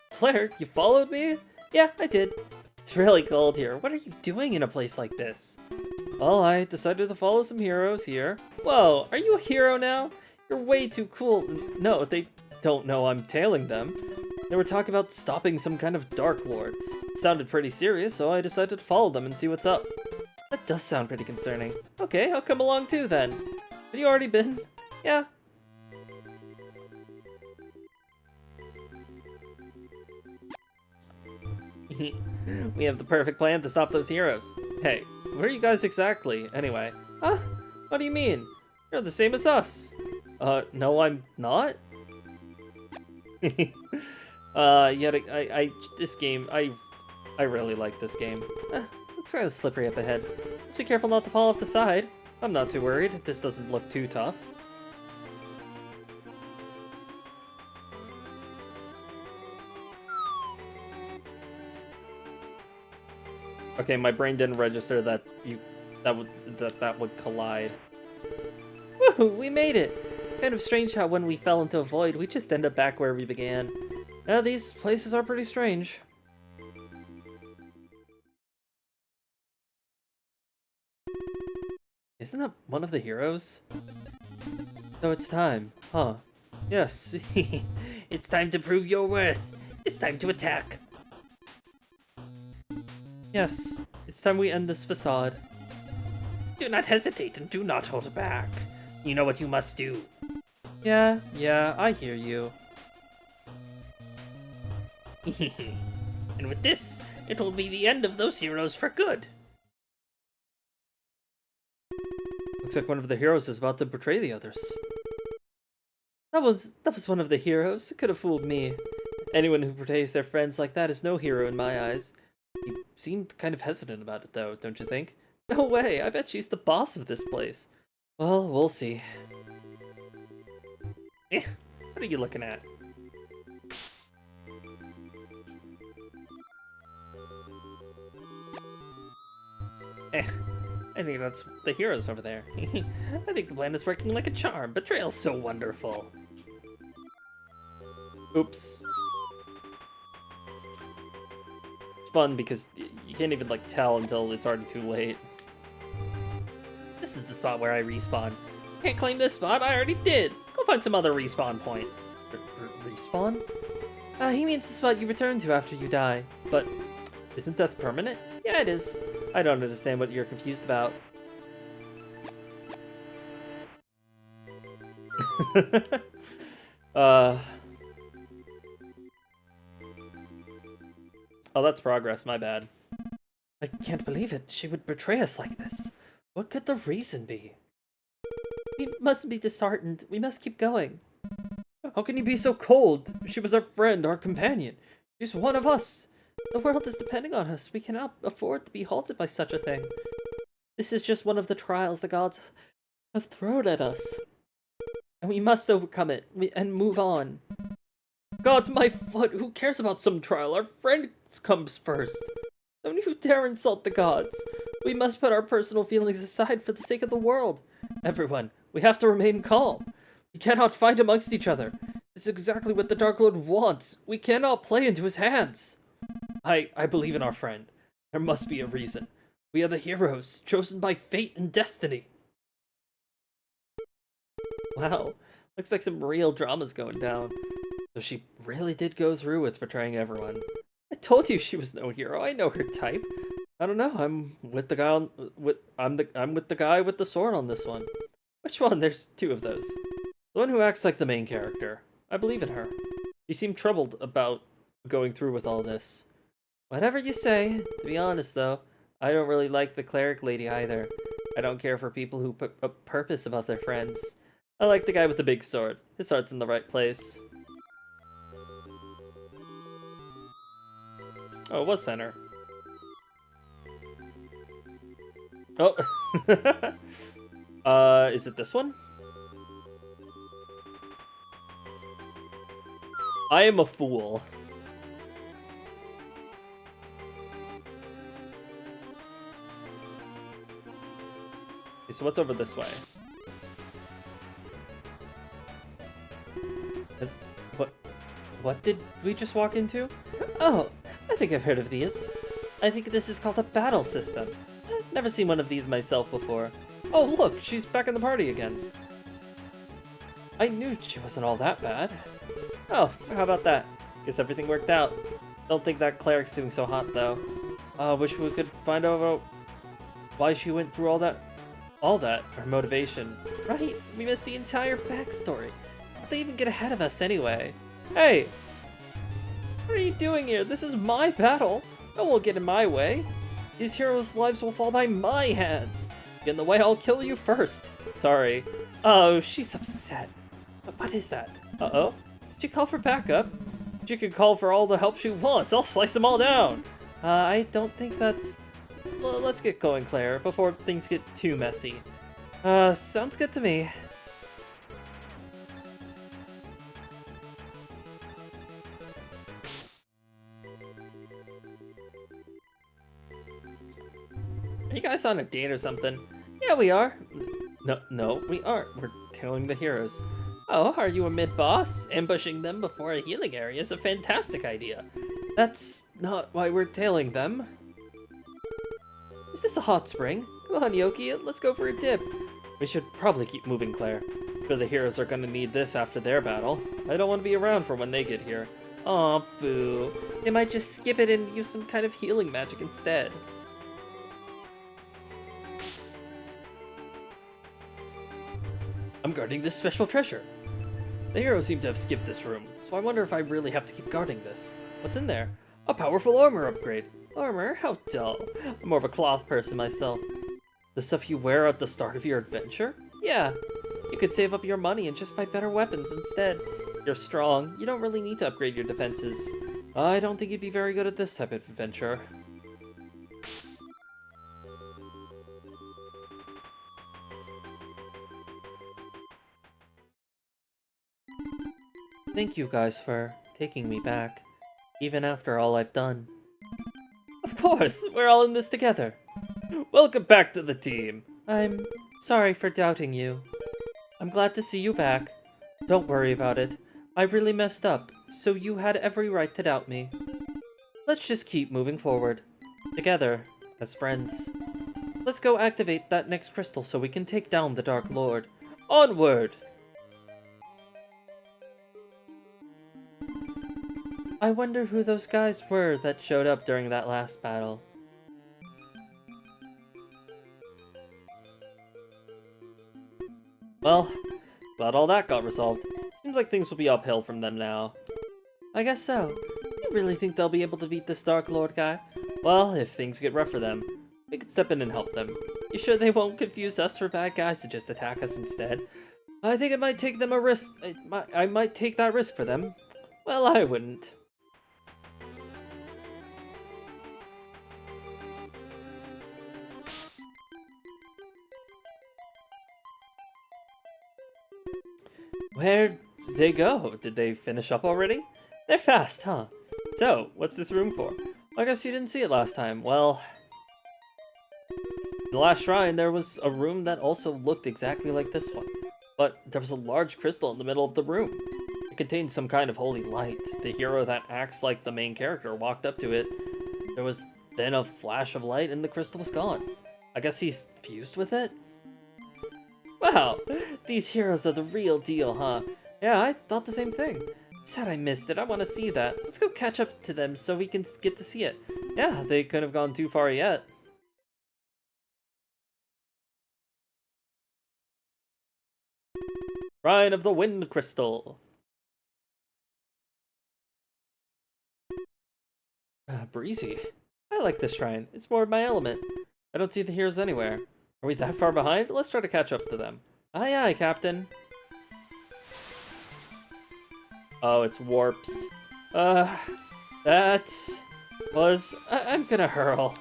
Claire, you followed me? Yeah, I did. It's really cold here. What are you doing in a place like this? Well, I decided to follow some heroes here. Whoa, are you a hero now? You're way too cool. No, they don't know I'm tailing them. They were talking about stopping some kind of Dark Lord. It sounded pretty serious, so I decided to follow them and see what's up. That does sound pretty concerning. Okay, I'll come along too then. Have you already been? Yeah. We have the perfect plan to stop those heroes. Hey, where are you guys exactly, anyway? Huh? What do you mean? You're the same as us. No, I'm not? This game, I really like this game. Looks kind of slippery up ahead. Just be careful not to fall off the side. I'm not too worried. This doesn't look too tough. Okay, my brain didn't register that that would collide. Woohoo! We made it! Kind of strange how when we fell into a void, we just end up back where we began. Now these places are pretty strange. Isn't that one of the heroes? So it's time, huh? Yes. It's time to prove your worth. It's time to attack. Yes, it's time we end this facade. Do not hesitate and do not hold back. You know what you must do. Yeah, I hear you. And with this, it will be the end of those heroes for good. Looks like one of the heroes is about to betray the others. That was one of the heroes. It could have fooled me. Anyone who betrays their friends like that is no hero in my eyes. He seemed kind of hesitant about it, though, don't you think? No way, I bet she's the boss of this place. Well, we'll see. What are you looking at? I think that's the heroes over there. I think the plan is working like a charm. Betrayal's so wonderful. Oops. It's fun because you can't even, like, tell until it's already too late. This is the spot where I respawn. Can't claim this spot, I already did. Go find some other respawn point. Respawn? He means the spot you return to after you die. But isn't death permanent? Yeah, it is. I don't understand what you're confused about. Oh, that's progress, my bad. I can't believe it. She would betray us like this. What could the reason be? We mustn't be disheartened. We must keep going. How can you be so cold? She was our friend, our companion. She's one of us. The world is depending on us. We cannot afford to be halted by such a thing. This is just one of the trials the gods have thrown at us. And we must overcome it and move on. God's my foot! Who cares about some trial? Our friend comes first. Don't you dare insult the gods. We must put our personal feelings aside for the sake of the world. Everyone, we have to remain calm. We cannot fight amongst each other. This is exactly what the Dark Lord wants. We cannot play into his hands. I believe in our friend. There must be a reason. We are the heroes, chosen by fate and destiny. Wow, looks like some real drama's going down. So she really did go through with betraying everyone. I told you she was no hero. I know her type. I don't know. I'm with the guy I'm with the guy with the sword on this one. Which one? There's two of those. The one who acts like the main character. I believe in her. She seemed troubled about going through with all this. Whatever you say. To be honest, though, I don't really like the cleric lady either. I don't care for people who put a purpose about their friends. I like the guy with the big sword. His heart's in the right place. Oh, it was center. Oh. Is it this one? I am a fool. Okay, so what's over this way? What did we just walk into? Oh, I think I've heard of these. I think this is called a battle system. I've never seen one of these myself before. Oh, look, she's back in the party again. I knew she wasn't all that bad. Oh, how about that? Guess everything worked out. Don't think that cleric's doing so hot, though. Wish we could find out about why she went through all that, her motivation. Right, we missed the entire backstory. How'd they even get ahead of us anyway? Hey! What are you doing here? This is my battle! No one will get in my way. These heroes' lives will fall by my hands. Get in the way, I'll kill you first. Sorry. Oh, she's upset. What is that? Uh-oh? Did she call for backup? She can call for all the help she wants. I'll slice them all down. I don't think that's... Let's get going, Claire, before things get too messy. Sounds good to me. Are you guys on a date or something? Yeah, we are. No, we aren't. We're tailing the heroes. Oh, are you a mid-boss? Ambushing them before a healing area is a fantastic idea. That's not why we're tailing them. Is this a hot spring? Come on, Yoki, let's go for a dip. We should probably keep moving, Claire. Sure, the heroes are gonna need this after their battle. I don't want to be around for when they get here. Aw, boo. They might just skip it and use some kind of healing magic instead. I'm guarding this special treasure. The heroes seem to have skipped this room, so I wonder if I really have to keep guarding this. What's in there? A powerful armor upgrade. Armor? How dull. I'm more of a cloth person myself. The stuff you wear at the start of your adventure? Yeah. You could save up your money and just buy better weapons instead. You're strong. You don't really need to upgrade your defenses. I don't think you'd be very good at this type of adventure. Thank you guys for taking me back, even after all I've done. Of course, we're all in this together. Welcome back to the team. I'm sorry for doubting you. I'm glad to see you back. Don't worry about it. I really messed up, so you had every right to doubt me. Let's just keep moving forward. Together, as friends. Let's go activate that next crystal so we can take down the Dark Lord. Onward! I wonder who those guys were that showed up during that last battle. Well, glad all that got resolved. Seems like things will be uphill from them now. I guess so. You really think they'll be able to beat this Dark Lord guy? Well, if things get rough for them, we could step in and help them. You sure they won't confuse us for bad guys and just attack us instead? I think it might take them a risk. I might take that risk for them. Well, I wouldn't. Where'd they go? Did they finish up already? They're fast, huh? So, what's this room for? I guess you didn't see it last time. Well, in the last shrine, there was a room that also looked exactly like this one. But there was a large crystal in the middle of the room. It contained some kind of holy light. The hero that acts like the main character walked up to it. There was then a flash of light and the crystal was gone. I guess he's fused with it? Wow, these heroes are the real deal, huh? Yeah, I thought the same thing. Sad I missed it. I want to see that. Let's go catch up to them so we can get to see it. Yeah, they couldn't have gone too far yet. Shrine of the Wind Crystal. Breezy. I like this shrine. It's more of my element. I don't see the heroes anywhere. Are we that far behind? Let's try to catch up to them. Aye, aye, Captain. Oh, it's warps. That was... I'm gonna hurl.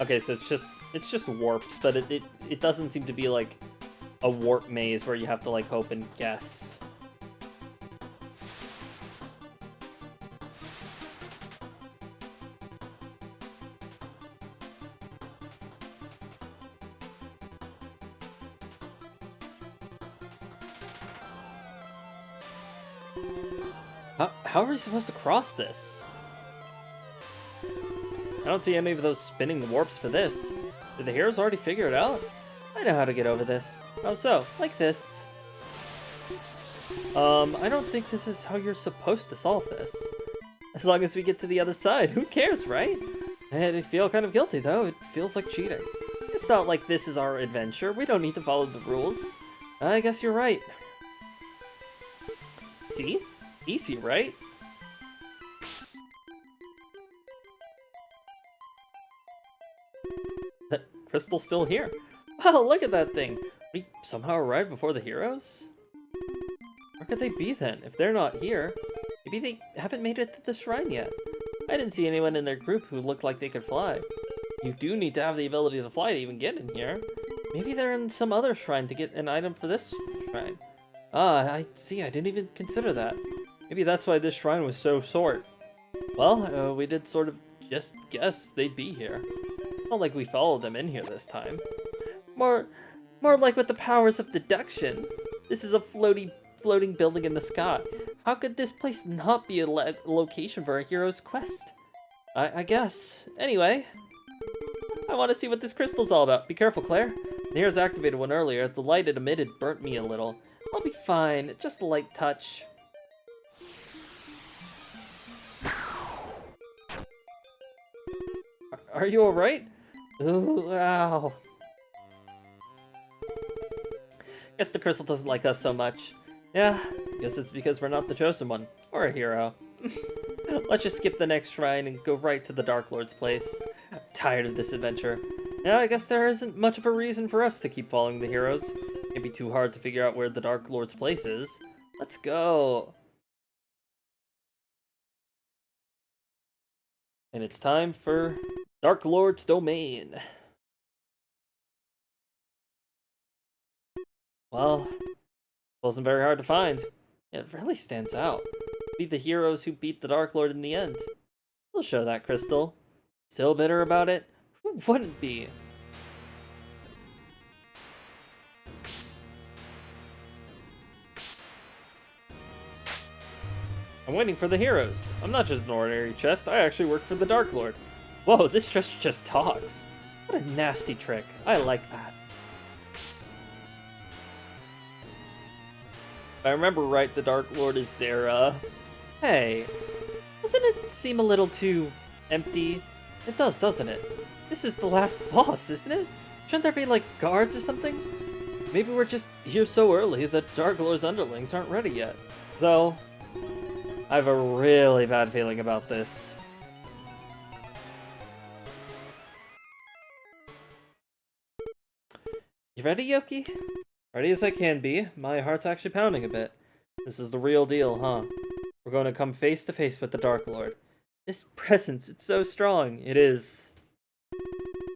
Okay, so it's just warps, but it doesn't seem to be like a warp maze where you have to like hope and guess. How are we supposed to cross this? I don't see any of those spinning warps for this. Did the heroes already figure it out? I know how to get over this. Oh, so, like this. I don't think this is how you're supposed to solve this. As long as we get to the other side, who cares, right? I feel kind of guilty, though. It feels like cheating. It's not like this is our adventure. We don't need to follow the rules. I guess you're right. See? Easy, right? The crystal's still here. Wow, look at that thing! We somehow arrived before the heroes? Where could they be then? If they're not here, maybe they haven't made it to the shrine yet. I didn't see anyone in their group who looked like they could fly. You do need to have the ability to fly to even get in here. Maybe they're in some other shrine to get an item for this shrine. Ah, I see, I didn't even consider that. Maybe that's why this shrine was so short. Well, we did sort of just guess they'd be here. Not like we followed them in here this time. More like with the powers of deduction. This is a floating building in the sky. How could this place not be a location for a hero's quest? I guess. Anyway, I want to see what this crystal's all about. Be careful, Claire. The heroes activated one earlier. The light it emitted burnt me a little. I'll be fine. Just a light touch. Are you alright? Ooh, ow. Guess the crystal doesn't like us so much. Yeah, guess it's because we're not the chosen one. Or a hero. Let's just skip the next shrine and go right to the Dark Lord's place. I'm tired of this adventure. Yeah, I guess there isn't much of a reason for us to keep following the heroes. It'd be too hard to figure out where the Dark Lord's place is. Let's go. And it's time for Dark Lord's domain. Well, it wasn't very hard to find. It really stands out. Be the heroes who beat the Dark Lord in the end. We'll show that crystal. Still bitter about it? Who wouldn't be? I'm waiting for the heroes. I'm not just an ordinary chest, I actually work for the Dark Lord. Whoa, this chest just talks. What a nasty trick. I like that. If I remember right, the Dark Lord is Zera. Hey, doesn't it seem a little too empty? It does, doesn't it? This is the last boss, isn't it? Shouldn't there be, like, guards or something? Maybe we're just here so early that Dark Lord's underlings aren't ready yet. Though, I have a really bad feeling about this. You ready, Yoki? Ready as I can be. My heart's actually pounding a bit. This is the real deal, huh? We're going to come face to face with the Dark Lord. This presence, it's so strong. It is.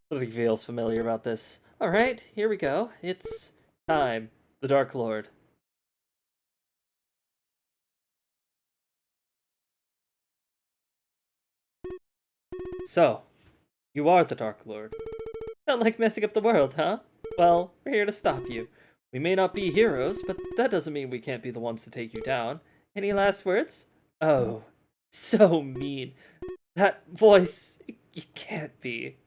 Something feels familiar about this. Alright, here we go. It's time. The Dark Lord. So, you are the Dark Lord. Not like messing up the world, huh? Well, we're here to stop you. We may not be heroes, but that doesn't mean we can't be the ones to take you down. Any last words? Oh, so mean. That voice, you can't be.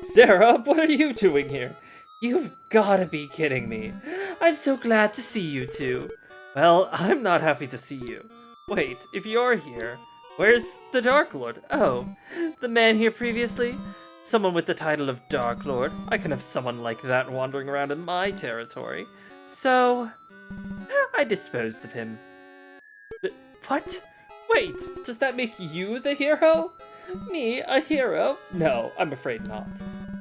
Sarah, what are you doing here? You've gotta be kidding me. I'm so glad to see you two. Well, I'm not happy to see you. Wait, if you're here, where's the Dark Lord? Oh, the man here previously? Someone with the title of Dark Lord. I can have someone like that wandering around in my territory. So, I disposed of him. What? Wait, does that make you the hero? Me, a hero? No, I'm afraid not.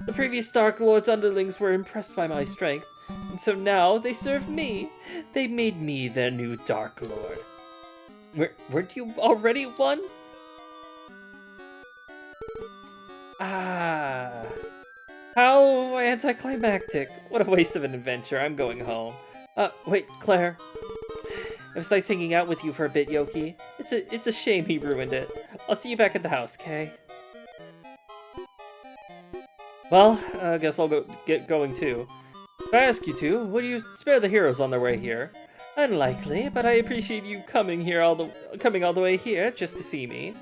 The previous Dark Lord's underlings were impressed by my strength, and so now they serve me. They made me their new Dark Lord. Weren't you already one? Ah. How anticlimactic. What a waste of an adventure. I'm going home. Wait, Claire. It was nice hanging out with you for a bit, Yoki. It's a shame he ruined it. I'll see you back at the house, Kay? Well, I guess I'll get going too. If I ask you to, would you spare the heroes on their way here? Unlikely, but I appreciate you coming all the way here just to see me.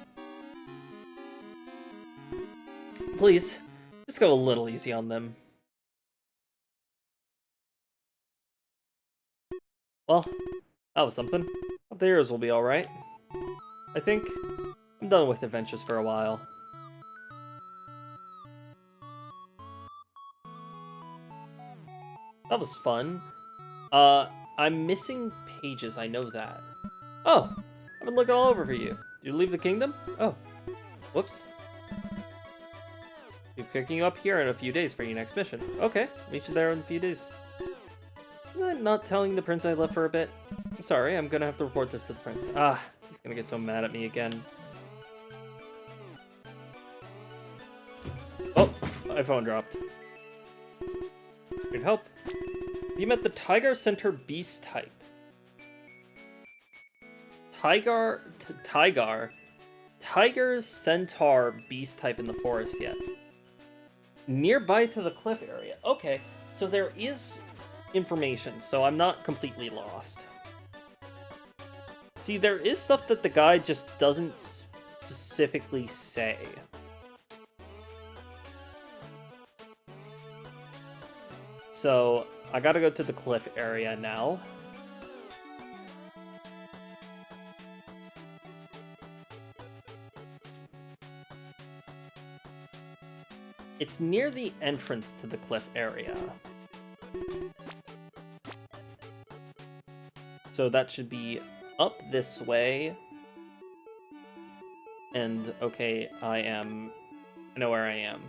Please, just go a little easy on them. Well, that was something. Hope the heroes will be alright. I think I'm done with adventures for a while. That was fun. I'm missing pages, I know that. Oh, I've been looking all over for you. Did you leave the kingdom? Oh, whoops. You're picking you up here in a few days for your next mission. Okay, meet you there in a few days. Not telling the prince I left for a bit. Sorry, I'm gonna have to report this to the prince. Ah, he's gonna get so mad at me again. Oh, my phone dropped. Good help. You met the Tiger Center Beast type. Tiger Centaur Beast type in the forest yet. Nearby to the cliff area. Okay, so there is information, so I'm not completely lost. See, there is stuff that the guide just doesn't specifically say. So, I gotta go to the cliff area now. It's near the entrance to the cliff area. So that should be up this way. And, okay, I know where I am.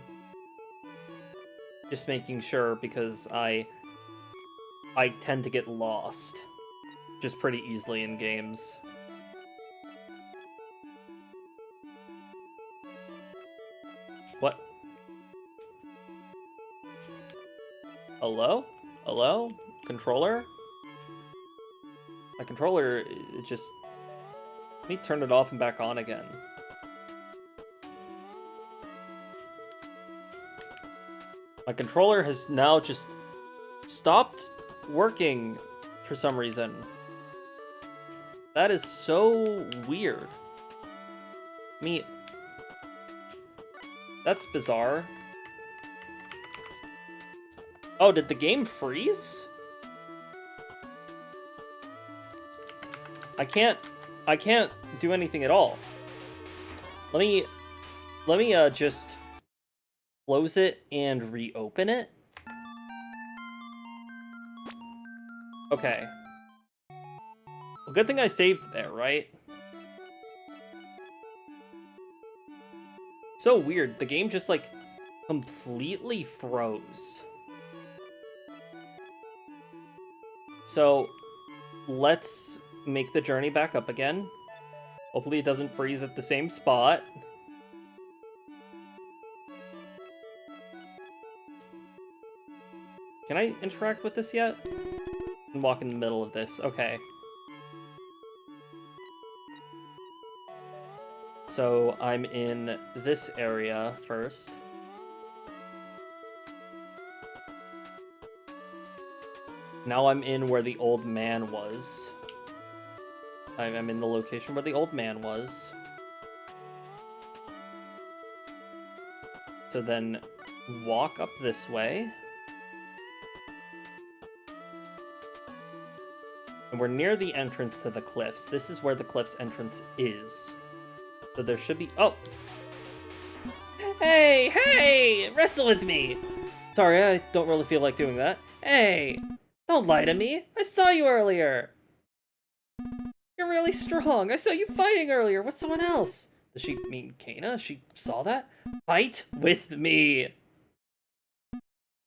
Just making sure, because I tend to get lost. Just pretty easily in games. What? Hello? Hello? Controller? My controller, it just... Let me turn it off and back on again. My controller has now just stopped working for some reason. That is so weird. That's bizarre. Oh, did the game freeze? I can't do anything at all. Let me just close it and reopen it. Okay. Well, good thing I saved there, right? So weird. The game just, like, completely froze. So, let's make the journey back up again. Hopefully it doesn't freeze at the same spot. Can I interact with this yet? And walk in the middle of this. Okay. So I'm in this area first. Now I'm in where the old man was. I'm in the location where the old man was. So then walk up this way. And we're near the entrance to the cliffs. This is where the cliffs entrance is. So there should be... Oh! Hey! Hey! Wrestle with me! Sorry, I don't really feel like doing that. Hey! Don't lie to me! I saw you earlier! You're really strong! I saw you fighting earlier with someone else! Does she mean Kana? She saw that? Fight with me!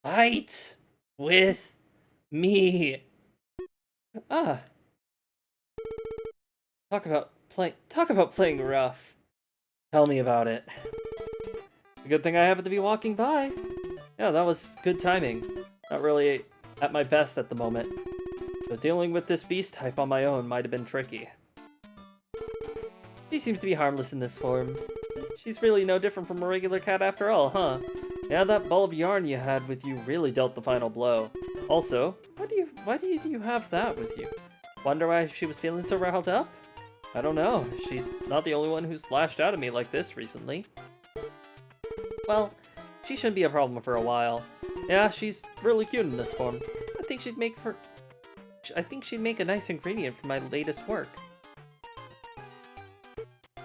Fight with me! Ah. Talk about playing rough. Tell me about it. It's a good thing I happened to be walking by. Yeah, that was good timing. Not really at my best at the moment. But dealing with this beast type on my own might have been tricky. She seems to be harmless in this form. She's really no different from a regular cat after all, huh? Yeah, that ball of yarn you had with you really dealt the final blow. Also, why do you have that with you? Wonder why she was feeling so riled up? I don't know. She's not the only one who's lashed out at me like this recently. Well, she shouldn't be a problem for a while. Yeah, she's really cute in this form. I think she'd make a nice ingredient for my latest work.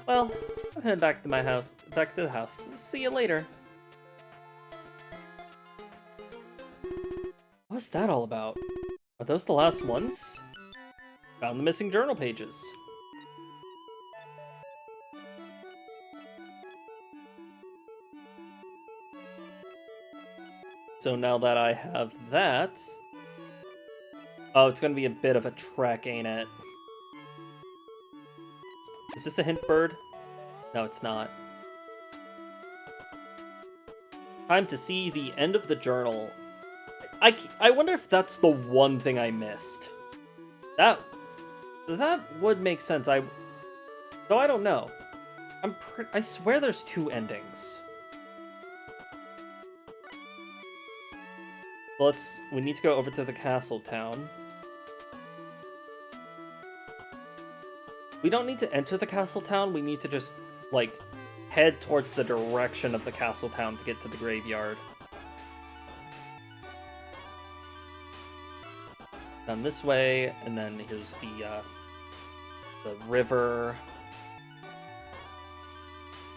Well, I'm heading back to the house. See you later. What's that all about? Are those the last ones? Found the missing journal pages. So now that I have that... Oh, it's gonna be a bit of a trek, ain't it? Is this a hint bird? No, it's not. Time to see the end of the journal. I wonder if that's the one thing I missed. That would make sense. Though I don't know. I swear there's two endings. We need to go over to the castle town. We don't need to enter the castle town, we need to just, like, head towards the direction of the castle town to get to the graveyard. Down this way, and then here's the river.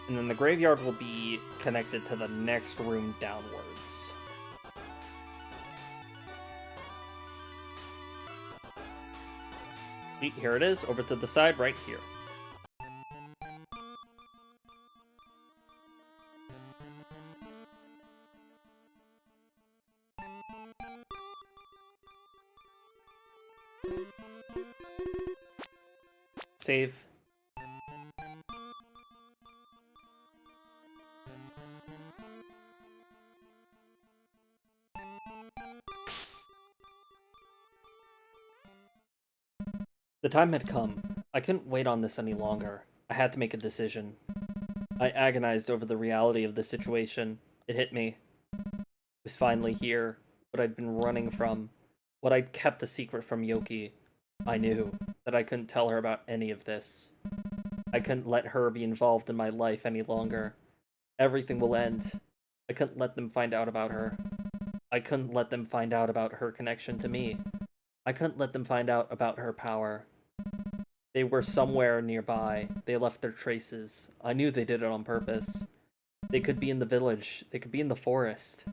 And then the graveyard will be connected to the next room downwards. Here it is, over to the side, right here. Save. The time had come. I couldn't wait on this any longer. I had to make a decision. I agonized over the reality of the situation. It hit me. It was finally here. What I'd been running from. What I'd kept a secret from Yoki. I knew that I couldn't tell her about any of this. I couldn't let her be involved in my life any longer. Everything will end. I couldn't let them find out about her. I couldn't let them find out about her connection to me. I couldn't let them find out about her power. They were somewhere nearby. They left their traces. I knew they did it on purpose. They could be in the village. They could be in the forest.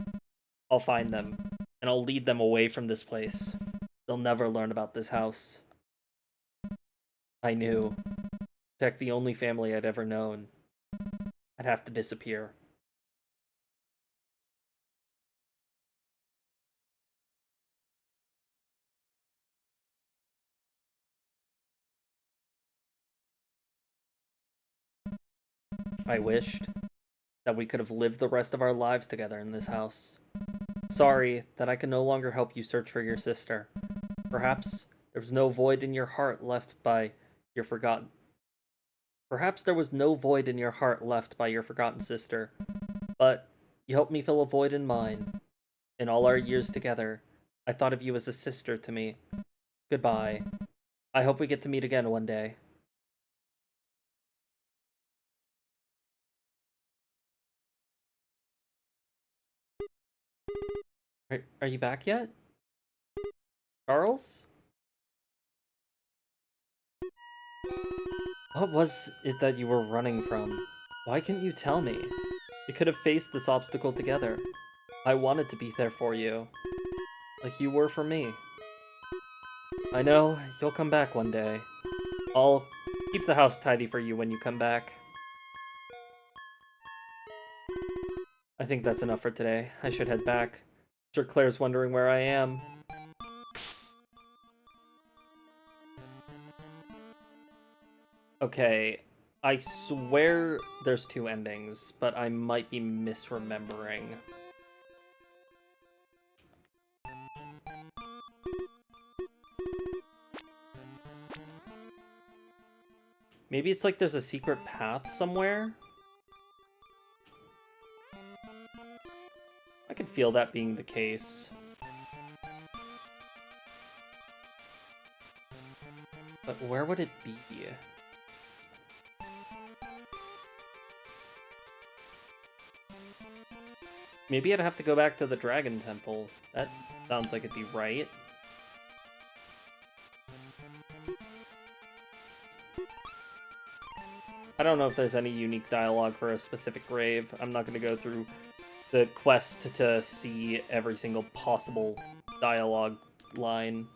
I'll find them, and I'll lead them away from this place. They'll never learn about this house. I knew. To protect the only family I'd ever known, I'd have to disappear. I wished that we could have lived the rest of our lives together in this house. Sorry that I can no longer help you search for your sister. Perhaps there was no void in your heart left by your forgotten. Perhaps there was no void in your heart left by your forgotten sister, but you helped me fill a void in mine. In all our years together, I thought of you as a sister to me. Goodbye. I hope we get to meet again one day. Are you back yet? Charles? What was it that you were running from? Why couldn't you tell me? We could have faced this obstacle together. I wanted to be there for you, like you were for me. I know, you'll come back one day. I'll keep the house tidy for you when you come back. I think that's enough for today. I should head back. Sure, Claire's wondering where I am. Okay, I swear there's two endings, but I might be misremembering. Maybe it's like there's a secret path somewhere? I could feel that being the case. But where would it be? Maybe I'd have to go back to the Dragon Temple. That sounds like it'd be right. I don't know if there's any unique dialogue for a specific grave. I'm not going to go through the quest to see every single possible dialogue line.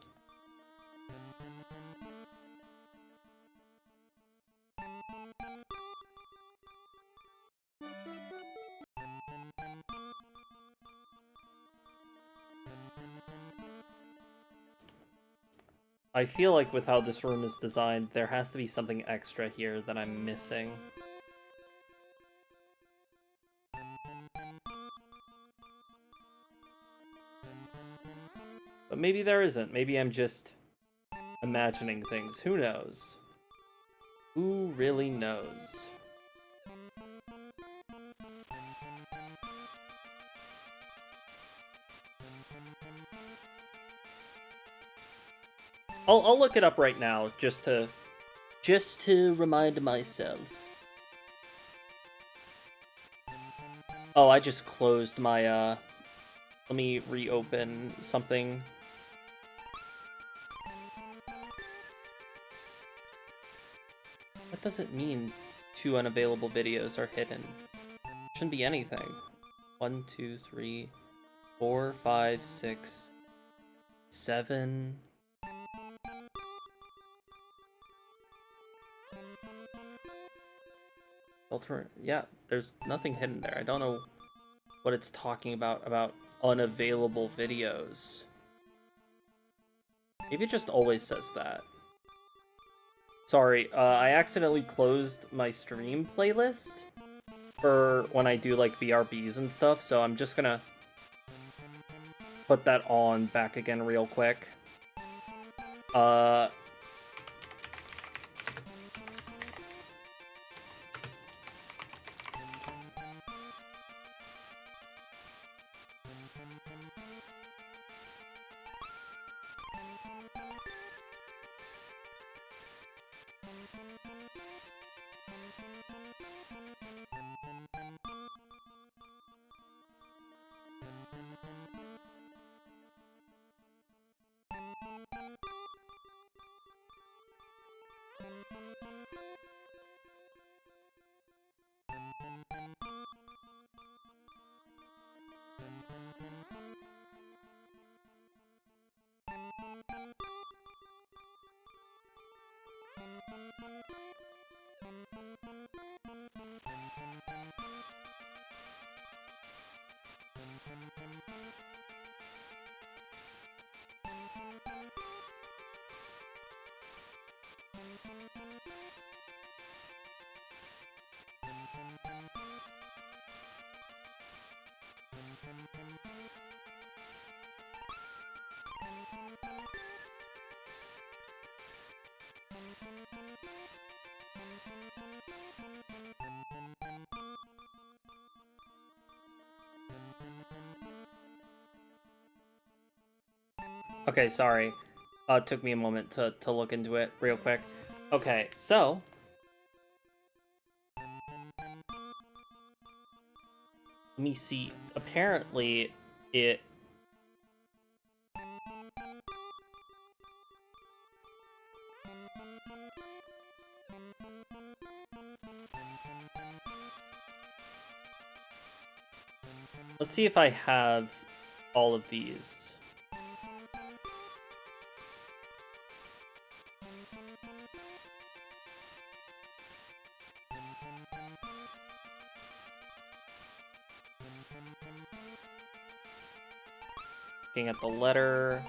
I feel like with how this room is designed, there has to be something extra here that I'm missing. But maybe there isn't. Maybe I'm just imagining things. Who knows? Who really knows? I'll look it up right now just to remind myself. Oh, I just closed my let me reopen something. What does it mean 2 unavailable videos are hidden? Shouldn't be anything. 1, 2, 3, 4, 5, 6, 7. Yeah, there's nothing hidden there. I don't know what it's talking about unavailable videos. Maybe it just always says that. Sorry, I accidentally closed my stream playlist for when I do like BRBs and stuff, so I'm just gonna put that on back again real quick. Okay, sorry. It took me a moment to look into it real quick. Okay, so let me see. Apparently, it... Let's see if I have all of these. Looking at the letter,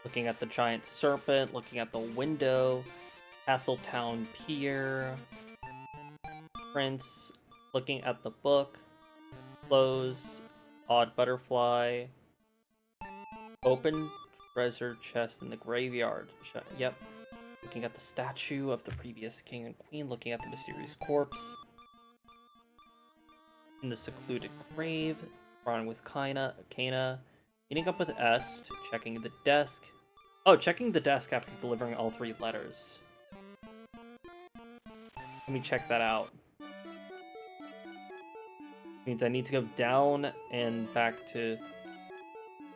looking at the giant serpent, looking at the window, Castletown Pier, Prince, looking at the book, close, odd butterfly, open treasure chest in the graveyard. Yep. Looking at the statue of the previous king and queen, looking at the mysterious corpse. In the secluded grave, drawing with Kana, meeting up with Est, checking the desk. Oh, checking the desk after delivering all 3 letters. Let me check that out. Means I need to go down and back to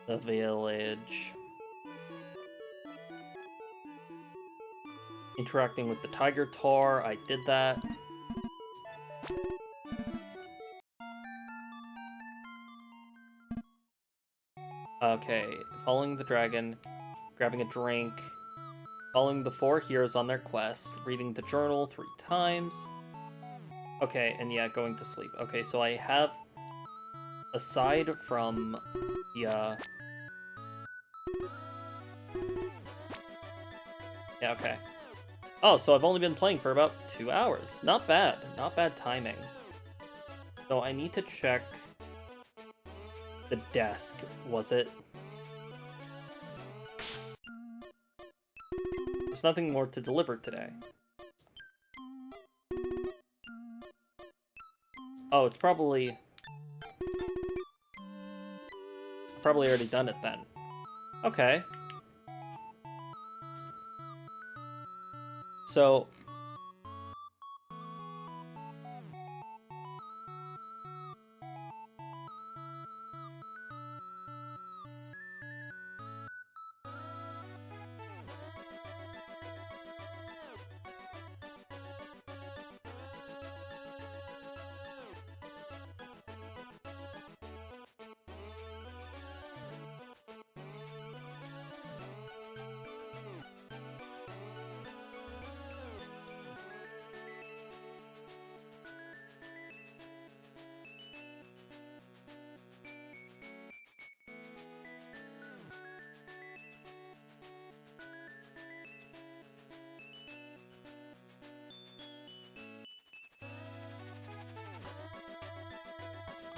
the village. Interacting with the tiger tar, I did that. Okay, following the dragon, grabbing a drink, following the 4 heroes on their quest, reading the journal 3 times. Okay, and yeah, going to sleep. Okay, so I have, aside from the, yeah, okay. Oh, so I've only been playing for about 2 hours. Not bad. Not bad timing. So I need to check the desk. Was it? There's nothing more to deliver today. Oh, it's probably already done it then. Okay. So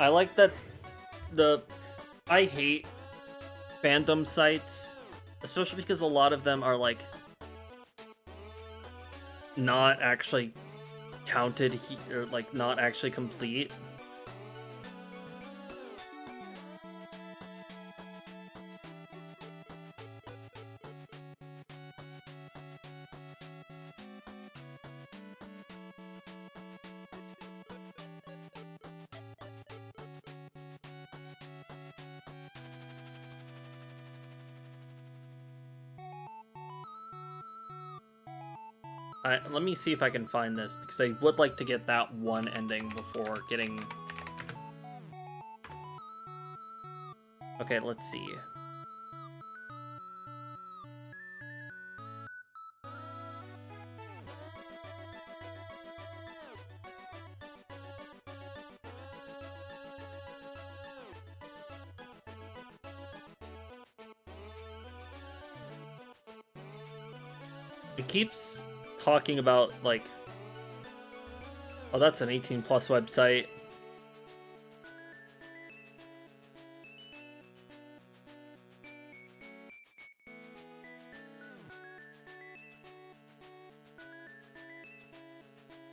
I like that I hate fandom sites, especially because a lot of them are like not actually counted or like not actually complete. Let me see if I can find this, because I would like to get that one ending before getting... Okay, let's see. It keeps talking about, like... Oh, that's an 18+ website.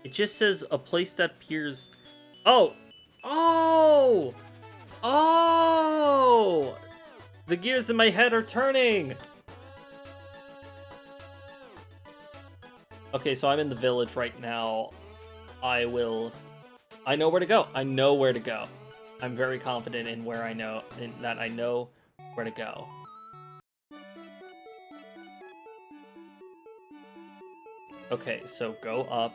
It just says a place that appears... Oh! Oh! Oh! The gears in my head are turning! Okay, so I'm in the village right now. I know where to go. I know where to go. I'm very confident in where I know where to go. Okay, so go up.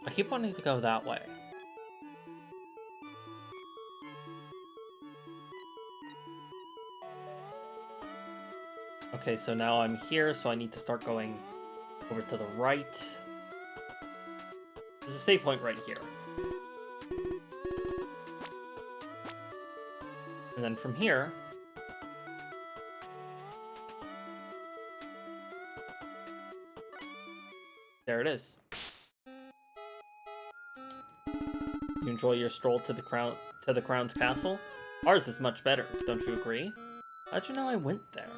I keep wanting to go that way. Okay, so now I'm here, so I need to start going over to the right. There's a save point right here. And then from here... There it is. You enjoy your stroll to the crown's castle? Ours is much better, don't you agree? How'd you know I went there?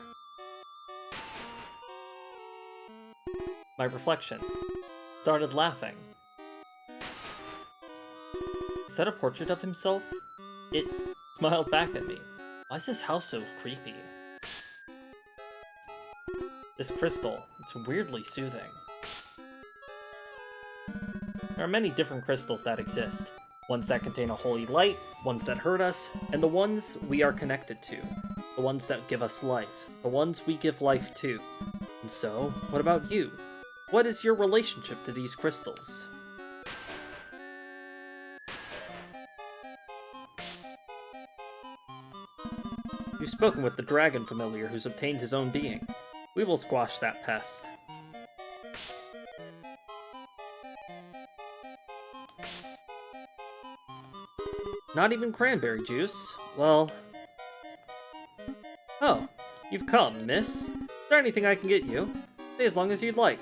My reflection started laughing. Is that a portrait of himself? It smiled back at me. Why is this house so creepy? This crystal, it's weirdly soothing. There are many different crystals that exist. Ones that contain a holy light, ones that hurt us, and the ones we are connected to. The ones that give us life. The ones we give life to. And so, what about you? What is your relationship to these crystals? You've spoken with the dragon familiar who's obtained his own being. We will squash that pest. Not even cranberry juice? Well... Oh, you've come, miss. Is there anything I can get you? Stay as long as you'd like.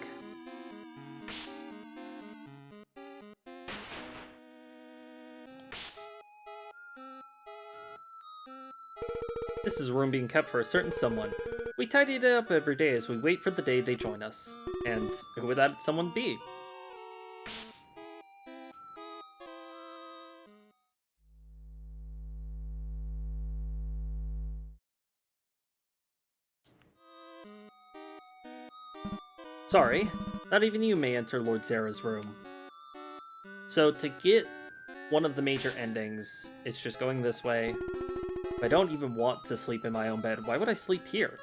This is a room being kept for a certain someone. We tidy it up every day as we wait for the day they join us. And who would that someone be? Sorry, not even you may enter Lord Zera's room. So to get one of the major endings, it's just going this way. If I don't even want to sleep in my own bed, why would I sleep here?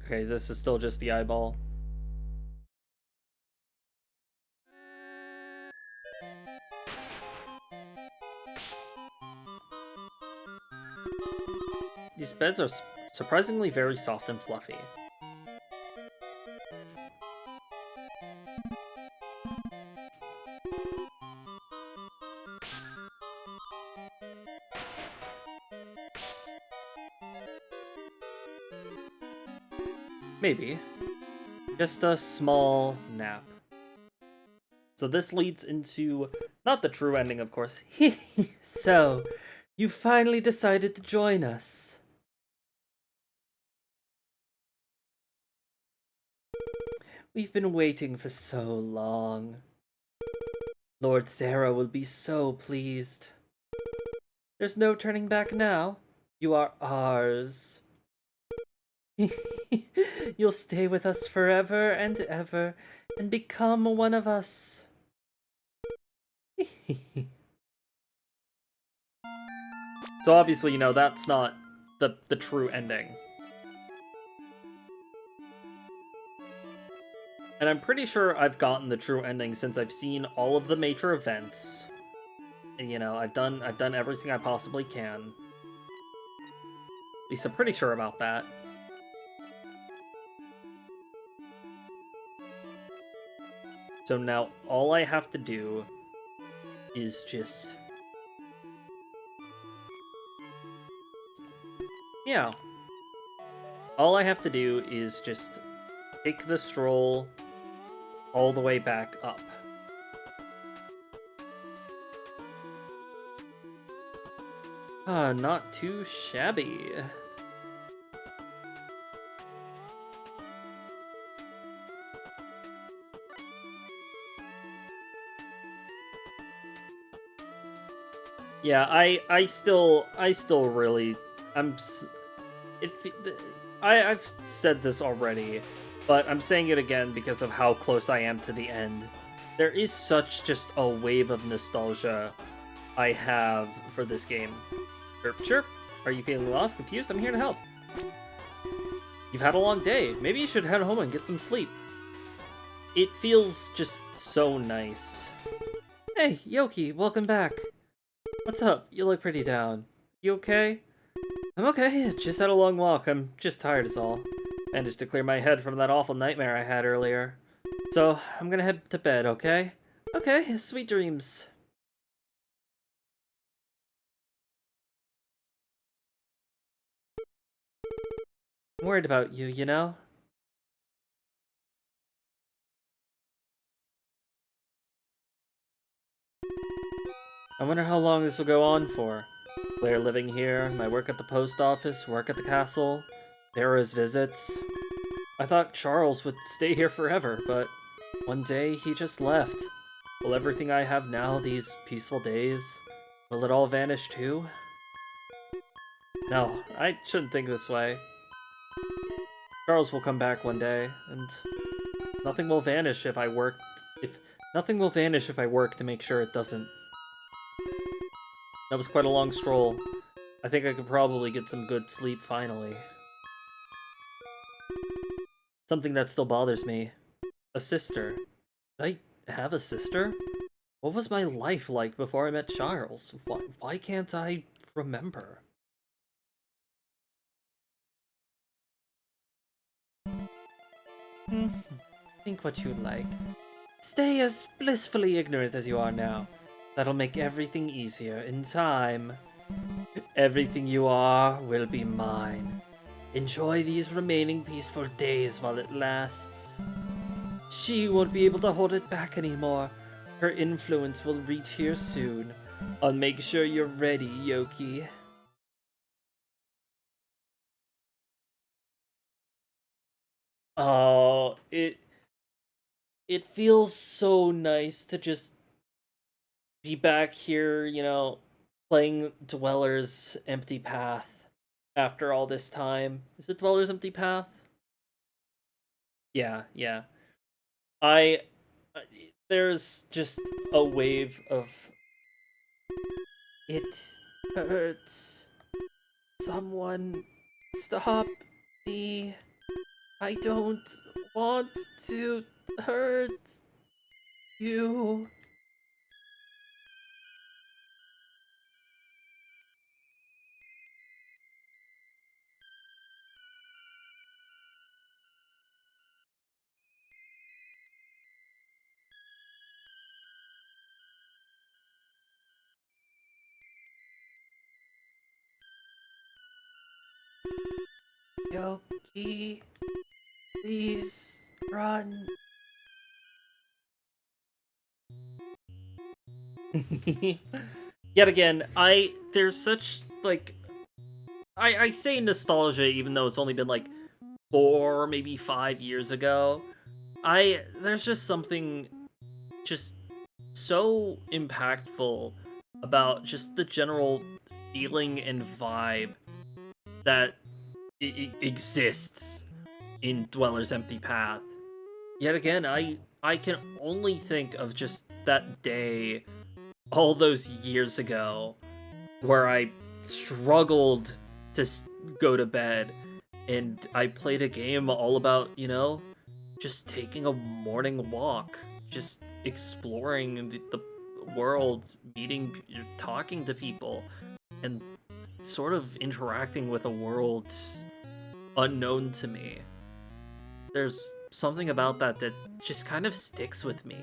Okay, this is still just the eyeball. These beds are surprisingly very soft and fluffy. Maybe. Just a small nap. So this leads into, not the true ending, of course. So, you finally decided to join us. We've been waiting for so long. Lord Zera will be so pleased. There's no turning back now. You are ours. You'll stay with us forever and ever and become one of us. So obviously, you know, that's not the true ending. And I'm pretty sure I've gotten the true ending since I've seen all of the major events. And, you know, I've done everything I possibly can. At least I'm pretty sure about that. So now all I have to do is just... yeah. All I have to do is just take the stroll all the way back up. Ah, not too shabby. Yeah, I still really, I've said this already, but I'm saying it again because of how close I am to the end. There is such just a wave of nostalgia I have for this game. Chirp chirp. Are you feeling lost, confused? I'm here to help. You've had a long day. Maybe you should head home and get some sleep. It feels just so nice. Hey, Yoki, welcome back. What's up? You look pretty down. You okay? I'm okay. Just had a long walk. I'm just tired is all. Managed to clear my head from that awful nightmare I had earlier. So, I'm gonna head to bed, okay? Okay, sweet dreams. I'm worried about you, you know? I wonder how long this will go on for. Blair living here, my work at the post office, work at the castle, Vera's visits. I thought Charles would stay here forever, but one day he just left. Will everything I have now, these peaceful days, will it all vanish too? No, I shouldn't think this way. Charles will come back one day, and nothing will vanish if I work to make sure it doesn't. That was quite a long stroll. I think I could probably get some good sleep finally. Something that still bothers me. A sister. Did I have a sister? What was my life like before I met Charles? Why can't I remember? Think what you like. Stay as blissfully ignorant as you are now. That'll make everything easier in time. Everything you are will be mine. Enjoy these remaining peaceful days while it lasts. She won't be able to hold it back anymore. Her influence will reach here soon. I'll make sure you're ready, Yoki. Oh, it feels so nice to just be back here, you know, playing Dweller's Empty Path after all this time. Is it Dweller's Empty Path? Yeah, yeah. I there's just a wave of it hurts. Someone stop me. I don't want to hurt you. Yoki, please run. Yet again, there's such, like, I say nostalgia even though it's only been like 4, maybe 5 years ago. There's just something just so impactful about just the general feeling and vibe that exists in Dweller's Empty Path. Yet again, I can only think of just that day all those years ago where I struggled to go to bed, and I played a game all about, you know, just taking a morning walk, just exploring the world, meeting, talking to people, and sort of interacting with a world unknown to me. There's something about that that just kind of sticks with me.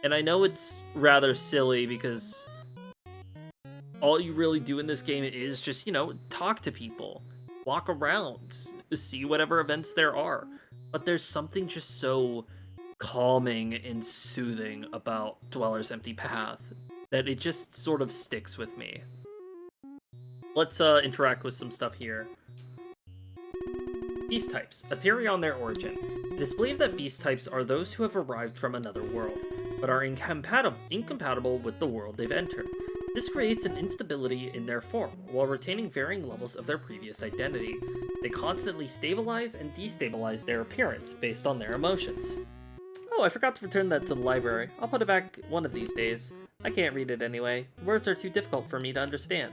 And I know it's rather silly because all you really do in this game is just, you know, talk to people, walk around, see whatever events there are. But there's something just so calming and soothing about Dweller's Empty Path that it just sort of sticks with me. Let's interact with some stuff here. Beast types. A theory on their origin. It is believed that beast types are those who have arrived from another world, but are incompatible with the world they've entered. This creates an instability in their form, while retaining varying levels of their previous identity. They constantly stabilize and destabilize their appearance based on their emotions. Oh, I forgot to return that to the library. I'll put it back one of these days. I can't read it anyway. Words are too difficult for me to understand.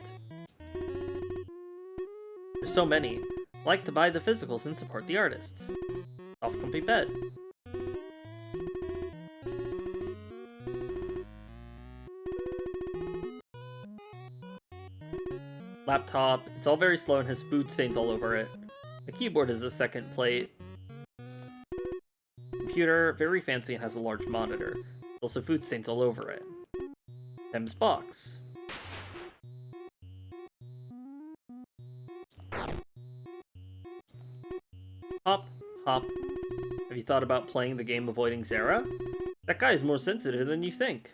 There's so many. I like to buy the physicals and support the artists. Off comfy bed. Laptop. It's all very slow and has food stains all over it. The keyboard is a second plate. Computer, very fancy and has a large monitor. Also food stains all over it. Them's box. Hop, hop. Have you thought about playing the game Avoiding Zara? That guy is more sensitive than you think.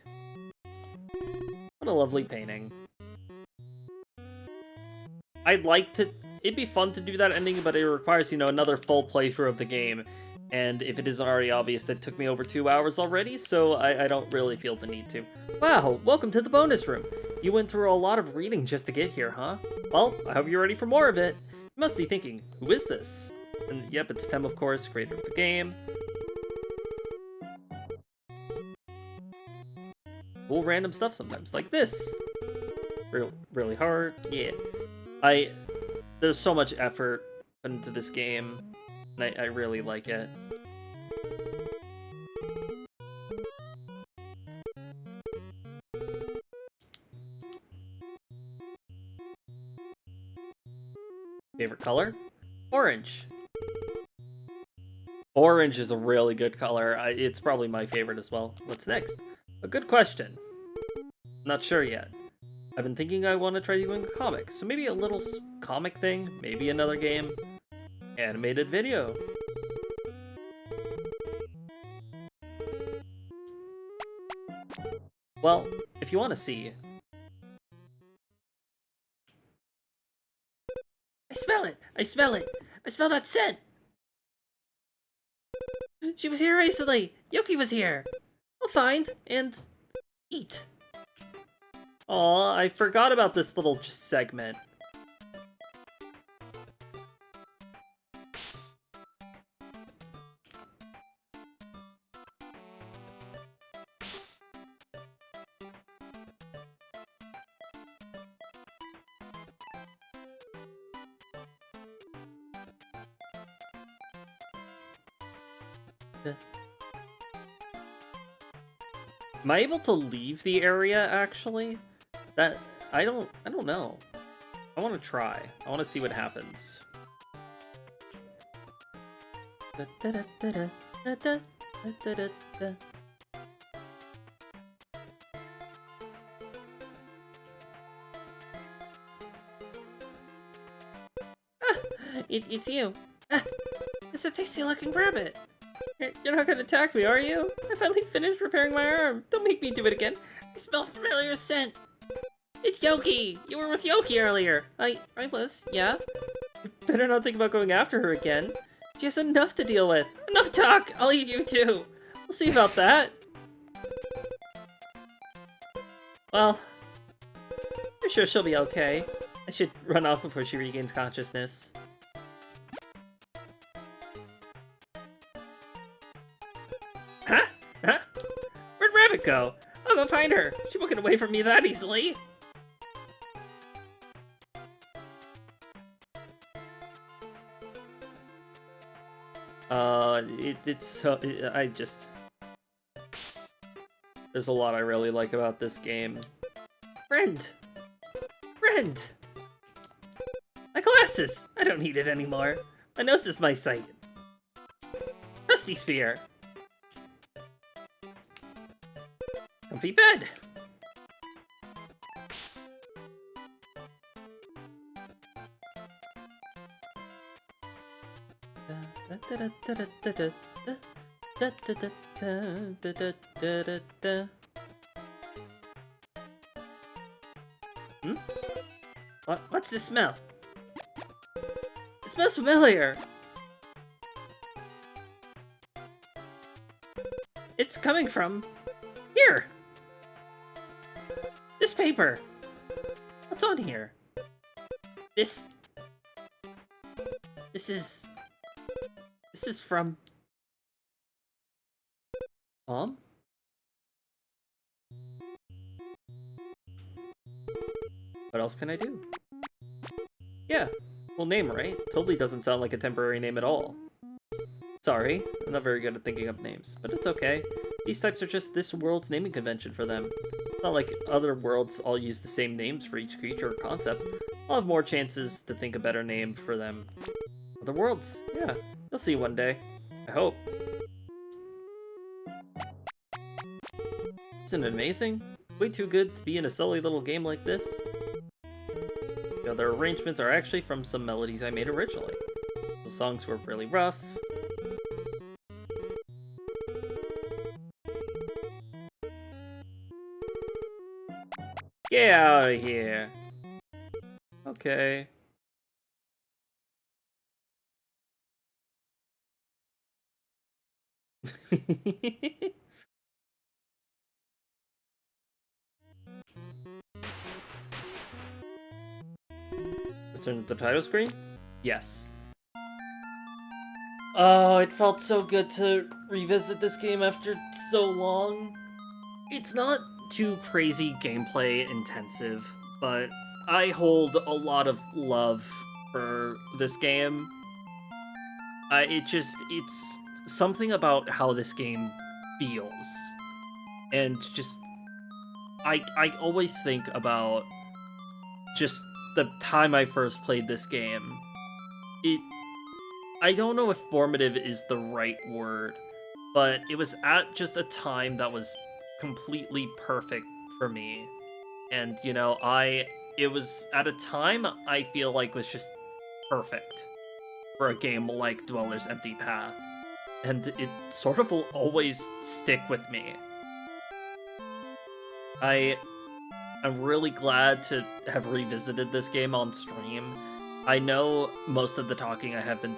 What a lovely painting. I'd like to... It'd be fun to do that ending, but it requires, you know, another full playthrough of the game. And if it isn't already obvious, that took me over 2 hours already, so I don't really feel the need to. Wow, welcome to the bonus room. You went through a lot of reading just to get here, huh? Well, I hope you're ready for more of it. You must be thinking, who is this? And yep, it's Tem, of course, creator of the game. Cool random stuff sometimes, like this. Really hard, yeah. There's so much effort put into this game, and I really like it. Favorite color? Orange. Orange is a really good color. It's probably my favorite as well. What's next? A good question. Not sure yet. I've been thinking I want to try doing a comic, so maybe a little comic thing, maybe another game. Animated video. Well, if you want to see... I smell it! I smell it! I smell that scent! She was here recently! Yoki was here! I'll find and eat. Aw, I forgot about this little segment. Am I able to leave the area, actually? That... I don't know. I want to try. I want to see what happens. It's you. It's a tasty-looking rabbit. You're not gonna attack me, are you? I finally finished repairing my arm. Don't make me do it again. I smell familiar scent. It's Yoki! You were with Yoki earlier! I was, yeah? You better not think about going after her again. She has enough to deal with. Enough talk! I'll eat you too! We'll see about that. Well, I'm sure she'll be okay. I should run off before she regains consciousness. Huh? Huh? Where'd Rabbit go? I'll go find her. She won't get away from me that easily. I just... There's a lot I really like about this game. Friend! Friend! My glasses! I don't need it anymore. My nose is my sight. Rusty Sphere! Comfy bed! Hmm? What's this smell? It smells familiar. It's coming from here. This paper. What's on here? This is from Mom? What else can I do? Yeah, full name, right? Totally doesn't sound like a temporary name at all. Sorry, I'm not very good at thinking up names, but it's okay. These types are just this world's naming convention for them. It's not like other worlds all use the same names for each creature or concept. I'll have more chances to think a better name for them. Other worlds, yeah, you'll see one day. I hope. Isn't it amazing? Way too good to be in a silly little game like this. The other arrangements are actually from some melodies I made originally. The songs were really rough. Get out of here. Okay. Return to the title screen? Yes. Oh, it felt so good to revisit this game after so long. It's not too crazy gameplay intensive, but I hold a lot of love for this game. It's something about how this game feels. And just, I always think about just the time I first played this game. I don't know if formative is the right word, but it was at just a time that was completely perfect for me. And, you know, it was at a time I feel like was just perfect for a game like Dweller's Empty Path. And it sort of will always stick with me. I'm really glad to have revisited this game on stream. I know most of the talking I have been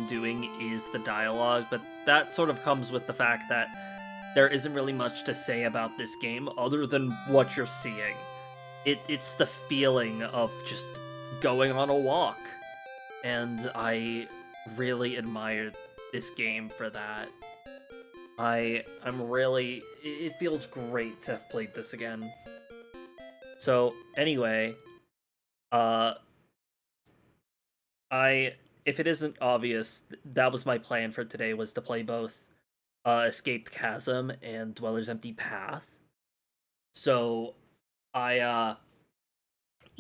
doing is the dialogue, but that sort of comes with the fact that there isn't really much to say about this game other than what you're seeing. It's the feeling of just going on a walk, and I really admire this game for that. It feels great to have played this again. So, anyway, if it isn't obvious, that was my plan for today, was to play both Escaped Chasm and Dweller's Empty Path. So, yeah,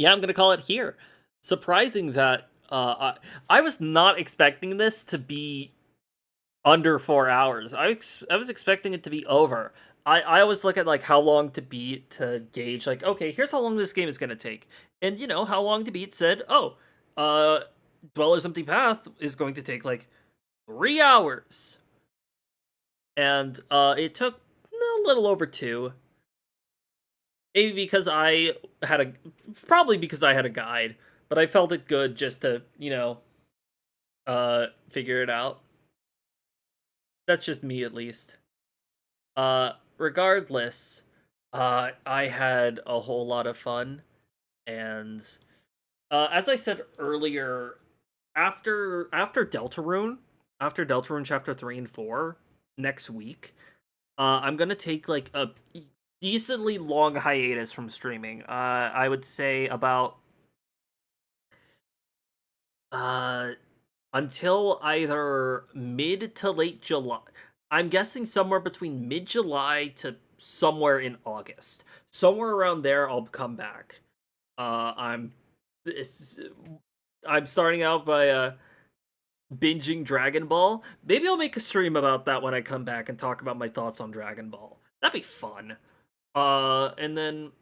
I'm gonna call it here. Surprising that, I was not expecting this to be under 4 hours. I was expecting it to be over. I always look at like how long to beat to gauge like, okay, here's how long this game is gonna take. And you know, how long to beat said, oh, Dweller's Empty Path is going to take like 3 hours. And it took a little over 2. Maybe because probably because I had a guide, but I felt it good just to, you know, figure it out. That's just me, at least. Regardless, I had a whole lot of fun, and as I said earlier, after Deltarune, after Deltarune Chapter 3 and 4 next week, I'm gonna take like a decently long hiatus from streaming. I would say about until either mid to late July. I'm guessing somewhere between mid July to somewhere in August. Somewhere around there, I'll come back. I'm it's, I'm starting out by binging Dragon Ball. Maybe I'll make a stream about that when I come back and talk about my thoughts on Dragon Ball. That'd be fun. And then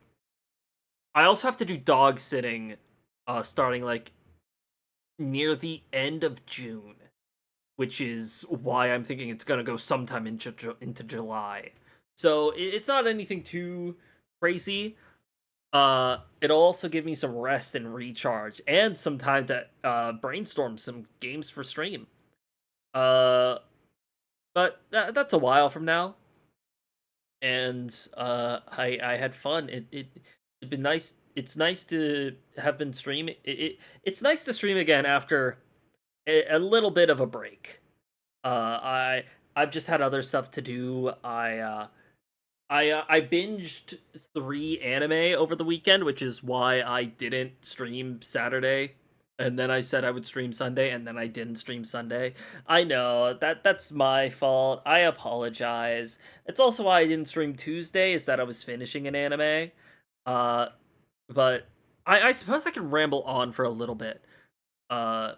I also have to do dog sitting, starting like near the end of June, which is why I'm thinking it's gonna go sometime into July. So it's not anything too crazy. It'll also give me some rest and recharge, and some time to brainstorm some games for stream. Uh, but that's a while from now, and I had fun. It'd been nice. It's nice to have been streaming. It's nice to stream again after a little bit of a break. I've just had other stuff to do. I binged 3 anime over the weekend, which is why I didn't stream Saturday. And then I said I would stream Sunday, and then I didn't stream Sunday. I know that's my fault. I apologize. It's also why I didn't stream Tuesday, is that I was finishing an anime. Uh, but I suppose I can ramble on for a little bit. Uh,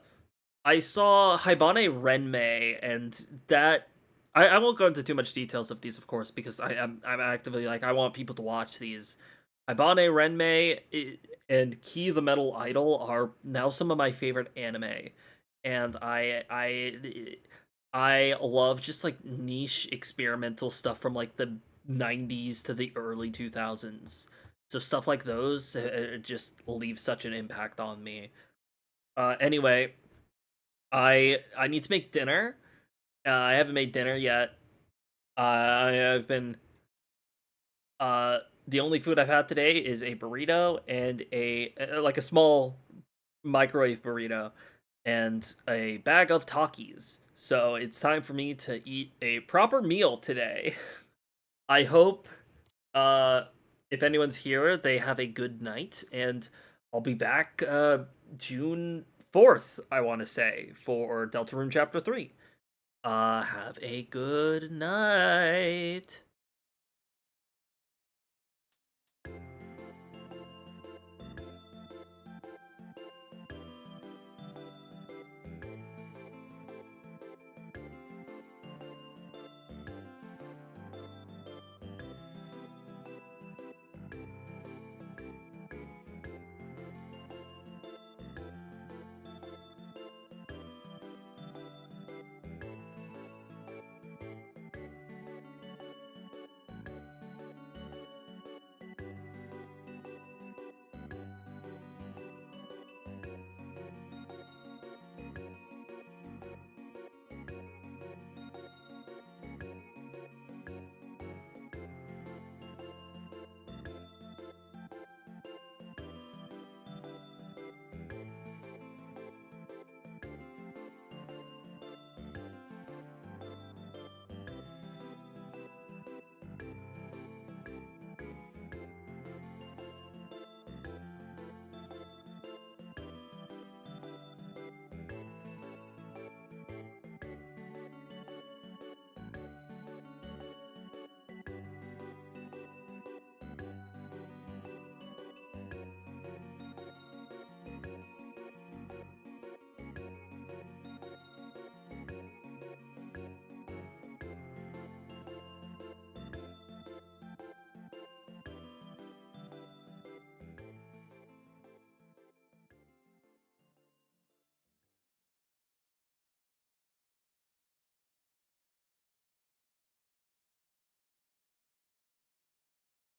I saw Haibane Renmei, and that I won't go into too much details of these, of course, because I'm actively like I want people to watch these. Haibane Renmei and Key the Metal Idol are now some of my favorite anime, and I love just like niche experimental stuff from like the 90s to the early 2000s. So stuff like those just leave such an impact on me. Anyway, I need to make dinner. I haven't made dinner yet. I've been the only food I've had today is a burrito and a like a small microwave burrito and a bag of Takis. So it's time for me to eat a proper meal today. I hope uh if anyone's here, they have a good night, and I'll be back June 4th, I want to say, for Deltarune Chapter 3. Have a good night.